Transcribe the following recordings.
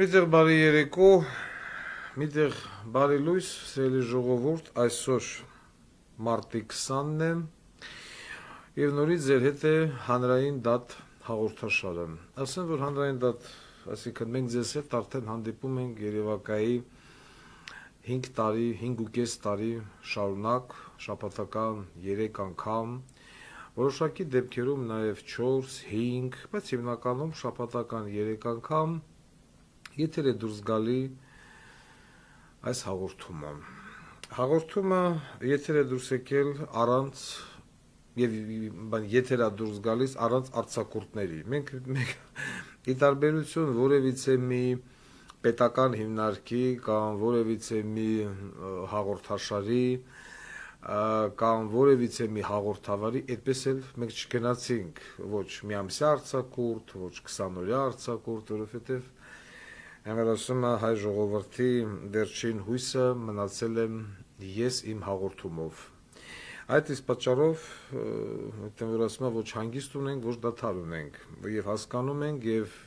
Միտեղ բարի երեկո, միտեղ բարի լույս, սիրելի ժողովուրդ, այսօր մարտի 20-ն է և նորից ձեր հետ է հանրային դատ հաղորդաշարը։ Ասեմ, որ հանրային դատ, այսինքն մենք ձեզ հետ արդեն հանդիպում ենք երևակայի 5.5 տարի շարունակ, շաբաթական 3 անգամ, որոշակի դեպքերում նաև 4, 5, բայց հիմնականում շաբաթական 3 անգամ եթեր է դուրս գալի այս հաղորդումը։ Հաղորդումը եթեր է դուրս եկել առանց և եթեր է դուրս գալիս առանց արձակուրդների։ Մենք ի տարբերություն որևիցե մի պետական հիմնարկի կամ որևիցե մի հաղորդաշարի կամ որևիցե մի հաղորդավարի, այդպես էլ մենք չգնացինք ոչ միամսյա արձակուրդ, ոչ 20-օրյա արձակուրդ, որովհետև ասում է հայ ժողովրդի վերջին հույսը մնացել եմ ես իմ հաղորդումով։ Այդ իսկ պատճառով որ ասում է ոչ հանգիստ ունենք, ոչ դադար ունենք և հասկանում ենք և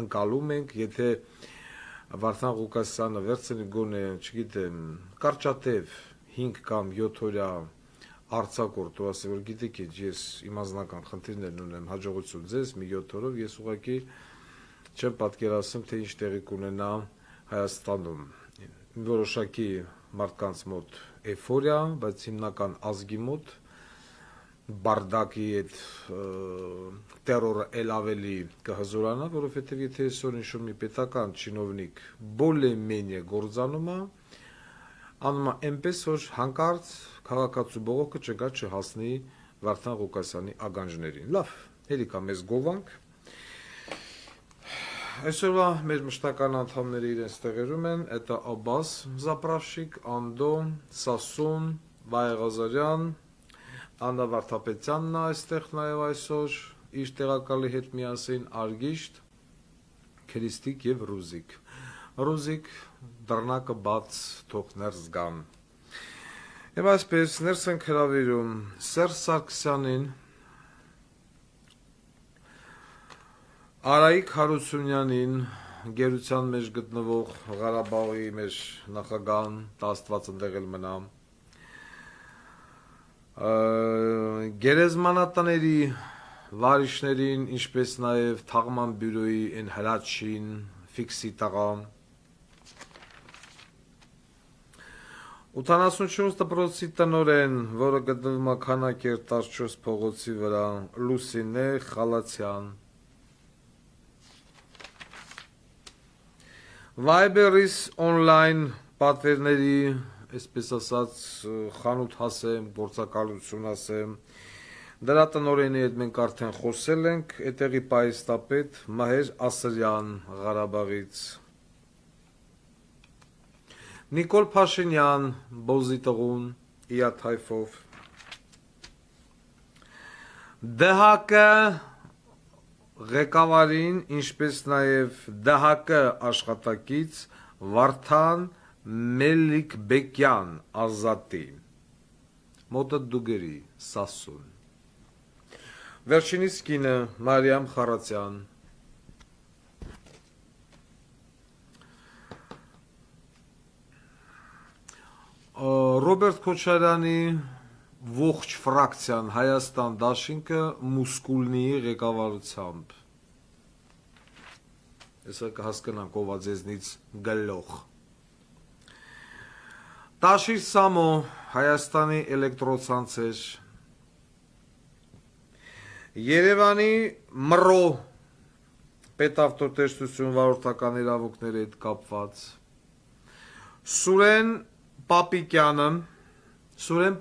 ընկալում ենք, եթե Վարդան Ղուկասյանը վերցնի գոնե, չգիտեմ, կարճատև 5 կամ 7 օրյա արձակուրդ, ու ասի, որ գիտեք ինչ, ես իմ անձնական խնդիրներն ունեմ, հաջողություն ձեզ, մի 7 օրով ես ուղղակի չեմ պատկերացնում, թե ինչ տեղի կունենա Հայաստանում։ Որոշակի մարդկանց մոտ էյֆորիա, բայց հիմնական ազգի մոտ բարդակի այդ տերորը էլ ավելի կհզորանա, որովհետև եթե այսօր ինչ-որ մի պետական չինովնիկ բոլեմենյա գործանում է, անում է այնպես, որ հանկարծ քաղաքացու բողոքը չգա չհասնի Վարդան Ղուկասյանի ականջներին։ Լավ, հերիք է մեզ գովանք։ Այսօրվա մեր մշտական անդամները իրենց տեղերում են, это Աբբաս Զապրաշիկ, Անդոն, Սասուն, Վայե Ղազարյան, Աննա Վարդապետյանն է այստեղ նաև այսօր իր տեղակալի հետ միասին, Արգիշտ, Քրիստիկ և Ռուզիկ։ Ռուզիկ, դռնակը բաց, թող ներս գան։ Եվ այսպես ներս ենք հրավիրում Սերժ Սարգսյանին, Արայիկ Հարությունյանին, գերության մեջ գտնվող Ղարաբաղի մեր նախագահան, տա Աստված ընդեղել մնա, գերեզմանատների վարիշներին, ինչպես նաև թաղման բյուրոյի այն հրաչին, ֆիքսի տղա, 84 դպրոցի տնօրեն, որը գտնվում է Քանաքերտ 14 փողոցի վրա, Լուսինե Խալացյան, Viber-ից on-line պատվերների, այսպես ասած, խանութ հասեմ, գործակալություն ասեմ, դրա տնօրենի հետ մենք արդեն խոսել ենք, այդտեղի պահեստապետ Մահեր Ասրյան Ղարաբաղից, Նիկոլ Փաշինյան, Բոզի տղուն, Իաթ Հայֆով, ԴՀԿ ղեկավարին, ինչպես նաև ԴՀԿ աշխատակից Վարդան Մելիքբեկյան Ազատի, մոտը Դուգերի, Սասուն, վերջինիս կինը Մարիամ Խարացյան, Ռոբերտ Քոչարյանի ողջ ֆրակցիան Հայաստան դաշինքը Մուսկուլնիի ղեկավարությամբ, հեսա կհասկանանք ով է ձեզնից գլող, Տաշիր Սամո Հայաստանի էլեկտրոցանցեր, Երևանի ՄՌՕ պետավտոտեսչություն վարորդական իրավունքների հետ կապված, Սուրեն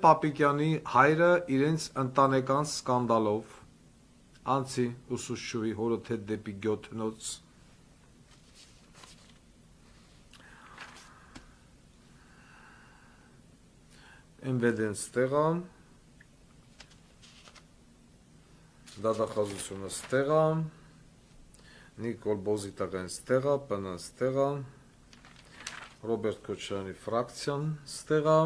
Պապիկյանի հայրը իրենց ընտանեկան սկանդալով, անցի ուսուցչուհի հորը թե դեպի գյոթնոց, Էնվեդեն ստեղա, դատախազությունը ստեղա, Նիկոլ Բոզի տղեն ստեղա, Պնան ստեղա, Ռոբերտ Քոչարյանի ֆրակցիան ստեղա,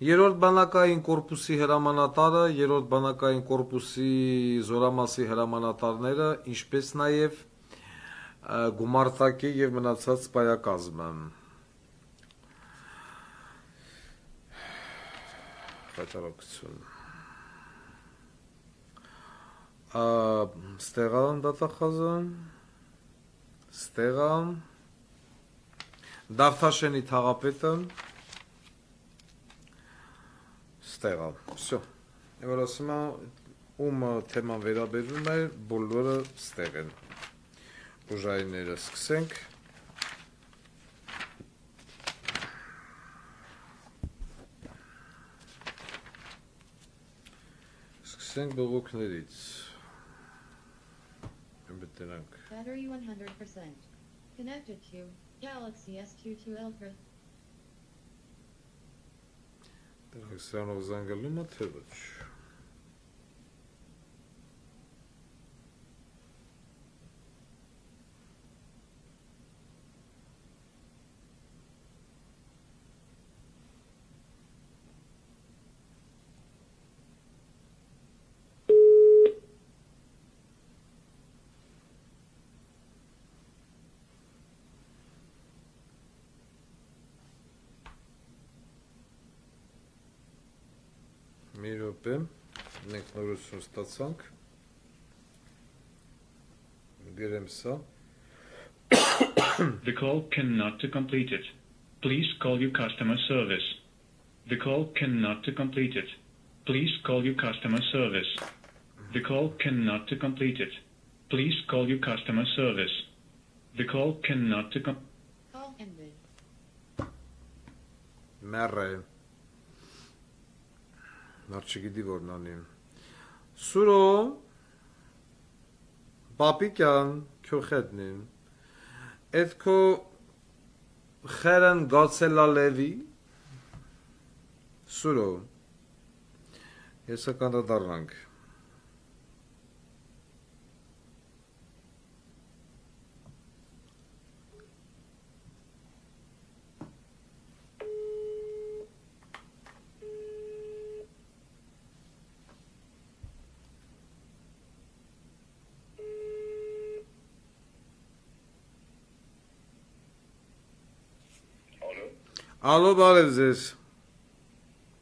երրորդ բանակային կորպուսի հրամանատարը, երրորդ բանակային կորպուսի զորամասի հրամանատարները, ինչպես նաև գումարտակի եւ մնացած սպայակազմը։ Խայտարակություն։ Ստեղան դատախազը, Ստեղան, Դավթաշենի թաղապետը, Ստեղան, всё։ Եվ ասում եմ, ում թեման վերաբերում է, բոլորը ստեղ են։ Ուժայինները սկսենք։ Սկսենք բողոքներից։ Battery 100%. Connected to Galaxy S22 Ultra. Դեռ սրանով զանգալում է թե ոչ։ Մի րոպե, մենք նորություն ստացանք, գրեմ սա։ The call cannot be completed. Please call your customer service. The call cannot be completed. Please call your customer service. The call cannot be completed. Please call your customer service. The call cannot be Call ended. Մեռը։ Նար չգիտի որն անի։ Սուրո, պապիկյան, քո խետնին, էդ քո խերն գացելա լևի, Սուրո, եսը կանդադարնանք։ Ալո, բարև ձեզ։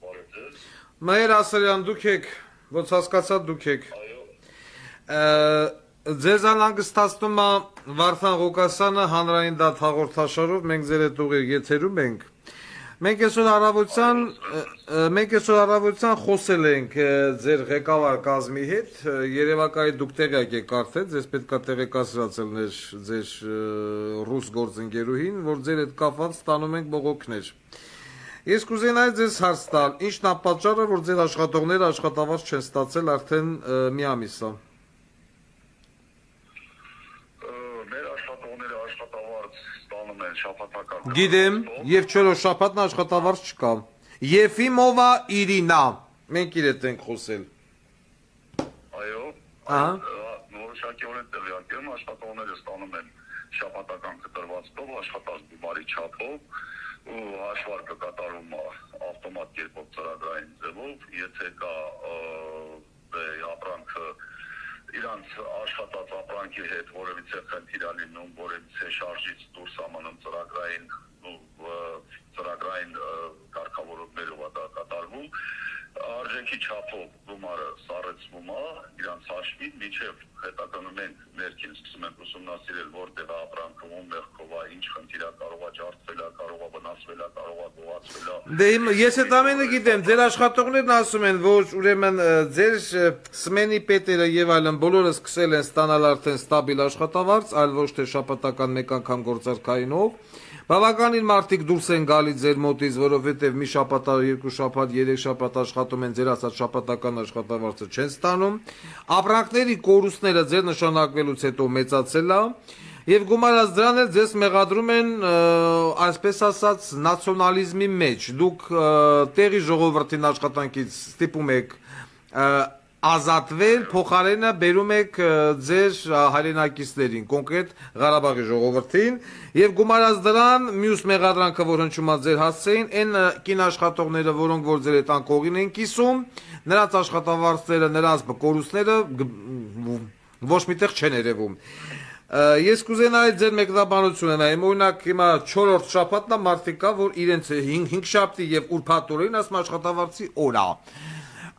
Բարև ձեզ։ Մայր Ասարյան, դուք եք, ոնց հասկացա դուք եք։ Այո։ Ձեզ անհանգստացնում է Վարդան Ղուկասյանը հանրային դատ հաղորդաշարով, մենք ձեր հետ ուղիղ եթերում ենք։ Մենք այսօր առավոտյան խոսել ենք ձեր ղեկավար կազմի հետ, երևակայի դուք տեղյակ եք արդեն, ձեզ պետք է տեղեկացրացնել ձեր ռուս գործընկերուհին, որ ձեր հետ կապված ստանում ենք բողոքներ։ Ես կուզենայի ձեզ հարց տալ, ի՞նչն է պատճառը, որ ձեր աշխատողները աշխատավարձ չեն ստացել արդեն մի ամիս է։ Մեր աշխատողները աշխատավարձ ստանում են շաբաթական։ Գիտեմ, եւ չորս շաբաթն աշխատավարձ չկա։ Եֆիմովա Իրինա, մենք իր հետ ենք խոսել։ Այո։ Ահա։ Որոշակիորեն տեղյակ եմ, աշխատողները ստանում են շաբաթական կտրվածքով, աշխատած գումարի չափով ու հաշվարկը կատարում է ավտոմատ կերպով ծրագրային ձևով, եթե կա ապրանքը իրանց աշխատած ապրանքի հետ որևիցե խնդիր է լինում, որևիցե շարժից դուրս ամանում ծրագրային կարգավորումներով է դա կատարվում, արժեքի չափով գումարը սառեցվում է իրանց հաշվին, մինչև հետագայում ենք ներքին սկսում ենք ուսումնասիրել որտեղ է ապրանքը, ում մեղքով է, ինչ խնդիր է, կարող է ջարդվել է, կարող է վնասվել է, կարող է գողացվել է։ Դե ես այդ ամենը գիտեմ, ձեր աշխատողներն ասում են, որ ուրեմն ձեր սմենի պետերը եւ այլն բոլորը սկսել են ստանալ արդեն ստաբիլ աշխատավարձ, այլ ոչ թե շաբաթական մեկ անգամ գործարքայինով։ Բավականին մարդիկ դուրս են գալի ձեր մոտից, որովհետև մի շաբաթ, երկու շաբաթ, երեք շաբաթ աշխատում են, ձեր ասած շաբաթական աշխատավարձը չեն ստանում։ Ապրանքների կորուստները ձեր նշանակվելուց հետո մեծացել է, եւ գումարած դրան էլ ձեզ մեղադրում են, այսպես ասած, նացիոնալիզմի մեջ։ Դուք տեղի ժողովրդին աշխատանքից ստիպում եք ազատվել, փոխարենը բերում եք ձեր հայրենակիցներին, կոնկրետ Ղարաբաղի ժողովրդին, եւ գումարած դրան մյուս մեղադրանքը, որ հնչում է ձեր հասցեին, այն կին աշխատողները, որոնք որ ձեր հետ անկողին են կիսում, նրանց աշխատավարձերը, նրանց կորուստները ոչ միտեղ չեն երևում։ Ես կուզենայի ձեր մեկնաբանությունը նայեմ, օրինակ հիմա 4-րդ շաբաթն է մարդիկ կա, որ իրենց 5 շաբթի եւ ուրբաթ օրերին ասում աշխատավարձի օր է։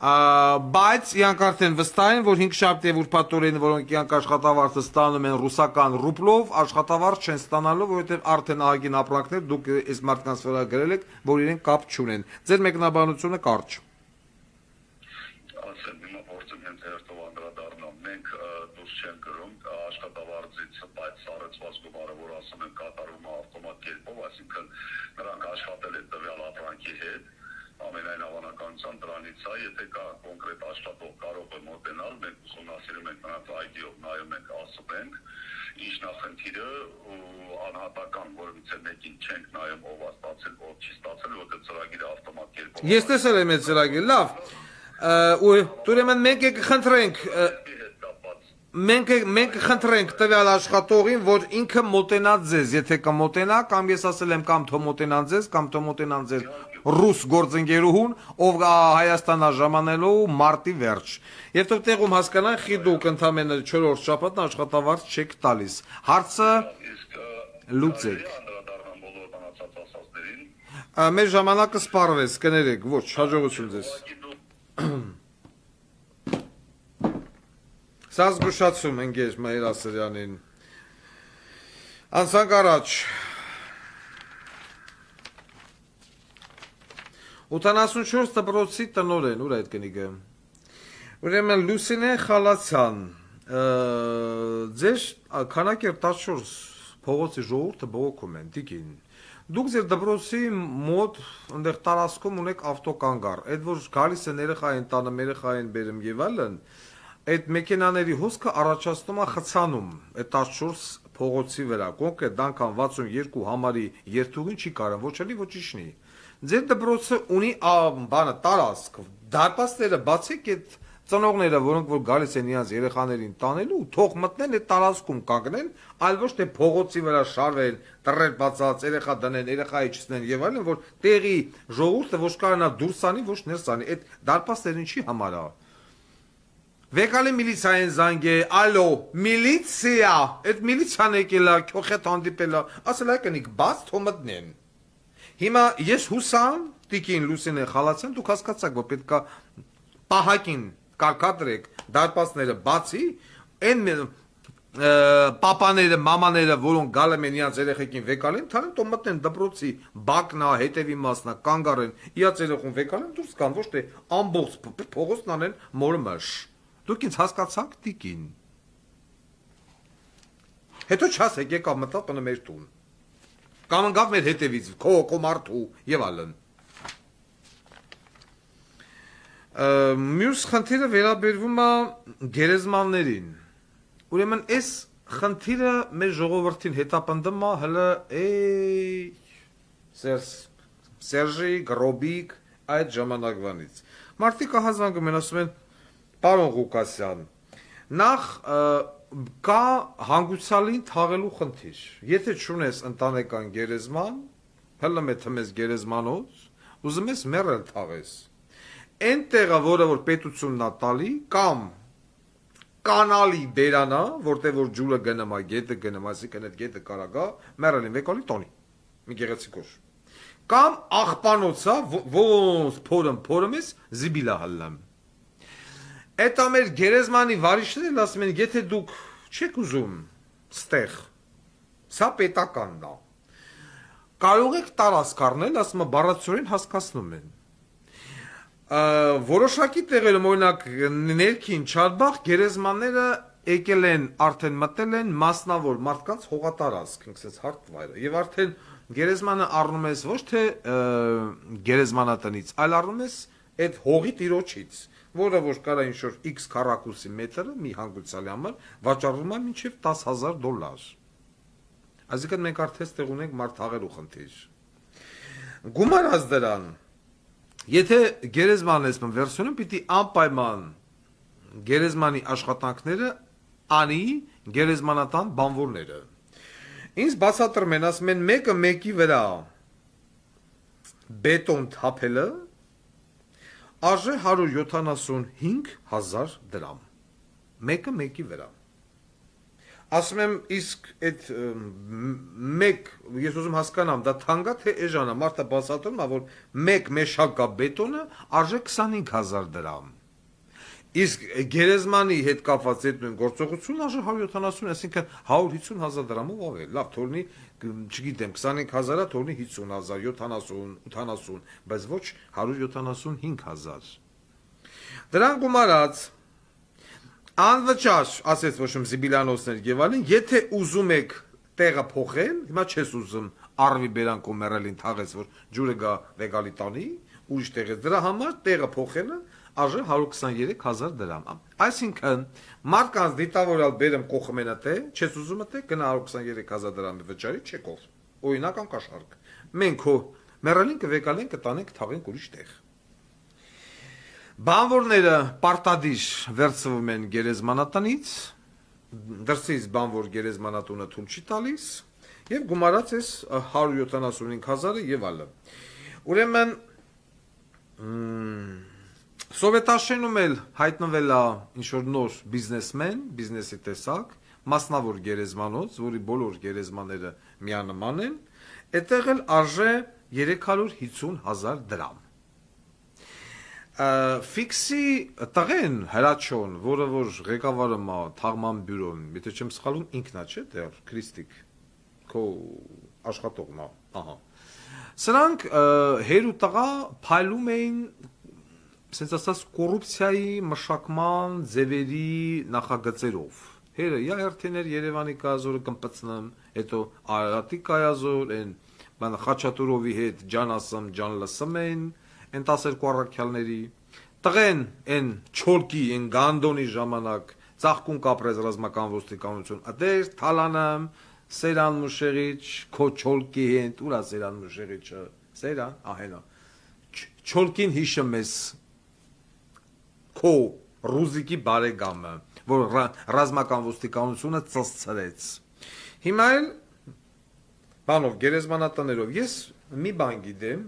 Բայց իրանք արդեն վստահ են, որ 5 շաբթի եւ ուրբաթ օրերին, որոնք իրանք աշխատավարձը ստանում են ռուսական ռուբլով, աշխատավարձ չեն ստանալու, որովհետեւ արդեն ահագին ապրանքներ դուք այս մարդկանց վրա գրել եք, որ իրենք կապ չունեն։ Ձեր մեկնաբանությունը կարճ։ Ասեմ, հիմա փորձեմ հենց հերթով անդրադառնալ։ Մենք դուրս չենք գրում աշխատավարձից, բայց սառեցված գումարը, որ ասում են կատարում է ավտոմատ կերպով, այսինքն նրանք աշխատել են տվյալ ապրանքի հետ, ամենայն հավանականությամբ դրանից է, եթե կա կոնկրետ աշխատող կարող է մոտենալ, մենք ուսումնասիրում ենք նրանց ID-ով, նայում ենք, ասում ենք, ինչ նախնդիրը անհատական որևիցե մեկին չենք նայում ով է ստացել, ով չի ստացել, որտեղ ծրագիրը ավտոմատ կերպով։ Ես տեսել եմ այդ ծրագիրը, լավ։ Ուրեմն մենք կխնդրենք մենք կխնդրենք տվյալ աշխատողին, որ ինքը մոտենա ձեզ, եթե կմոտենա, կամ ես ասել եմ կամ թո մոտենան ձեզ, կամ թո մոտենան ձեր ռուս գործընկերուհուն, ով Հայաստանա ժամանելու մարտի վերջ։ Եվ թող տեղում հասկանան, խի դուք ընդամենը 4-րդ շաբաթն աշխատավարձ չեք տալիս։ Հարցը լուծեք։ Մեր ժամանակը սպառվեց, կներեք, ոչ, հաջողություն ձեզ։ Սա զգուշացում ընկեր Մայր Ասրյանին։ Անցանք առաջ։ 84 դպրոցի տնօրեն, ուր այդ կնիկը։ Ուրեմն Լուսինե Խալացյան, ձեր քանակեր 14 փողոցի ժողովուրդը բողոքում են, տիկին։ Դուք ձեր դպրոցի մոտ այնտեղ տարածքում ունեք ավտոկանգար, այդ որ գալիս են երեխային տանը, երեխային բերում եւ այլն, այդ մեքենաների հոսքը առաջացնում է խցանում այդ 14 փողոցի վրա, կոնկրետ անգամ 62 համարի երթուղին չի կարող ոչ էլի ոչ իշնի։ Ձեր դպրոցը ունի բանը տարածք, դարպասները բացեք այդ ծնողները, որոնք որ գալիս են իրենց երեխաներին տանելու, թող մտնեն այդ տարածքում կանգնեն, այլ ոչ թե փողոցի վրա շարվեն, դռներ բացած, երեխա դնեն, երեխա իջցնեն եւ այլն, որ տեղի ժողովուրդը ոչ կարողանա դուրս անի, ոչ ներս անի։ Այդ դարպասներն ինչի համար է։ Վեկալի միլիցիային զանգե, ալո, միլիցիա, այդ միլիցիան եկել է, քյոխետ հանդիպել է, ասել է կնիկ, բաց թող մտնեն։ Հիմա ես հուսամ, տիկին Լուսինե Խալացյան, դուք հասկացաք, որ պետք է պահակին կարգադրեք դարպասները բացի, այն պապաները, մամաները, որոնք գալը են իրենց երեխեքին վեկալեն, թարեն թող մտնեն դպրոցի բակնա, հետևի մասնա, կանգարեն, իրենց երեխուն վեկալեն, դուրս կան, ոչ թե ամբողջ փողոցն անեն մորմաշ։ Դուք ինձ հասկացաք, տիկին։ Հետո չասեք, եկավ մտավ բնը մեր տուն։ Կամ ընկավ մեր հետևից, քո մարդու եւ այլն։ Մյուս խնդիրը վերաբերվում է գերեզմաններին։ Ուրեմն այս խնդիրը մեր ժողովրդին հետապնդում է հələ Սերժի Գրոբիկ այդ ժամանակվանից։ Մարդիկ հազանգում են ասում են պարոն Ղուկասյան, նախ կա հանգուցալին թաղելու խնդիր։ Եթե չունես ընտանեկան գերեզման, հələ մեթմես գերեզմանոց, ուզում ես մեռել թաղես։ Այն տեղը, որը որ պետությունն է տալի, կամ կանալի բերանա, որտեղ որ ջուրը գնում է, գետը գնում, այսինքն այդ գետը կարա գա, մեռելին վեկալի տոնի։ Մի գեղեցիկ օր։ Կամ աղբանոցա, ոնց փորում ես, զիբիլա հալլամ։ Այդ ամեր գերեզմանի վարիշներն ասում են, եթե դուք չեք ուզում ստեղ, սա պետականն է։ Կարող եք տարածք առնել, ասում է բառացիորեն հասկացնում են։ Որոշակի տեղերում օրինակ ներքին Չարբախ գերեզմանները եկել են, արդեն մտել են մասնավոր մարդկանց հողատարածք, ինքսից հարթ վայրը, եւ արդեն գերեզմանը առնում ես ոչ թե գերեզմանատնից, այլ առնում ես այդ հողի տիրոջից, որը որ կարա ինչ-որ X քառակուսի մետրը մի հանգուցալի համար վաճառվում է մինչև $10,000։ Այսինքն մենք արդեն ստեղ ունենք մարդ թաղելու խնդիր։ Գումարած դրան, եթե գերեզմանն ես վերցնում, պիտի անպայման գերեզմանի աշխատանքները անի գերեզմանատան բանվորները։ Ինձ բացատրում են, ասում են մեկը մեկի վրա բետոն թափելը արժե 175,000 դրամ։ Մեկը մեկի վրա։ ասում եմ իսկ այդ մեկ ես ուզում հասկանամ դա թանկա թե էժանա մարդը բացատրում է որ մեկ մեշակա բետոնը արժե 25000 դրամ իսկ գերեզմանի հետ կապված այդ նույն գործողությունը արժե 170 այսինքն 150000 դրամով ավել լավ թողնի չգիտեմ 25000-ը թողնի 50000 70 80 բայց ոչ 175000 դրան գումարած Անվճար, ասեց ոչ իմ Զիբիլյանոցներ եւ այլն, եթե ուզում եք տեղը փոխել, հիմա չես ուզում արվի բերանք ու մեռելին թաղեց, որ ջուրը գա վեգալի տանի, ուրիշ տեղ է դրա համար տեղը փոխելը արժե 123000 դրամ։ Այսինքն մարդկանց դիտավորյալ բերեմ կողմենա թե, չես ուզում թե գնա 123000 դրամի վճարի չեկով։ Օրինական կաշառք։ Մենք հո մեռելին կվեգալին կտանենք թաղենք ուրիշ տեղ։ Բանվորները պարտադիր վերցվում են գերեզմանատնից, դրսից բանվոր գերեզմանատունը թույլ չի տալիս եւ գումարած էս 175000-ը եւ այլն։ Ուրեմն Սովետաշենում էլ հայտնվել է ինչ-որ նոր բիզնեսմեն, բիզնեսի տեսակ, մասնավոր գերեզմանոց, որի բոլոր գերեզմանները միանման են, այդտեղ էլ արժե 350000 դրամ։ Ֆիքսի տղեն հրաչոն, որը որ ղեկավարում է թաղման բյուրոն, եթե չեմ սխալվում, ինքն է, չէ՞, դեռ Քրիստիկ, քո աշխատողն է, ահա։ Սրանք հեր ու տղա փայլում էին, ասենց ասած, կոռուպցիայի մշակման ձևերի նախագծերով։ Հերը յա հերթիներ Երևանի կայազորը կմպցնեմ, հետո Արարատի կայազոր, են բան Խաչատուրովի հետ ջան ասեմ, ջան լսեմ են են 12 առաքյալների տղեն են չորկի են գանդոնի ժամանակ ծաղկուն կապրեց ռազմական ոստիկանություն ադեր թալանամ սերան մուշերիչ քո չորկի են ուրա սերան մուշերիչը սերան ահենա չորկին հիշում ես քո ռուզիկի բարեկամը որ ռազմական ոստիկանությունը ծծծրեց հիմա էլ բանով գերեզմանատներով ես մի բան գիտեմ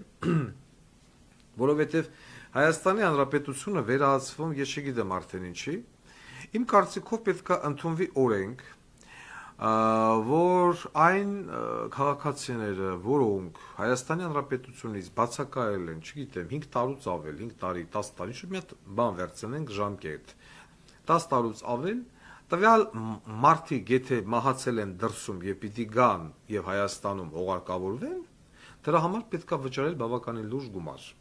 որովհետև Հայաստանի Հանրապետությունը վերահսկվում, ես չգիտեմ արդեն ինչի, իմ կարծիքով պետք է ընդունվի օրենք, որ այն քաղաքացիները, որոնք Հայաստանի Հանրապետությունից բացակայել են, չգիտեմ, 5 տարուց ավել, 5 տարի, 10 տարի, ինչ մի հատ բան վերցնենք ժամկետ, 10 տարուց ավել, տվյալ մարդիկ, եթե մահացել են դրսում եւ պիտի գան եւ Հայաստանում հողարկավորվեն, դրա համար պետք է վճարել բավականին լուրջ գումար։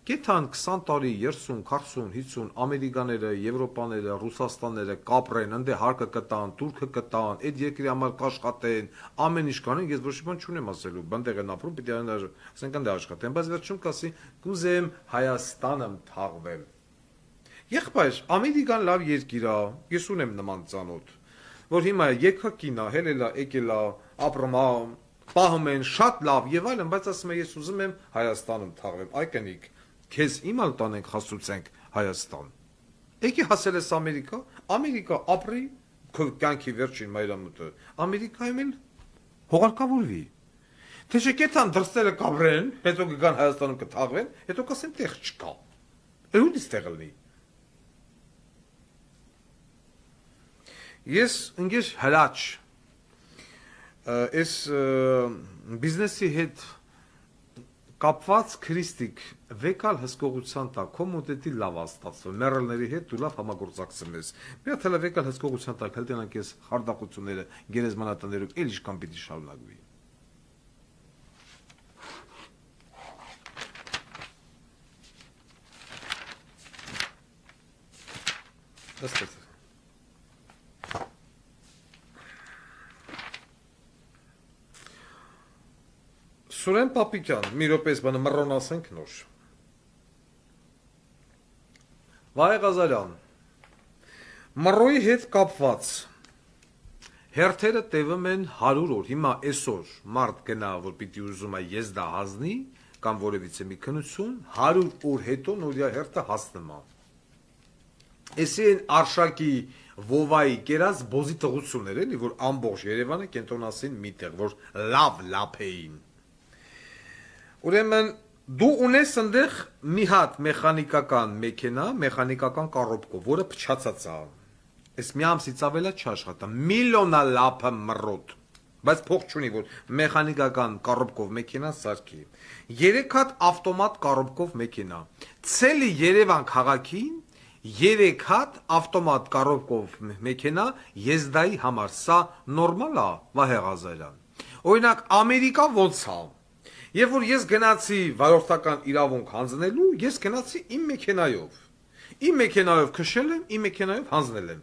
Գետան 20 տարի, 30, 40, 50 ամերիկաները, եվրոպաները, ռուսաստանները կապրեն, ընդ հարկը կտան, թուրքը կտան, այդ երկրի համար կաշխատեն, ամեն ինչ կանեն, ես ոչ մի բան չունեմ ասելու, բանտեղ են ապրում, պիտի ասենք ընդ աշխատեն, բայց վերջում կասի, կուզեմ Հայաստանը թաղվեմ։ Եղբայր, Ամերիկան լավ երկիր է, ես ունեմ նման ծանոթ, որ հիմա եկակին է, հելելա, եկելա, ապրում է, պահում են շատ լավ եւ այլն, բայց ասում եմ ես ուզում եմ Հայաստանում թաղվեմ, այ կնիկ Քեզ իմալ տանենք հասուցենք Հայաստան։ Եկի հասել ես Ամերիկա, Ամերիկա ապրի քո կյանքի վերջին մայրամուտը։ Ամերիկայում էլ հողարկավորվի։ Թե շեկետան դրստերը կաբրեն, հետո կգան Հայաստանում կթաղվեն, հետո կասեն տեղ չկա։ Էլուց տեղ լինի։ Ես ինքս հրաչ այս բիզնեսի հետ կապված քրիստիկ վեկալ հսկողության տակ կոմոդետի լավ աստացվում մեռելների հետ դու լավ համագործակցում ես մի հատ հələ վեկալ հսկողության տակ հելտենանք ես խարդախությունները գերեզմանատներով էլ իշքան պիտի շարունակվի Դասպես Սուրեն Պապիկյան, մի րոպես բանը մռոն ասենք նոր։ Վայ Ղազարյան, մռոյի հետ կապված հերթերը տևում են 100 օր, հիմա այսօր մարդ գնա, որ պիտի ուզում է ես դա հազնի, կամ որևիցե մի քնություն, 100 օր հետո նորյա հերթը հասնում է։ Էսի են արշակի Վովայի կերած բոզի տղություններ էլի, որ ամբողջ Երևանը կենտրոնացին միտեղ, որ լավ էին։ Ուրեմն դու ունես այնտեղ մի հատ մեխանիկական մեքենա, մեխանիկական կառոպկով, որը փչացած է։ Այս մի ամսից ավելա չաշխատա, միլիոնա լափը մռոտ, բայց փող չունի, որ մեխանիկական կառոպկով մեքենա սարքի, 3 հատ ավտոմատ կառոպկով մեքենա, ցելի Երևան քաղաքին 3 հատ ավտոմատ կառոպկով մեքենա եզդայի համար, սա նորմալ է, Վահե Ղազարյան, օրինակ Ամերիկա ոնց է, երբ որ ես գնացի վարորդական իրավունք հանձնելու, ես գնացի իմ մեքենայով քշել եմ, իմ մեքենայով հանձնել եմ,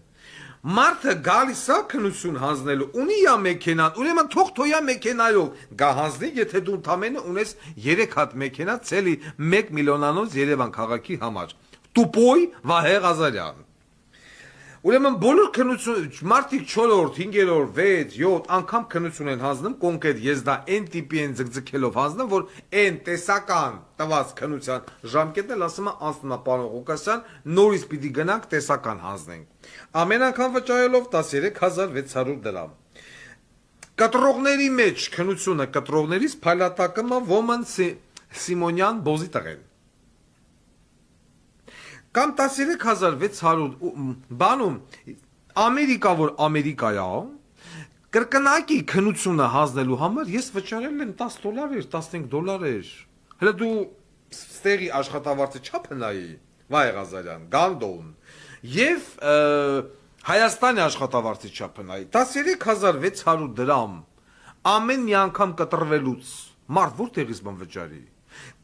մարդը գալիս է քնություն հանձնելու, ունի ա մեքենան, ուրեմն թող թոյա մեքենայով գա հանձնի, եթե դու ընդամենը ունես 3 հատ մեքենա ցելի 1 միլիոնանոց Երևան քաղաքի համար, տուպոյ Վահե Ղազարյան, ուրեմն բոլոր քնություն, մարդիկ 4-րդ, 5-րդ, 6, 7 անգամ քնություն են հանձնում, կոնկրետ եզդա N տիպի են ձգձգելով հանձնում, որ N տեսական տված քնության ժամկետն էլ ասում է անցնում է պարոն Ղուկասյան, նորից պիտի գնանք տեսական հանձնենք։ Ամեն անգամ վճարելով 13600 դրամ։ Կտրողների մեջ քնությունը կտրողներից փայլատակումը Woman Սիմոնյան Բոզի տղեն։ Կամ 13600 բանում Ամերիկա, որ Ամերիկա է, կրկնակի քնությունը հանձնելու համար ես վճարել եմ $10, $15, հələ դու ստեղի աշխատավարձի չափը նայի, Վահե Ղազարյան, Գանդոն, եւ Հայաստանի աշխատավարձի չափը նայի, 13600 դրամ ամեն մի անգամ կտրվելուց մարդ որտեղից բան վճարի,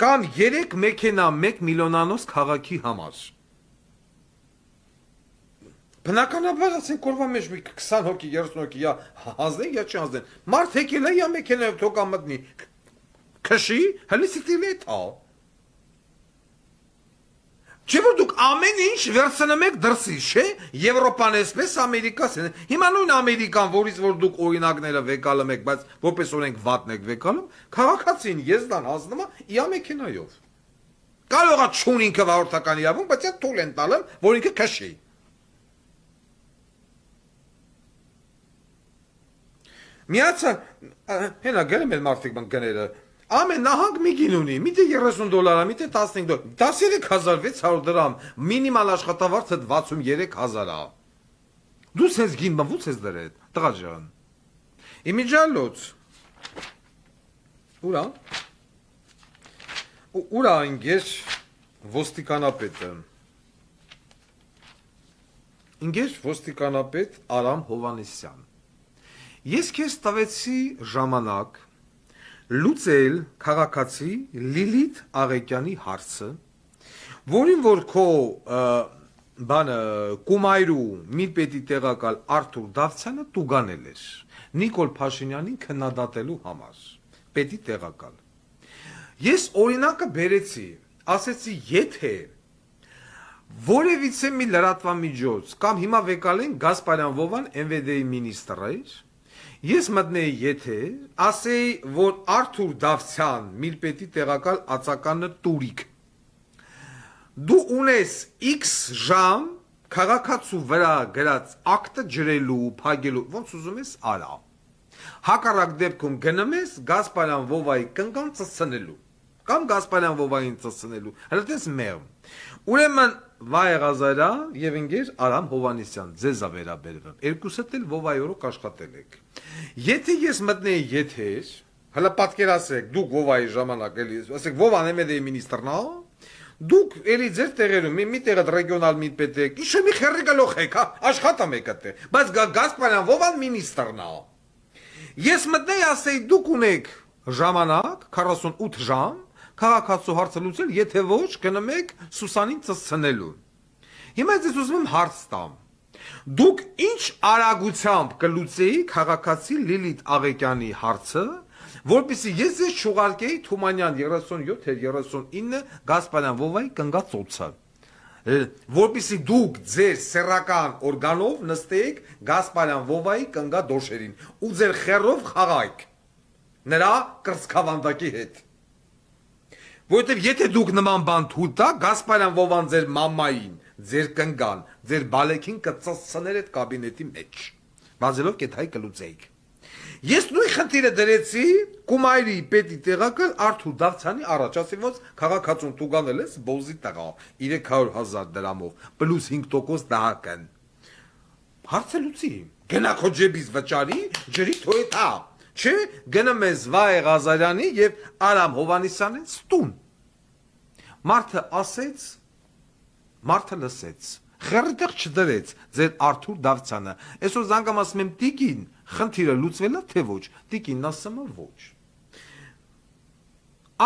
կամ 3 մեքենա 1 միլիոնանոց քաղաքի համար, բնականաբար ասենք կորվա մեջ մի 20 հոգի, 30 հոգի, յա հանձնեն, յա չհանձնեն, մարդ հեկել է, յա մեքենայով թող ամտնի, քշի, հələ սիտիլի է թա, չէ որ դուք ամեն ինչ վերցնում եք դրսի, չէ, Եվրոպան էսպես, Ամերիկաս են, հիմա նույն Ամերիկան, որից որ դուք օրինակները վեկալում եք, բայց որպես օրենք վատն եք վեկալում, քաղաքացին եզդան հանձնում է իա մեքենայով, կարող է չուն ինքը վարորդական իրավունք, բայց այդ թույլ են տալում, որ ինքը քշի, միացան, հենա գերեմ էլ մարդիկ բան գները, ամեն նահանք մի գին ունի, միտե $30, միտե $15, 13600 դրամ, մինիմալ աշխատավարձը 63000 է, դու սենց գին բան ո՞ց ես դրել, տղա ջան, իմիջալոց, ուրա ինգեր ոստիկանապետ Արամ Հովանեսյան, ես քեզ տվեցի ժամանակ լուծել քաղաքացի Լիլիթ Աղեկյանի հարցը, որին որ քո կումայրու միլպետի տեղակալ Արթուր Դավթյանը տուգանել էր Նիկոլ Փաշինյանին քննադատելու համար, պետի տեղակալ։ Ես օրինակը բերեցի, ասեցի, եթե որևիցե մի լրատվամիջոց կամ հիմա վեկալեն Գասպարյան Վովան MVD-ի մինիստրը էր, ես մտնեի եթե, ասեի, որ Արթուր Դավթյան միլպետի տեղակալ ածականը տուրիկ, դու ունես X ժամ քաղաքացու վրա գրած ակտը ջրելու, փակելու, ոնց ուզում ես արա, հակառակ դեպքում գնում ես Գասպարյան Վովայի կնկան ծծնելու, կամ Գասպարյան Վովային ծծնելու, հələ տես մեղմ, ուրեմն Վահե Ղազարյան և ինգեր Արամ Հովանեսյան, ձեզ է վերաբերվում, երկուսդ էլ Վովայորոք աշխատել եք, եթե ես մտնեի եթեր, հələ պատկերացրեք, դուք Վովայի ժամանակ, ասեք Վովան MVD-ի մինիստրն է, դուք էլի ձեր տեղերում, մի տեղը ռեգիոնալ միլպետ եք, իշը մի խերի գլոխ եք, աշխատամ եք ատե, բայց Գասպարյան Վովան մինիստրն է, ես մտնեի ասեի դուք ունեք ժամանակ, 48 ժամ, քաղաքացու հարցը լուծել, եթե ոչ գնում եք Սուսանին ծծնելու, հիմա ես ուզում եմ հարց տամ, դուք ինչ արագությամբ կլուծեի քաղաքացի Լիլիթ Աղեկյանի հարցը, որպեսզի ես ձեզ չուղարկեի Թումանյան 37-39 Գասպարյան Վովայի կնգած օձը, որպեսզի դուք ձեր սեռական օրգանով նստեիք Գասպարյան Վովայի կնգա դոշերին ու ձեր խեռով խաղայք նրա կրծքավանդակի հետ, որովհետև եթե դուք նման բան թույլ տաք, Գասպարյան Վովան ձեր մամային, ձեր կնգան, ձեր բալեքին կծծներ այդ կաբինետի մեջ, բազելով կեթայ կլուծեիք։ Ես նույն խնդիրը դրեցի կումայրի պետի տեղակալ Արթուր Դավթյանի առաջ, ասի ոնց քաղաքացուն տուգանել ես Բոզի տղա 300,000 դրամով, պլյուս 5% դահակն։ Հարցը լուծի։ Գնա քո ջեբից վճարի, ջրի թոյթա։ Չէ, գնա մեզ Վայ Ղազարյանի եւ Արամ Հովանիսյանի ստուն։ Մարդը ասեց, մարդը լսեց։ Խերտեղ չդրեց ձեր Արթուր Դավթյանը։ Այսօր զանգամ ասում եմ Տիկին, խնդիրը լուծվել է թե ոչ։ Տիկին ասում է ոչ։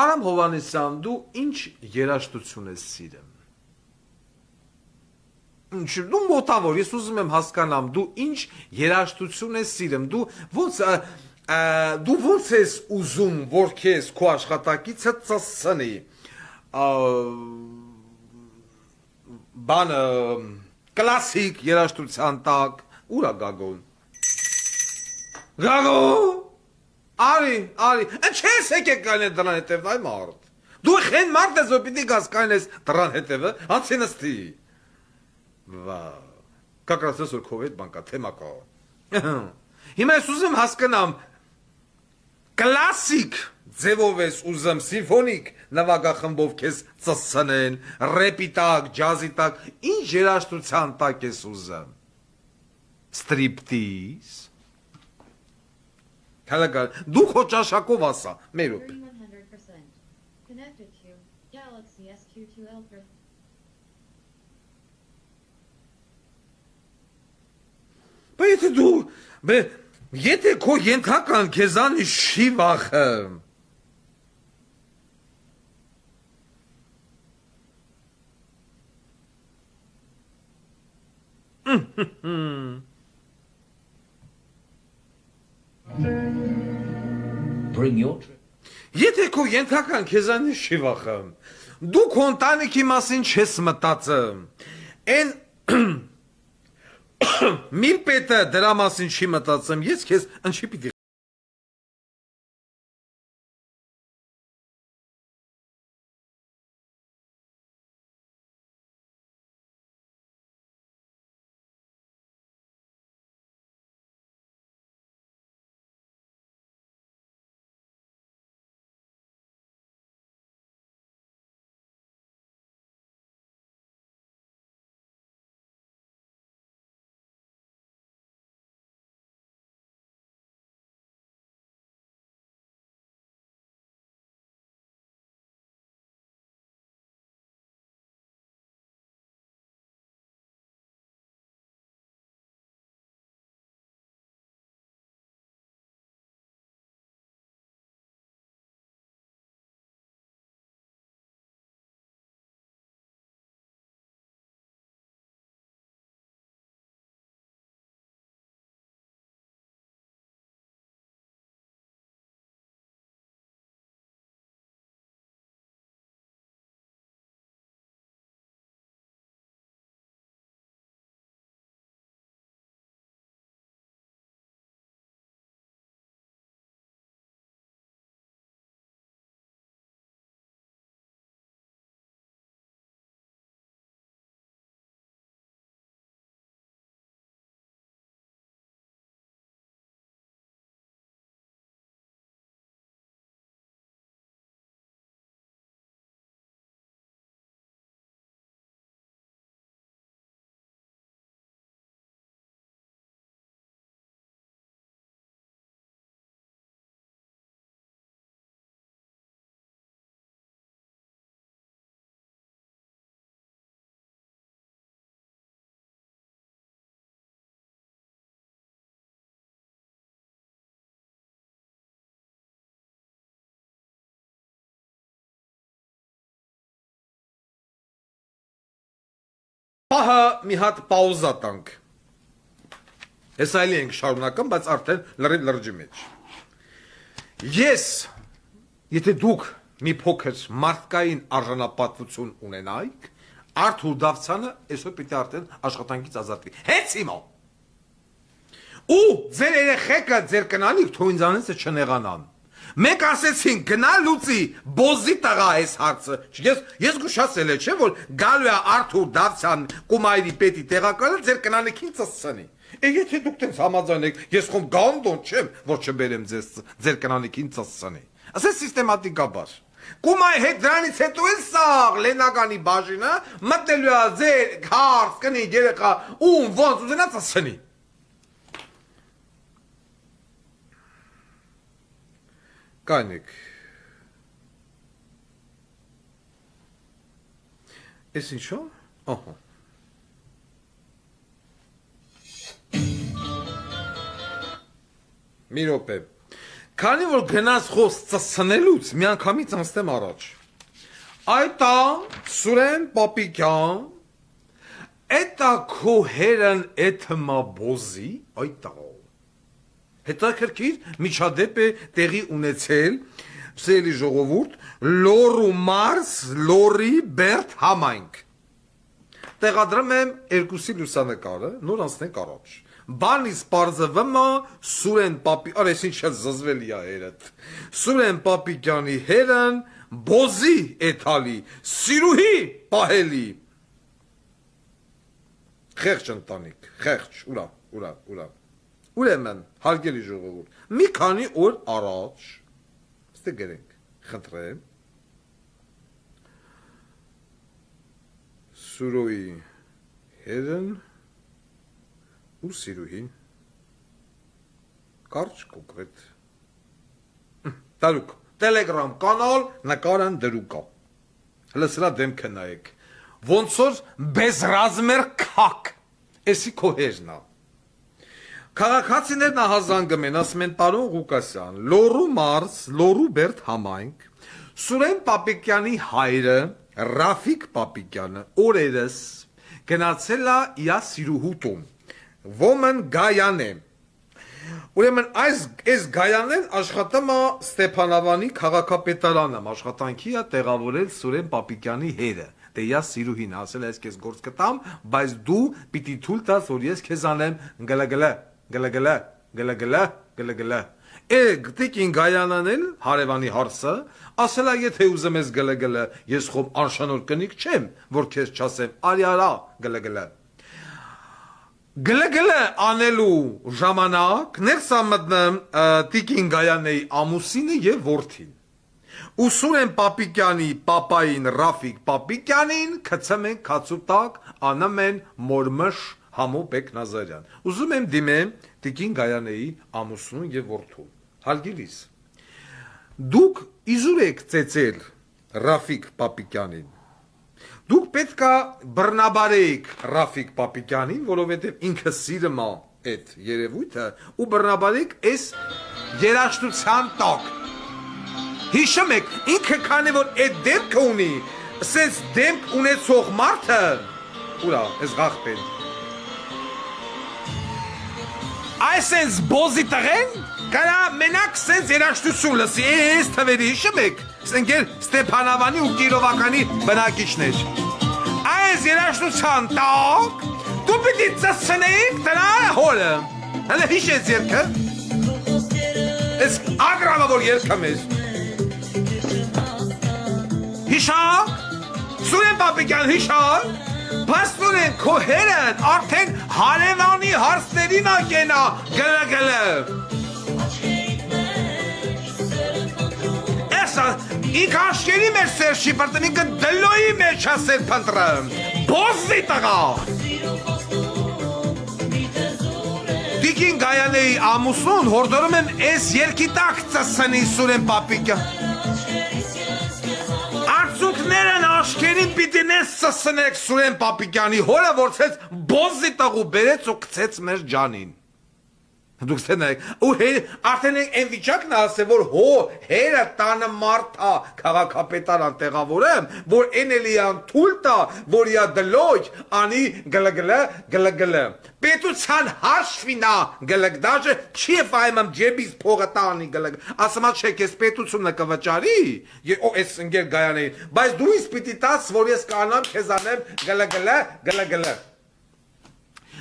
Արամ Հովանեսյան, դու ինչ երաժշտություն ես սիրում։ Ինչ դու մոտավոր, ես ուզում եմ հասկանամ, դու ինչ երաժշտություն ես սիրում, դու ոնց ես ուզում, որ քեզ քո աշխատակիցը ծածցնի։ Բանը կլասիկ երաժշտության տակ, ուր է Գագոն։ Գագո, արի, ինչես եկեք կանես դրան հետև նայ մարդ։ Դու խեն մարդ ես, որ պիտի գաս կանես դրան հետևը, անցի նստի։ Վա, как раз այսօր քո հետ բանկա, թեմա կա։ Հիմա ես ուզում հասկանամ, կլասիկ ձևով ես ուզում սիմֆոնիկ նվագախմբով քեզ ծծցնեն, ռեպի տակ, ջազի տակ, ինչ երաժշտության տակ ես ուզում։ Ստրիպտիզ։ Հալագար, դու քո ճաշակով ասա, մեր ուպ։ 100%. Connected to Galaxy S22 Ultra. Եթե քո ենթական քեզանի չի վախը։ Bring your Եթե քո ենթական քեզանի չի վախը, դու քո ընտանիքի մասին չես մտածում։ Այն Մին պետը դրա մասին չի մտածում, ես քեզ ինչի պիտի Պահը մի հատ պաուզա տանք։ Ես այլի ենք շարունակում, բայց արդեն լրիվ լրջի մեջ։ Ես, եթե դուք մի փոքր մարդկային արժանապատվություն ունենայիք, Արթուր Դավթյանը այսօր պիտի արդեն աշխատանքից ազատվի։ Հենց հիմա։ Ու ձեր երեխեքը, ձեր կնանիք թող ինձանից չնեղանան։ Մենք ասեցինք գնա լուծի բոզի տղա այս հարցը։ Ես գուշացել եմ, չէ՞ որ գալու է Արթուր Դավթյան կումայրի պետի տեղակալը ձեր կնանիքին ծծցնի։ Եթե դուք տենց համաձայնեք, ես խոմ գանդոն չեմ, որ չբերեմ ձեզ ձեր կնանիքին ծծցնի։ Ասես սիստեմատիկաբար։ Կումայ հետ դրանից հետո էլ սաղ Լենագանի բաժինը մտնելու է ձեր հարց կնի երեխա ում ոնց ուզենա ծծցնի։ Կանեք։ Էս ինչո՞։ Ահա։ Մի րոպե։ Քանի որ գնաց խոս ծցնելուց միանգամից անցնեմ առաջ։ Այտա Սուրեն Պապիկյան Էտա քո հերն էթմաբոզի այտա։ Հետաքրքիր միջադեպ է տեղի ունեցել սելի ժողովուրդ Լորու Մարս Լորի Բերտ համայնք։ Տեղադրում եմ երկուսի լուսանկարը, նոր անցնենք առաջ։ Բանի սպարզվում է Սուրեն Պապի, արես ինչ զզվելի է երդ։ Սուրեն Պապիկյանի հերն բոզի էթալի, սիրուհի պահելի։ Խեղճ ընտանիք, խեղճ, ուրա։ Ուրեմն, հարգելի ժողովուրդ, մի քանի օր առաջ, ստե գրենք, խնդրեմ, Սուրոյի հերն ու սիրուհին, կարճ կոկրետ, դարուկ, տելեգրամ կանալ նկարան դրուկա, հլը սրա դեմքը նայեք, ոնց որ բեզրազմեր կակ, էսի քո հերնա, քաղաքացիներն ահազանգում են, ասում են պարոն Ղուկասյան, Լորու Մարս, Լորու Բերտ համայնք, Սուրեն Պապիկյանի հայրը, Ռաֆիկ Պապիկյանը, օրերս գնացել է իր սիրուհու տուն, ոմն Գայան է, ուրեմն այս Գայանեն աշխատում է Ստեփանավանի քաղաքապետարանում, աշխատանքի է տեղավորել Սուրեն Պապիկյանի հերը, դե ես սիրուհին ասել ես քեզ գործ կտամ, բայց դու պիտի թույլ տաս, որ ես քեզ անեմ գլգլա։ Գտիկին Գայանան էլ հարևանի հարսը, ասել է եթե ուզում ես գլգլը, ես խոմ անշանոր կնիկ չեմ, որ քեզ չասեմ, արի արա գլգլը։ Գլգլը անելու ժամանակ ներս է մտնում Տիկին Գայանեի ամուսինը եւ որդին։ Ու Սուրեն Պապիկյանի պապային Ռաֆիկ Պապիկյանին գցում են քացուտակ, անում են մորմշ Համո Բեկնազարյան։ Ուզում եմ դիմեմ Տիկին Գայանեի ամուսնուն եւ որդուն։ Հարգելիս։ Դուք իզուր եք ծեծել Ռաֆիկ Պապիկյանին։ Դուք պետք է բռնաբարեիք Ռաֆիկ Պապիկյանին, որովհետև ինքը սիրում է այդ երևույթը ու բռնաբարեիք այս երաժշտության տակ։ Հիշում եք, ինքը քանի որ այդ դեմքը ունի, ասես դեմք ունեցող մարդը, ուրա, այս գաղբեն։ Այսենց բոզի տղեն, կարա մենակ սենց երաժշտություն լսի, այս թվերի հիշում եք, սենքեր Ստեփանավանի ու Կիրովականի բնակիչներ։ Այս երաժշտության տակ, դու պիտի ծծնեիք դրա հորը, հələ հիշեց երկը, այս ագրավավոր երկը մեզ։ Հիշակ, Սուրեն Պապիկյան հիշակ, Պաստորեն քո հերն արդեն հարևանի հարսներին ակենա գլգլը։ Էսա, ինք աշկերի մեր սեր շիպրտն ինքը դլոյի մեջ ասեր պնտրըմ, բոզի տղա։ Տիկին Գայանեի ամուսուն հորդորում եմ ես երկի տակ ծսնի Սուրեն Պապիկյան։ Արցունքներն աշկերին պիտի նես ծսնեք Սուրեն Պապիկյանի հորը, որ ցեց բոզի տղու բերեց ու կցեց մեր ջանին։ Դուք ցենեք, ու արդեն այն վիճակն ասե, որ հո հերը տանը մարդա քաղաքապետարան տեղավորեմ, որ էնելիան թույլ տա, որ իա դլոյ անի գլգլը։ Պետության հաշվինա գլգդաժը չի ֆայմամ ջեբից փողը տանի գլգ։ Ասում ա չէ, ես պետությունը կվճարի, այս ընկեր Գայանեի, բայց դու ինձ պիտի տաս, որ ես կանամ քեզ անեմ գլգլը։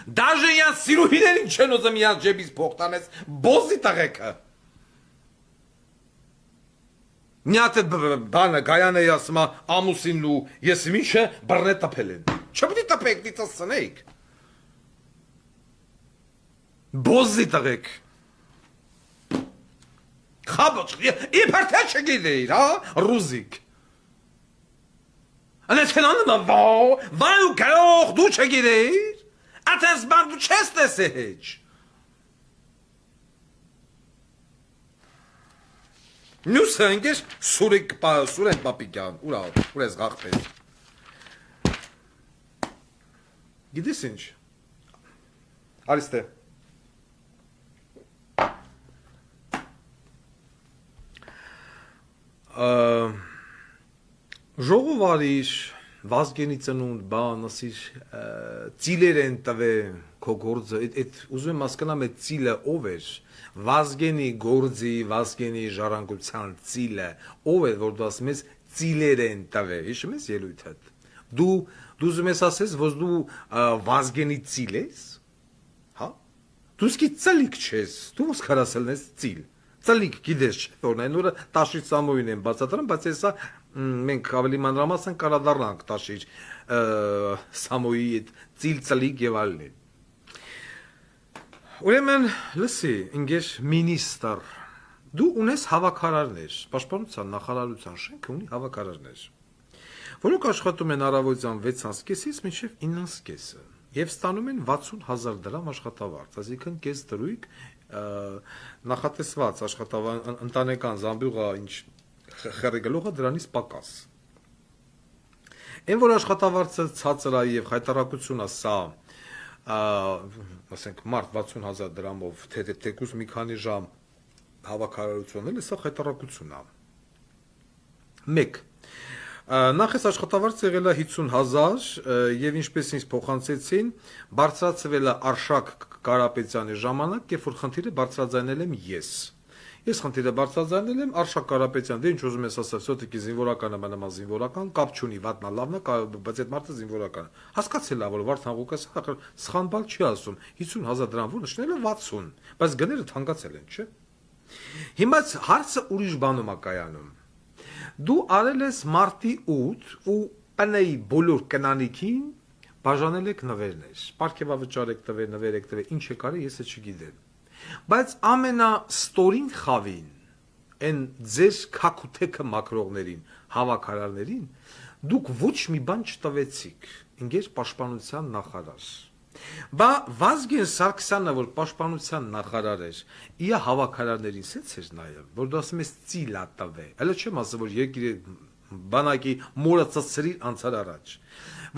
Դաժե յան սիրուհիներին չեն ուզում յան ջեբից փող տանես, բոզի տղեկը։ Միատ այդ բանը Գայանեի ասում ա ամուսինն ու ես միշը բռնե տպել են։ Չպիտի տպեք, դի ծսնեիք։ Բոզի տղեկ։ Խաբոչ, իբր թե չգիտեիր, հա, ռուզիկ։ Անես կնանում ա վան ու գարող դու չգիտեիր։ Ատես բան դու չես տեսե հեչ։ Նյուսը ընկեր Սուրեն Պապիկյան, ուրա ես գաղթես։ Գիտես ինչ։ Արիստե։ Ժողովարիր Վազգենի ծնունդ, բան, ասիր, ծիլեր են տվե քո գործը, այդ ուզում եմ հասկանամ այդ ծիլը ով էր, Վազգենի գործի, Վազգենի ժառանգության ծիլը, ով է, որ դու ասում ես ծիլեր են տվե, հիշում ես ելույթը, դու ուզում ես ասես, որ դու Վազգենի ծիլ ես, հա, դու սկի ծլիկ չես, դու ոնց կարասել ես ծիլ, ծլիկ գիտես չէ, որ այն օրը տաշից սամոյին են բացատրում, բայց հեսա մենք ավելի մանրամասն կարադառնանք տաշիր սամոյի այդ ծիլ ծլիկ եւ այլն։ Ուրեմն լսի, ինգեր մինիստր, դու ունես հավաքարարներ, պաշտպանության նախարարության շենքը ունի հավաքարարներ, որոնք աշխատում են առավոտյան 6:30-ից մինչև 9:30 եւ ստանում են 60,000 դրամ աշխատավարձ, այսինքն կես դրույք նախատեսված ընտանեկան զամբյուղը ինչ խրեգլողը դրանից պակաս։ Այն որ աշխատավարձը ցածր է եւ հայտարարությունն է սա, ասենք մարտ 60,000 դրամով թեկուզ մի քանի ժամ հավաքարարությունն է, սա հայտարարությունն է։ 1. Նախ այս աշխատավարձը եղել է 50,000 եւ ինչպես ինձ փոխանցեցին, բարձրացվել է Արշակ Կարապետյանի ժամանակ, երբ որ խնդիրը բարձրաձայնել եմ ես։ Ես խնդիրը բարձրաձայնել եմ Արշակ Կարապետյան, դե ինչ ուզում ես ասել, սոտիկի զինվորականը մնամա զինվորական, կապ չունի, վատնա լավն է, բայց այդ մարդը զինվորական է։ Հասկացել է, որ Վարդան Ղուկասյանը ախր սխալ չի ասում, 50,000 դրամ որ նշել է 60, բայց գները թանկացել են, չէ՞։ Հիմա հարցը ուրիշ բանում է կայանում։ Դու արել ես մարտի 8 ու ՊՆ-ի բոլոր կնանիքին բաժանել եք նվերներ, պարգևավճար եք տվել, նվեր եք տվել, ինչ եք արել, ես չգիտեմ։ Բայց ամենաստորին խավին, այն ձեր քակութեքը մակրողներին, հավաքարարներին, դուք ոչ մի բան չտվեցիք, ինգեր պաշտպանության նախարար։ Բա Վազգեն Սարգսյանը, որ պաշտպանության նախարար էր, իր հավաքարարներին սենց էր նայել, որ դու ասում ես ծիլա տվե, հələ չեմ ասում, որ երկիրը բանակի մորը ծծրի անցար առաջ,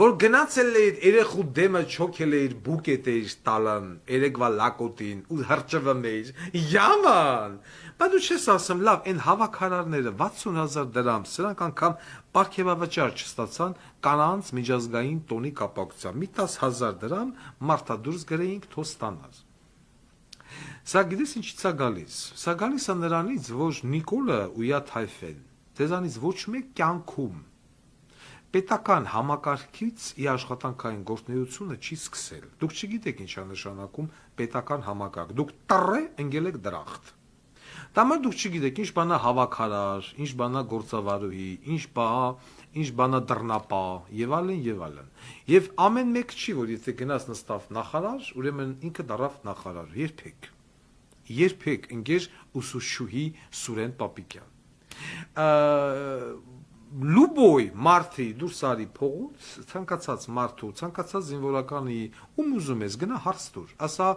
որ գնացել էիր երեխու դեմը չոքել էիր բուկետ էիր տալան, երեկվա լակոտին ու հրճվում էիր, yaman, բայց դու չես ասում, լավ, այն հավաքարարները 60,000 դրամ, սրանք անգամ պարգևավճար չստացան կանանց միջազգային տոնի կապակցությամբ, մի 10,000 դրամ մարդադուրս գրեինք թո ստանար։ Սա գիտես ինչից է գալիս, սա գալիս է նրանից, որ Նիկոլը ու իր թայֆեն դեզանից ոչ մեկ կյանքում պետական համակարգից ի աշխատանքային գործունեությունը չի սկսել։ Դուք չգիտեք ինչ է նշանակում պետական համակարգ։ Դուք տրե ընկել եք դրախտ։ Դամը դուք չգիտեք ինչ բանա հավաքարար, ինչ բանա գործավարուհի, ինչ բանա դռնապա եւ այլն եւ այլն։ Եվ ամեն մեկ չի, որ եթե գնաց նստավ նախարար, ուրեմն ինքը դառավ նախարար։ Երբեք ընկեր ուսուցչուհի Սուրեն Պապիկյան։ Լուբոյ մարդի դուրս արի փողոց, ցանկացած մարդու, ցանկացած զինվորականի ում ուզում ես գնա հարց տուր, ասա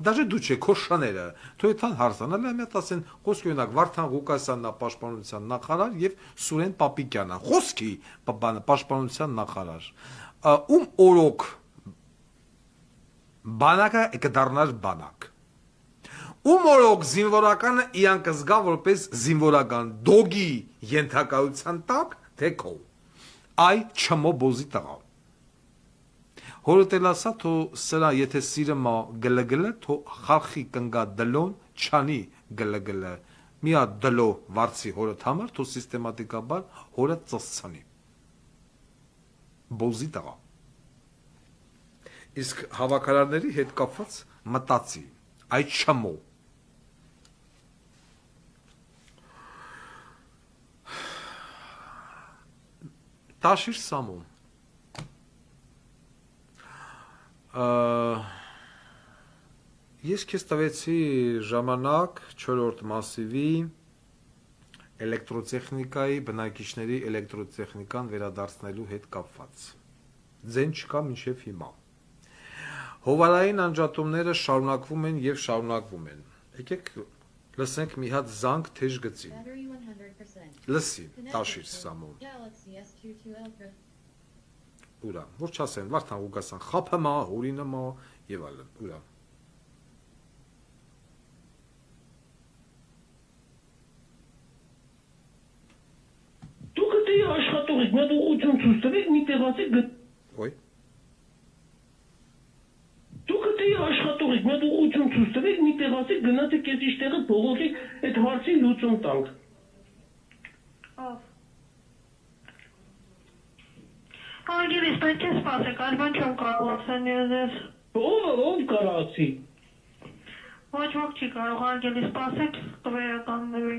դաժե դու չէ քո շաները, թո այդան հարցանալ եմ ասեն խոսքի օրինակ Վարդան Ղուկասյանն է պաշտպանության նախարար եւ Սուրեն Պապիկյանը, խոսքի պաշտպանության նախարար, ում օրոք բանակը կդառնար բանակ, ում օրոք զինվորականը իրանք զգա որպես զինվորական դոգի ենթակայության տակ թե քո այ չմո բոզի տղա հորոտել ասա թո սրա եթե սիրը մա գլգլը թո խարխի կնգա դլոն չանի գլգլը միա դլո վարցի հորոտ համար թո սիստեմատիկաբար հորը ծծցանի բոզի տղա իսկ հավաքարարների հետ կապված մտածի այ չմո Տաշիր Սամոն Ես քեզ տվեցի ժամանակ 4-րդ մասիվի էլեկտրոտեխնիկայի բնակիչների էլեկտրոտեխնիկան վերադարձնելու հետ կապված ձեն չկա մինչև հիմա Հովարային անջատումները շարունակվում են եւ շարունակվում են եկեք Լսենք մի հատ զանգ թեժ գծին։ Battery 100%. Լսի, Connected տաշիր to Սամոն։ Galaxy S22 Ultra. Ուրա, որ չասեն, Վարդան Ղուկասյան, խափեմա, հորինեմա եւ այլն։ Ուրա։ Դուք դե աշխատող եք, մոտ ուղղություն ցույց տվեք, մի տեղացի Ոյ։ Դուք դե աշխատող եք, մոտ ուղղություն ցույց տվեք, մի տեղացի գնացեք այս իշտեղը փողոցի այդ հարցի լուծում տանք։ Արգելիս, պետք է սպասեք, այլ բան չեմ կարող ասել ես։ Ով կարացի։ Ոչ ոք չի կարող, արգելիս, սպասեք, կվերականգնվի։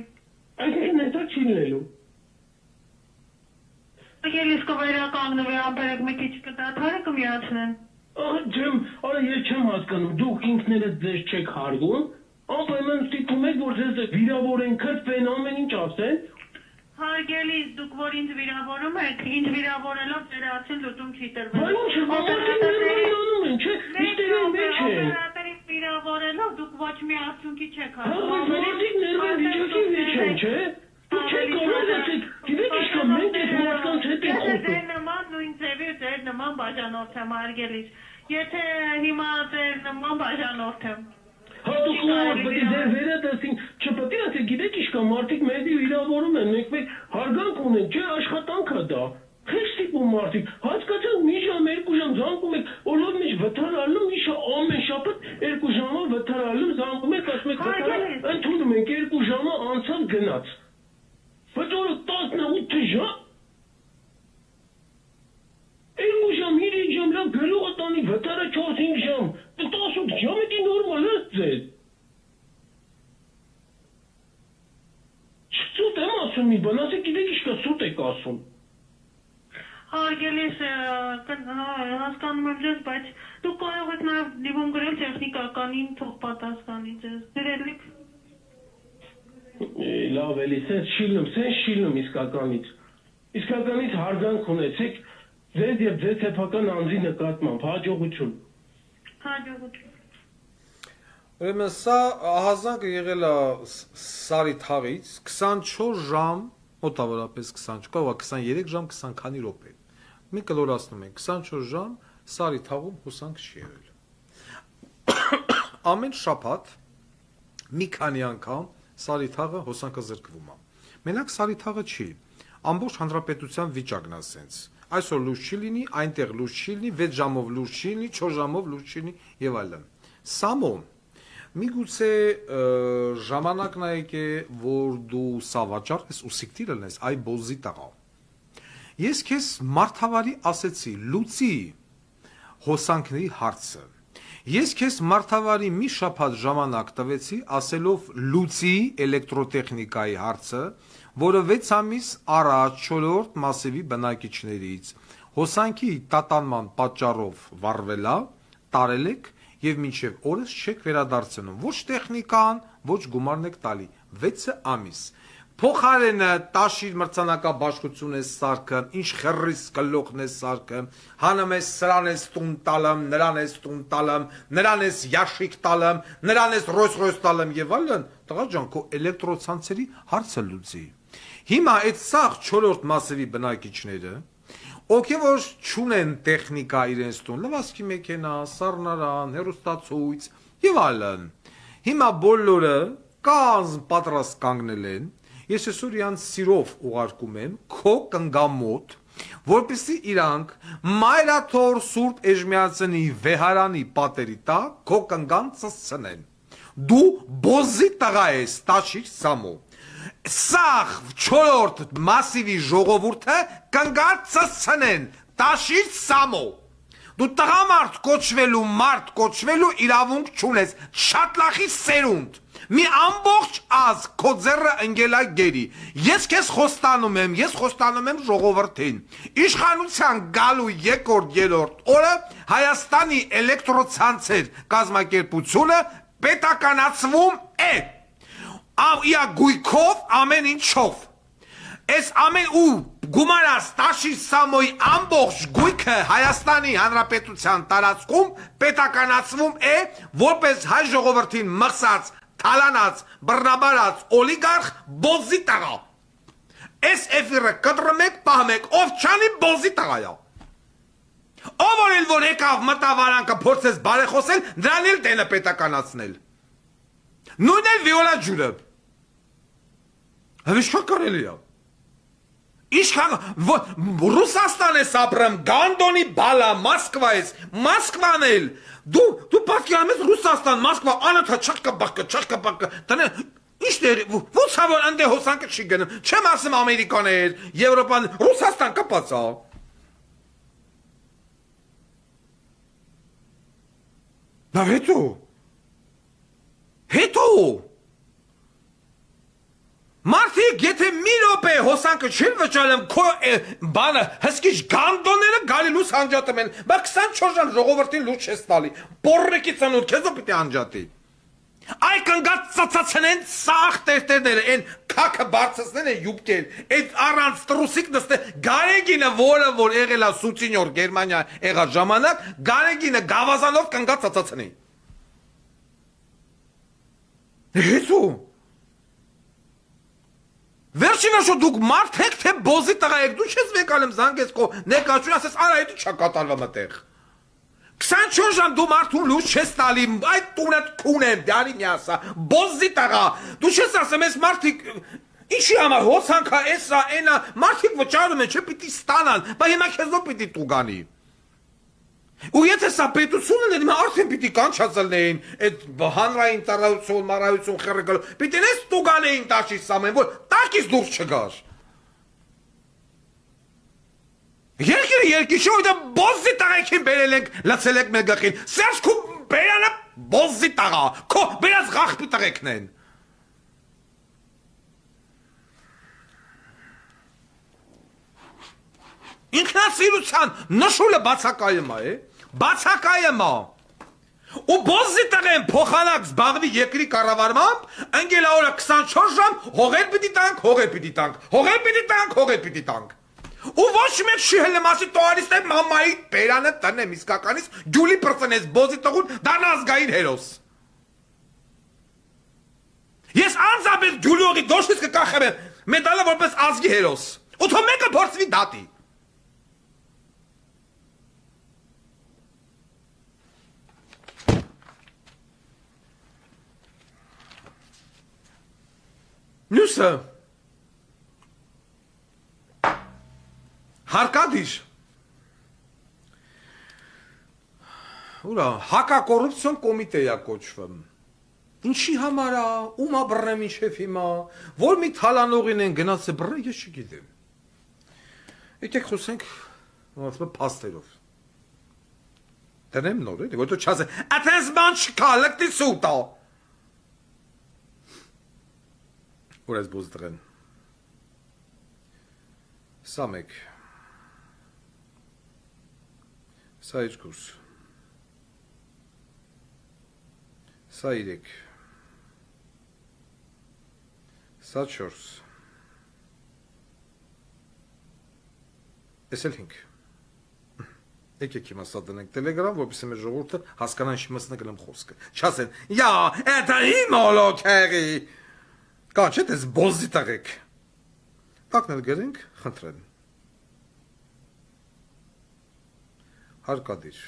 Այսինքն հետո չի լինելու։ Արգելիս կվերականգնվի, ամբերեք մի քիչ կդադարը կմիացնեն։ Ջեմ, արա ես չեմ հասկանում, դուք ինքներդ ձեզ չեք հարգում, անպայման ստիպում եք, որ ձեզ վիրավորեն, քրտվեն, ամեն ինչ ասեն։ Արգելիս, դուք որ ինձ վիրավորում եք, ինձ վիրավորելով ձեր ասին լուծում չի տրվել։ Բայց ինչ մարդիկ անում են, չէ՞, իստերի մեջ են։ Օպերատորից վիրավորելով դուք ոչ մի արդյունքի չեք Հա, բայց մարդիկ ներվեն վիճակի մեջ են, չէ՞։ Դուք չեք կարող ասեք, գիտեք ինչ կա, մենք այս մարդկանց հետ ենք խոսում։ Ձեր նման նույն ձևի ու ձեր նման բաժանորդ եմ, արգելիս։ Եթե հիմա ձեր նման բաժանորդ եմ։ Հա դուք որ պետք է ձեր վերադասին, չպետք է ասեք, գիտեք ինչ կա, մարդիկ մեզի վիրավորում են, մենք հարգանք ունենք, չէ, աշխատանք է դա։ Քիչ ստիպում մարդիկ, հասկացանք մի ժամ, երկու ժամ զանգում եք, օրով մեջ վթարալում, միշը ամեն շաբաթ 2 ժամը վթարալում, զանգում եք, ասում եք վթարալ, ընդունում ենք 2 ժամը անցավ գնաց։ Բայց օրը 18 ժամ 2 ժամ, 3 ժամ, լավ գլուղը տանի վթարը 4-5 ժամ, 18 ժամ է նորմալ է ձեզ։ Սուտ եմ ասում մի բան, ասեք գիտեք ինչ կա սուտ եք ասում։ Արգելիս, հասկանում եմ ձեզ, բայց դուք կարող եք նաև դիվում գրել տեխնիկականին թող պատասխանի ձեզ։ Դրելիք։ Լավ էլի, սենց շիլնում իսկականից։ Իսկականից հարգանք ունեցեք ձեզ և ձեզ սեփական անձի նկատմամբ, հաջողություն։ Հաջողություն։ Ուրեմն սա ահազանգը եղել է Սարի թաղից 24 ժամ, մոտավորապես 20, կարող է 23 ժամ, 20 քանի րոպե։ Մենք կլորացնում ենք 24 ժամ Սարի թաղում հոսանք չի եղել։ Ամեն շաբաթ մի քանի անգամ Սարի թաղը հոսանքը զրկվում է։ Մենակ Սարի թաղը չի, ամբողջ հանրապետության վիճակն է սենց։ Այսօր լույս չի լինի, այնտեղ լույս չի լինի, 6 ժամով լույս չի լինի, 4 ժամով լույս չի լինի եւ այլն։ Սամո միգուցե ժամանակն է եկե, որ դու սա վաճառես ու սիկտիր լնես, այ բոզի տղա։ Ես քեզ մարդավարի ասեցի, լուծի հոսանքների հարցը։ Ես քեզ մարդավարի մի շաբաթ ժամանակ տվեցի, ասելով լուծի էլեկտրոտեխնիկայի հարցը, որը 6 ամիս առաջ 4-րդ մասիվի բնակիչներից հոսանքի տատանման պատճառով վառվելա, տարել եք եւ մինչեւ օրս չեք վերադարձնում ոչ տեխնիկան, ոչ գումարն եք տալի 6 ամիս։ Փոխարենը տաշիր մրցանակաբաշխություն է սարքեմ, ինչ խռիս կլոխն է սարքեմ, հանում ես սրան ես տուն տալեմ, նրան ես տուն տալեմ, նրան ես յաշիկ տալեմ, նրան ես ռոյս տալեմ եւ այլն, տղա ջան, քո էլեկտրոցանցերի հարցը լուծի։ Հիմա այդ սաղ 4-րդ մասիվի բնակիչները ոգևոր չունեն տեխնիկա իրենց տուն, լվացքի մեքենա, սառնարան, հեռուստացույց եւ այլն։ Հիմա բոլորը կազմ պատրաստ կանգնել են։ Ես այսօր իրանց սիրով ուղարկում եմ քո կնգամոտ, որպեսզի իրանք մայրաթոր Սուրբ Էժմիածնի վեհարանի պատերի տակ քո կնգան ծծցնեն։ Դու բոզի տղա ես, տաշիր Սամո։ Սաղ 4-րդ մասիվի ժողովուրդը կնգա ծծցնեն, տաշիր Սամո։ Դու տղամարդ կոչվելու իրավունք չունես, շատլախի սերունդ։ Մի ամբողջ ազգ քո ձեռը ընկելա գերի։ Ես քեզ խոստանում եմ ժողովրդին։ Իշխանության գալու 2-3 օրը Հայաստանի էլեկտրոցանցեր կազմակերպությունը պետականացվում է։ Իա գույքով ամեն ինչով։ Այս ամեն ու գումարած տաշի Սամոյի ամբողջ գույքը Հայաստանի Հանրապետության տարածքում պետականացվում է որպես հայ ժողովրդին մղսած թալանած, բռնաբարած, օլիգարխ, բոզի տղա։ Այս էֆիրը կտրում եք, պահում եք, ով չանի բոզի տղայա։ Ով օրել որ եկավ մտավարանքը փորձես բարեխոսել, դրան էլ տենը պետականացնել։ Նույն էլ վիոլա ջուրը։ Ինչքան կարելի է։ Ինչքան Ռուսաստան ես ապրում, Գանդոնի բալա, Մոսկվան էլ։ Դու պատկերացնում ես Ռուսաստան, Մոսկվա, անըթա չակկա, տնե ինչ դեր, ո՞նց է որ անդե հոսանքը չի գնում։ Չեմ ասում Ամերիկաներ, Եվրոպան, Ռուսաստան կապած է։ Դա հետո Մարդիկ, եթե մի րոպե հոսանքը չեն վճարում, քո բանը հսկիչ գանդոները գալի լույս անջատում են, բայց 24 ժամ ժողովրդին լույս չես տալի, բորրեկի ծնունդ քեզ ո՞վ պիտի անջատի։ Այ կնգած ծծացնեն սաղ տերտերները, այն քաքը բարձրացնեն են յուբկել, այդ առանց տրուսիկ նստել, Գարեգինը, որ եղել է սուցինյոր Գերմանիա եղած ժամանակ, Գարեգինը գավազանով կնգած ծծացնեն։ Հետո Վերջինաշո դուք մարդ եք, թե բոզի տղա եք, դու չես վեկալեմ զանգես կո ներկայացու, ասես արա հետո չա կատարվա մտեղ։ 24 ժամ դու մարդուն լույս չես տալի, այդ տունդ քունեմ, դարի միասա, բոզի տղա, դու չես ասեմ, ես մարդիկ, ինչի համար հոսանքա, էսա, էնա, մարդիկ վճարում են, չէ պիտի ստանան, բա հիմա քեզ ո՞վ պիտի տուգանի։ Ու եթե սա պետությունը էր, հիմա արդեն պիտի կանչածելնեին, այդ հանրային ծառայություն, մարայություն խրգալու, պիտի նես տուգանեին տաշի սամեն, որ տակից դուրս չգար։ Երկիշի, որ դա բոզի տղայքին բերել ենք, լցել եք մեր գխին, սերջ քու բերանը բոզի տղա, քո բերած գախպի տղեքն են։ Ինքնասիրության նշուլը բացակայում է, բացակայում է։ Ու բոզի տղեն փոխանակ զբաղվի երկրի կառավարմամբ, ընկել օրը 24 ժամ հողեր պիտի տանք։ Ու ոչ մեկ չի հելմասի տոարիստ է մամայի բերանը տնեմ իսկականից, գյուլի պրծնես բոզի տղուն դան ազգային հերոս։ Ես անձապես գյուլիողի դոշից կկախեմ մեդալը որպես ազգի հերոս։ Ու թո մեկը փորձվի դատի։ Նյուսը հարկադիր ուրա հակակոռուպցիոն կոմիտե է կոչվում ինչի համար է ում է բռնեմ ինչև հիմա որ մի թալանողին են գնացել բռնել ես չգիտեմ եկեք խոսենք փաստերով դնեմ նոր էլի որ դու չասես այդպես բան չկա լկտի սուտա Որ ես բոզ դրեն Սա մեկ Սա երկուս Սա իրեք Սա չորս Ես էլ հինք Եկեք հիմա սա դնենք տելեգրամ, որպեսզի մեր ժողովուրդը հասկանան ինչի մասն է գնում խոսքը Չասեն, «Յա, это իմ օլոքերի» Կան չէ, դες բոզի տղեք Տակնել գերենք, խնդրեն Հարկադիր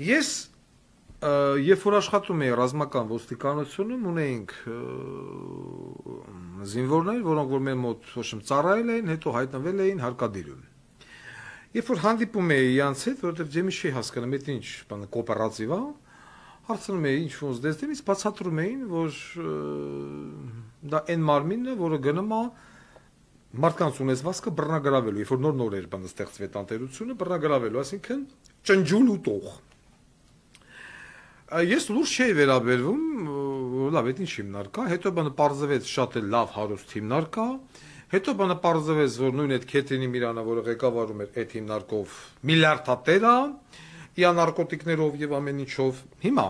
Ես Երբ որ աշխատում էի ռազմական ոստիկանությունում ունեինք զինվորներ, որոնք որ մեր մոտ ծառայել էին, հետո հայտնվել էին հարկադիրում Երբ որ հանդիպում էի իրանց հետ, որովհետև ջեմի չի հասկանում, այդ ինչ բանը կոոպերատիվ է, հարցնում էի ինչ ոնց դեսնեմ, իսկ բացատրում էին, որ դա այն մարմինն է, որը գնում է մարդկանց ունեցվածքը բռնագրավելու, երբ որ նոր էր բանը ստեղծվեց անտերությունը, բռնագրավելու, այսինքն ճնջულ ուտող։ Ես լուրջ չէի վերաբերվում, լավ, այդ ինչ հիմնարկ է, հետո բանը պարզվեց շատ էլ լավ հարուստ հիմնարկ է, Հետո բանը պարզվեց, որ նույն այդ Քեթրինի Միրանը, որը ղեկավարում էր այդ հիմնարկով միլիարդատեր է, իա նարկոտիկներով եւ ամեն ինչով հիմա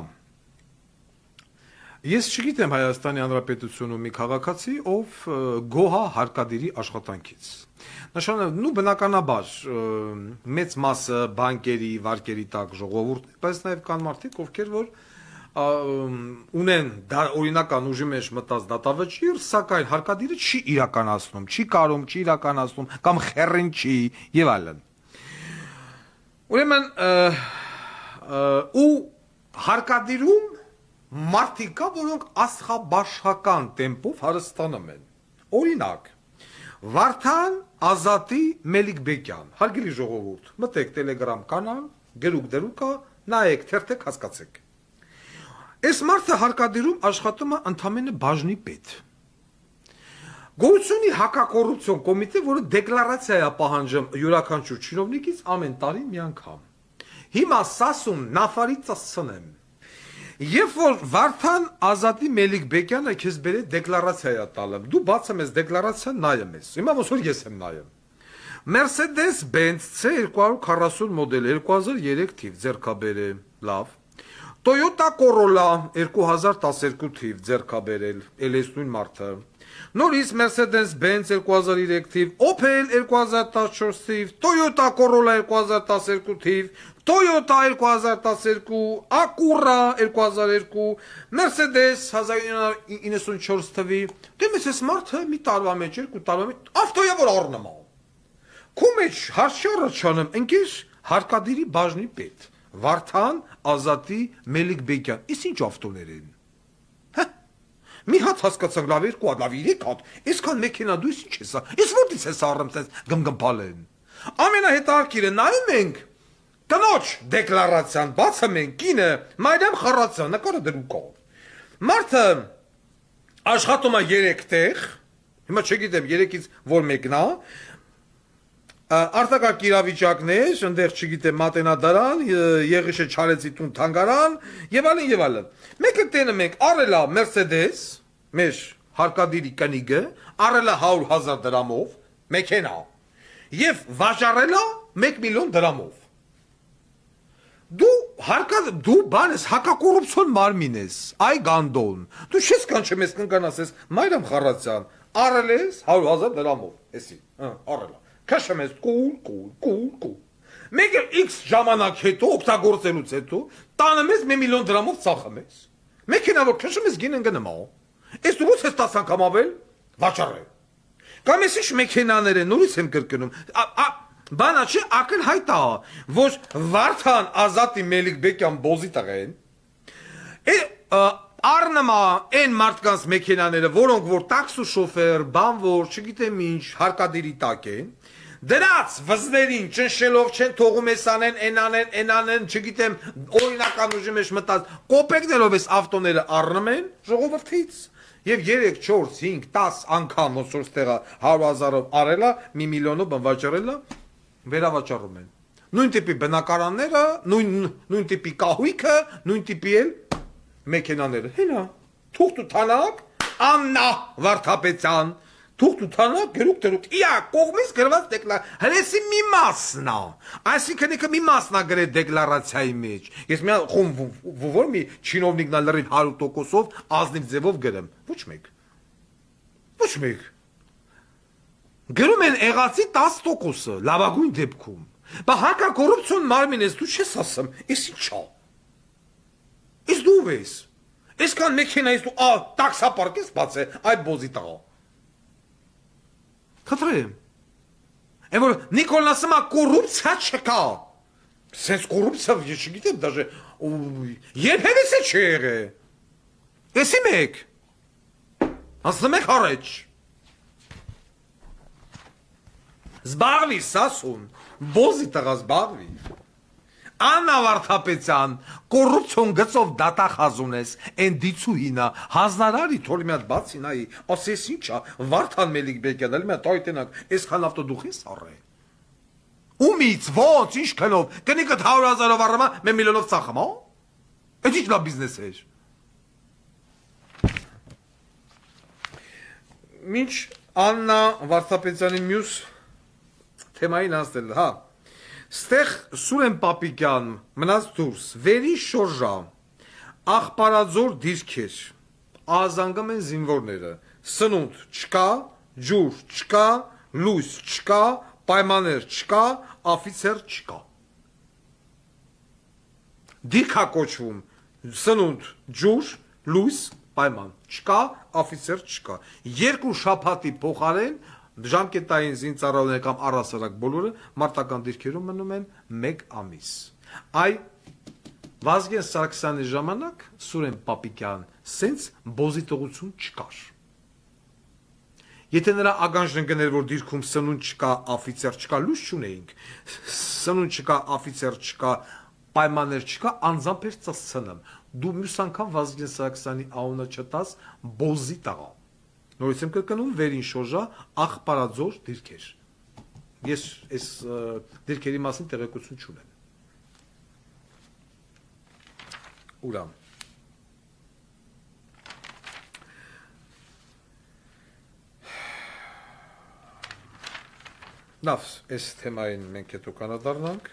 Ես չգիտեմ Հայաստանի Հանրապետությունում մի քաղաքացի, ով գոհ է հարկադիրի աշխատանքից։ Նշանակում, բնականաբար մեծ մասը բանկերի, վարկերի տակ ժողովուրդ, բայց նաև կան մարդիկ, ովքեր որ ունեն օրինական ուժի մեջ մտած դատավճիռ, սակայն հարկադիրը չի իրականացնում, չի կարում, չի իրականացնում կամ խեռին չի եւ այլն։ Ուրեմն ու հարկադիրում մարդիկ կա, որոնք աստղաբաշխական տեմպով հարստանում են։ Օրինակ, Վարդան Ազատի Մելիքբեկյան, հարգելի ժողովուրդ, մտեք Telegram կանալ, գրուկ դրուկա, նայեք, թերթեք, հասկացեք։ Այս մարդը հարկադիրում աշխատում է ընդամենը բաժնի պետ։ Գորությունի հակակոռուպցիոն կոմիտե, որը դեկլարացիա է պահանջում յուրաքանչյուր չինովնիկից ամեն տարի մի անգամ։ Հիմա սասուն նավարի ծսցնեմ։ Երբ որ Վարդան Ազատի Մելիքբեկյանը քեզ բերե դեկլարացիա տալը, դու բացում ես դեկլարացիան, նայում ես։ Հիմա ոնց որ ես եմ նայում։ Mercedes-Benz C240 մոդել 2003 թիվ ձեռքաբերե, լավ։ Toyota Corolla 2012 թիվ ձեռքաբերել, էլես նույն մարդը։ Նորից Mercedes-Benz 2003 թիվ, Opel 2014 թիվ, Toyota Corolla 2012 թիվ, Toyota 2012, Acura 2002, Mercedes 1994 թվի։ Դեմես ես մարդը մի տարվա մեջ, երկու տարվա մեջ ավտոյա որ առնում է։ Քու մեջ հարցը չանեմ, ընկեր հարկադիրի բաժնի պետ։ Վարդան Ազատի Մելիքբեկյան, իս ինչ ավտոներ են։ Հա։ Մի հատ հասկացանք, լավ երկու հատ, լավ երեք հատ, այսքան մեքենա դու ինչ ես, իս որտից ես առում տես գմգմփալեն։ Ամենահետաքրքիրը նայում ենք կնոջ դեկլարացիան, բացում ենք կինը, մայրամ խառացա, նկարը դրու կա։ Մարդը աշխատում է 3 տեղ, հիմա չգիտեմ 3-ից որ մեկն է, արտակարգ իրավիճակներ, ընդեղ չգիտեմ մատենադարան, Եղիշե Չարեցի տուն թանգարան եւ այլն եւ այլն։ Մեկը տենում ենք առելա Mercedes, մեր հարկադիրի կնիգը, առելա 100,000 դրամով, մեքենա, եւ վաճառելա 1 միլիոն դրամով։ Դու բան ես հակակոռուպցիոն մարմին ես, այ գանդոն։ Դու չես կանչում ես կնկանաս ես Մայրամ Խառատյան, առել ես 100,000 դրամով, էսի, առելա։ Քաշում ես կուլ։ Մեկ X ժամանակ հետո օգտագործելուց հետո տանում ես 1 միլիոն դրամով ծախում ես։ Մեքենա որ քաշում ես գինը գնում է։ Այս դուրս ես 10 անգամ ավել վաճառել։ Կամ ես ինչ մեքենաներ են, նորից եմ կրկնում։ Բանա չի ակնհայտ է, որ Վարդան Ազատի Մելիքբեկյան բոզի տղեն առնումա այն մարդկանց մեքենաները, որոնք որ տաքսու շոֆեր, բանվոր, չգիտեմ ինչ, հարկադիրի տակ են, դրած վզներին ճնշելով չեն թողում ես անեն, չգիտեմ, օրինական ուժի մեջ մտած, կոպեկներով ես ավտոները առնում են ժողովրդից, եւ 3, 4, 5, 10 անգամ ոնց տեղա 100,000-ով արելա, 1 միլիոնով բանվաճառելա, վերավաճառում են։ Նույն տիպի բնակարանները, նույն տիպի կահույքը, նույն տիպի էլ մեքենաները, հենա, թուղթ ու թանակ, Աննա Վարդապետյան, թուղթ ու թանակ, գրուկ դրուկ, իա, կողմից գրված հրեսի մի մասն է, այսինքն մի մասն է գրել դեկլարացիայի մեջ, ես մի որ մի չինովնիկն է լրիվ 100%-ով ազնիվ ձևով գրեմ, ոչ մեկ, գրում են եղածի 10%-ը, լավագույն դեպքում, բա հակակոռուպցիոն մարմին ես, դու չես ասում, ես ինչ է, Իս դու ես, այսքան մեքենա ես դու, տաքսապարկ ես բաց է, այ բոզի տաղա։ Խտրեմ, են որ Նիկոլն ասում է կոռուպցիա չկա, սենց կոռուպցիա, ես չգիտեմ, դաժե, երբևս է չի եղե, եսի մեկ, ասնում եք հարեջ, զբաղվի սասուն, բոզի տղա զբաղվի, Աննա Վարդապետյան, կոռուպցիոն գծով դատախազուն ես, են դիցուհինա, հանձնարարի թորի մի հատ բացի նայի, ասես ինչա, Վարդան Մելիքբեկյան, էլ մի հատ այտենակ, այսքան ավտոդուխ ես առել։ Ումից, ոնց, ինչ քնով, կնիկդ 100,000-ով առնումա, 1 միլիոնով ծախում, Այդ ինչ լավ բիզնես էր։ Մինչ Աննա Վարդապետյանի մյուս թեմային հասնել, հա։ Ստեղ Սուրեն Պապիկյան, մնաց դուրս, վերի շորժա, աղպարաձոր դիրքեր, ահազանգում են զինվորները։ Սնունդ չկա, ջուր չկա, լույս չկա, պայմաններ չկա, աֆիցեր չկա։ Դիրքա կոչվում սնունդ, ջուր, լույս, պայման չկա, աֆիցեր չկա։ Երկու շաբաթի փոխարեն ժամկետային զինծառայողները կամ առասարակ բոլորը մարտական դիրքերում մնում են 1 ամիս։ Այ Վազգեն Սարգսյանի ժամանակ Սուրեն Պապիկյան սենց բոզիտողություն չկար։ Եթե նրա ագանջն գներ, որ դիրքում սնունդ չկա, աֆիցեր չկա, լույս չունեինք, սնունդ չկա, աֆիցեր չկա, պայմաններ չկա, անձամբ էր ծծցնեմ։ Դու մյուս անգամ Վազգեն Սարգսյանի անունը չտաս բոզի տղա։ Նորից եմ կրկնում վերին շոժա աղբարաձոր դիրքեր։ Ես այս դիրքերի մասին տեղեկություն չունեմ։ Ուրամ։ Լավ, այս թեմային մենք հետո կանադառնանք։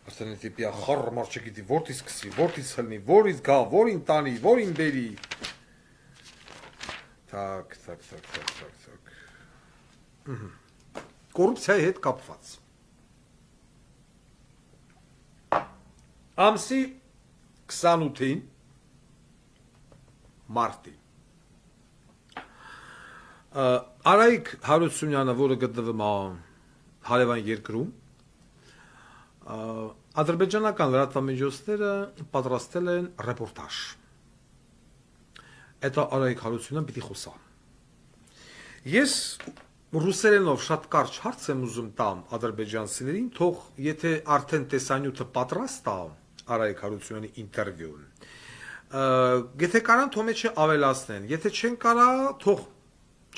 Ասեն տիպիա խառը մարդ չգիտի որտից սկսի, որտից հլնի, որից գա, որին տանի, որին բերի։ Так. Կոռուպցիայի հետ կապված։ Ամսի 28-ին մարտի Արայիկ Հարությունյանը, որը գտնվում է հարևան երկրում, ադրբեջանական լրատվամիջոցները պատրաստել են ռեպորտաժ։ Это Արայիկ Հարությունյան պիտի խոսա։ Ես ռուսերենով շատ կարճ հարց եմ ուզում տամ ադրբեջանցիներին, թող եթե արդեն տեսանյութը պատրաստ է Արայիկ Հարությունյանի ինտերվյուն, եթե կարան թող մեջը ավելացնեն, եթե չեն կարա, թող,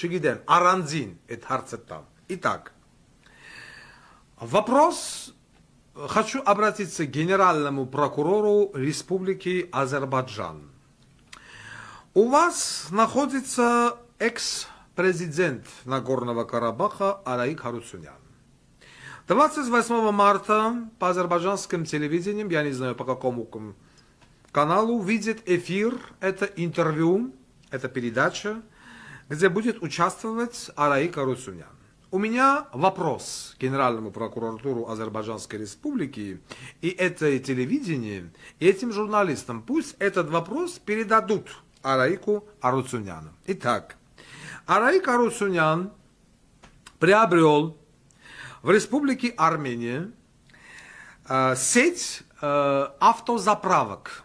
չգիտեմ, առանձին այդ հարցը տամ։ Итак, вопрос хочу обратиться к генеральному прокурору Республики Азербайджан. У вас находится экс-президент Нагорного Карабаха Арайик Харутюнян. 28 марта по азербайджанским телевидениям, я не знаю по какому каналу, видит эфир, это интервью, это передача, где будет участвовать Арайик Харутюнян. У меня вопрос к Генеральному прокуратуру Азербайджанской Республики и это телевидение, и этим журналистам. Пусть этот вопрос передадут Арайику Харутюняну. Итак, Арайик Харутюнян приобрел в Республике Армения сеть автозаправок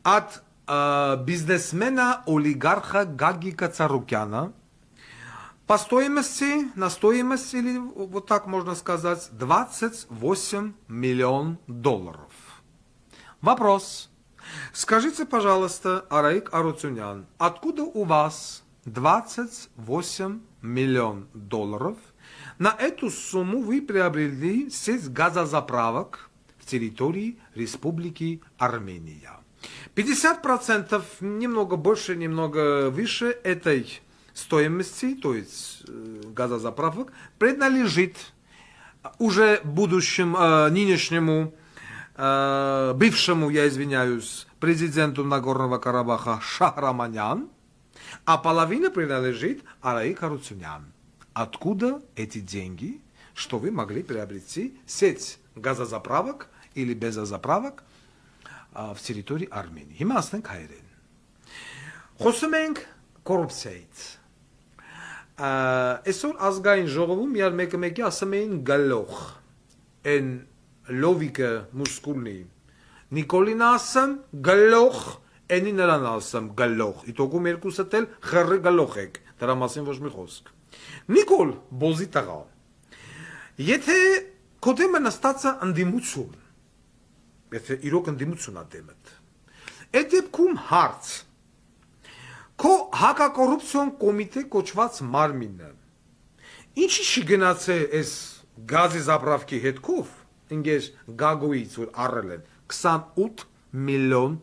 от бизнесмена-олигарха Гагика Царукяна по стоимости, на стоимость, или вот так можно сказать, $28 миллионов. Вопрос. Скажите, пожалуйста, Арайик Харутюнян, откуда у вас $28 миллионов? На эту сумму вы приобрели сеть газозаправок в территории Республики Армения. 50%, немного больше, немного выше этой стоимости, то есть газозаправок, принадлежит уже будущему, нынешнему, бывшему, я извиняюсь, президенту Нагорного Карабаха Шахраманян, а половина принадлежит Арайик Харутюнян. Откуда эти деньги, что вы могли приобрести сеть газозаправок или беззаправок в территории Армении? Հիմա ասենք հայերեն։ Խոսում ենք կոռուպցիայից։ Այսօր ազգային ժողովում իար մեկը ասում էին գլող։ Են լովիկը մուսկուլնի։ Նիկոլին ասում գլող, ենի նրան ասում գլող։ Իտոգում երկուսը տել խռը գլող եք։ Դրա մասին ոչ մի խոսք։ Նիկոլ բոզի տղա։ Եթե քո դեմը նստած է ընդդիմություն, եթե իրոք ընդդիմություն է դեմդ, այդ դեպքում հարց, քո հակակոռուպցիոն կոմիտե կոչված մարմինը, ինչի՞ չգնացե այս գազի զապրավքի հետքով, ինգեր գագոից, որ առել են $28 միլիոն։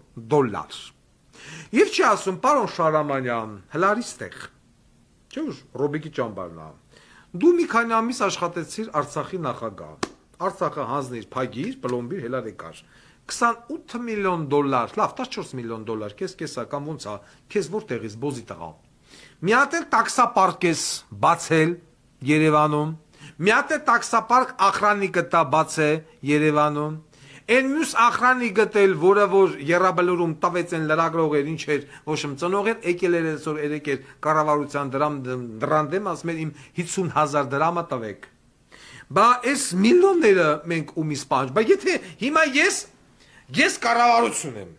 Եվ չի ասում, պարոն Շահրամանյան, հլարիստեղ, չէ՞ որ Ռոբիկի ճամբարն է, դու մի քանի ամիս աշխատեցիր Արցախի նախագահ, Արցախը հանձնիր, փագիր, պլոմբիր, հելար եկար, 28 միլիոն դոլար, լավ, 14 միլիոն դոլար, քեզ կամ ոնց է, քեզ որտեղից բոզի տղա։ Մի հատ էլ տաքսապարկ ես բացել Երևանում, մի հատ էլ տաքսապարկ ախրանի կտա բացե Երևանում։ Այն մյուս ախրանի գտել, որը որ Եռաբլուրում տվեց են լրագրողեր, ինչ էր, ոչ իմ ծնողեր, եկել էր այսօր երեկեր կառավարության դրան դեմ, ասում էր իմ 50,000 դրամը տվեք։ Բա այս միլիոնները մենք ումի սպանջ, բա եթե հիմա ես կառավարություն եմ,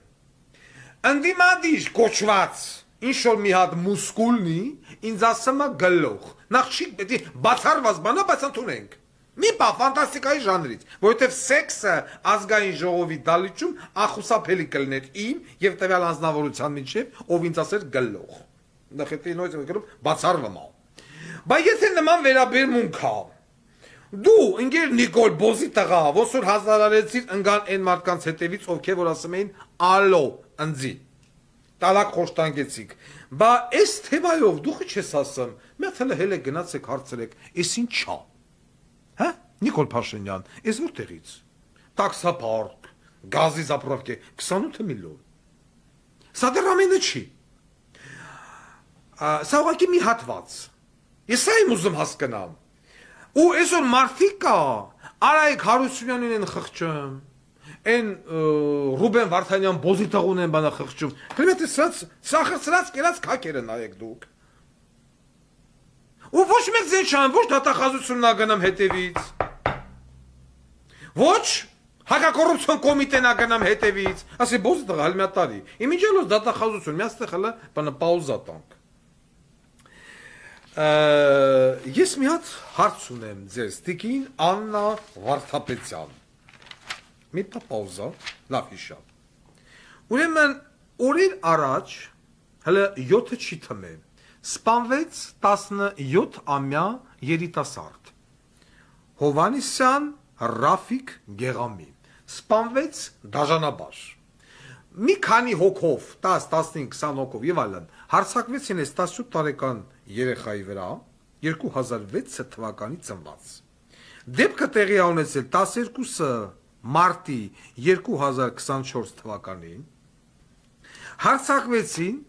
ընդդիմադիր կոչված, ինչ որ մի հատ մուսկուլնի, ինձ ասում է գլող, նախ չի պետք է բացառված բանա, բայց ընդունենք։ Մի բա ֆանտաստիկայի ժանրից, որովհետև սեքսը ազգային ժողովի դալիճում ախուսափելի կլներ իմ եւ տվյալ անձնավորության միջեւ, ով ինձ ասեր գլող։ Նախետի նույնիսկ գրում բացառվում է։ Բայց եթե նման վերաբերմունք կա, դու ինգեր Նիկոլ Բոզի տղա, ոնց որ հազարարեցիր ընկան այն մարդկանց հետևից, ովքեր որ ասում էին ալո, ընձի։ Տալակ խոշտանգեցիք։ Բա այս թեմայով դու չես ասում, մի հատ հələ գնացեք հարցրեք, էս ինչ է։ Հա Նիկոլ Փաշինյան, ես որտեղից։ Տաքսապարկ, գազի զապրովկե 28 միլիոն։ Սա դեռ ամենը չի։ Սա ուղղակի մի հատված։ Ես սա եմ ուզում հասկանամ։ Ու այսօր մարդիկ կա, Արայիկ Հարությունյանին են խղճում, այն Ռուբեն Վարդանյան բոզի տղուն են բանա խղճում։ Գրեթե սրած կերած քակերը նայեք դուք։ Ու ոչ մեկ ձեն չան, ոչ դատախազությունն ագնամ հետևից, ոչ հակակոռուպցիոն կոմիտեն ագնամ հետևից, ասի բոզի տղա հալ մի տարի, իմիջալոց դատախազություն, մի աստեղ հլը բանա պաուզա տանք։ Ես մի հատ հարց ունեմ ձեզ, տիկին Աննա Վարդապետյան, մի պաուզա, լավ հիշա, ուրեմն օրեր առաջ, հլը 7 չի թմե, սպանվեց 17-ամյա երիտասարդ, Հովանիսյան Ռաֆիկ Գեղամի, սպանվեց դաժանաբար, մի քանի հոգով, 10, 15, 20 հոգով եւ այլն, հարձակվեցին այս 17 տարեկան երեխայի վրա 2006 թվականի ծնված, դեպքը տեղի ունեցել 12 մարտի 2024 թվականին, հարձակվեցին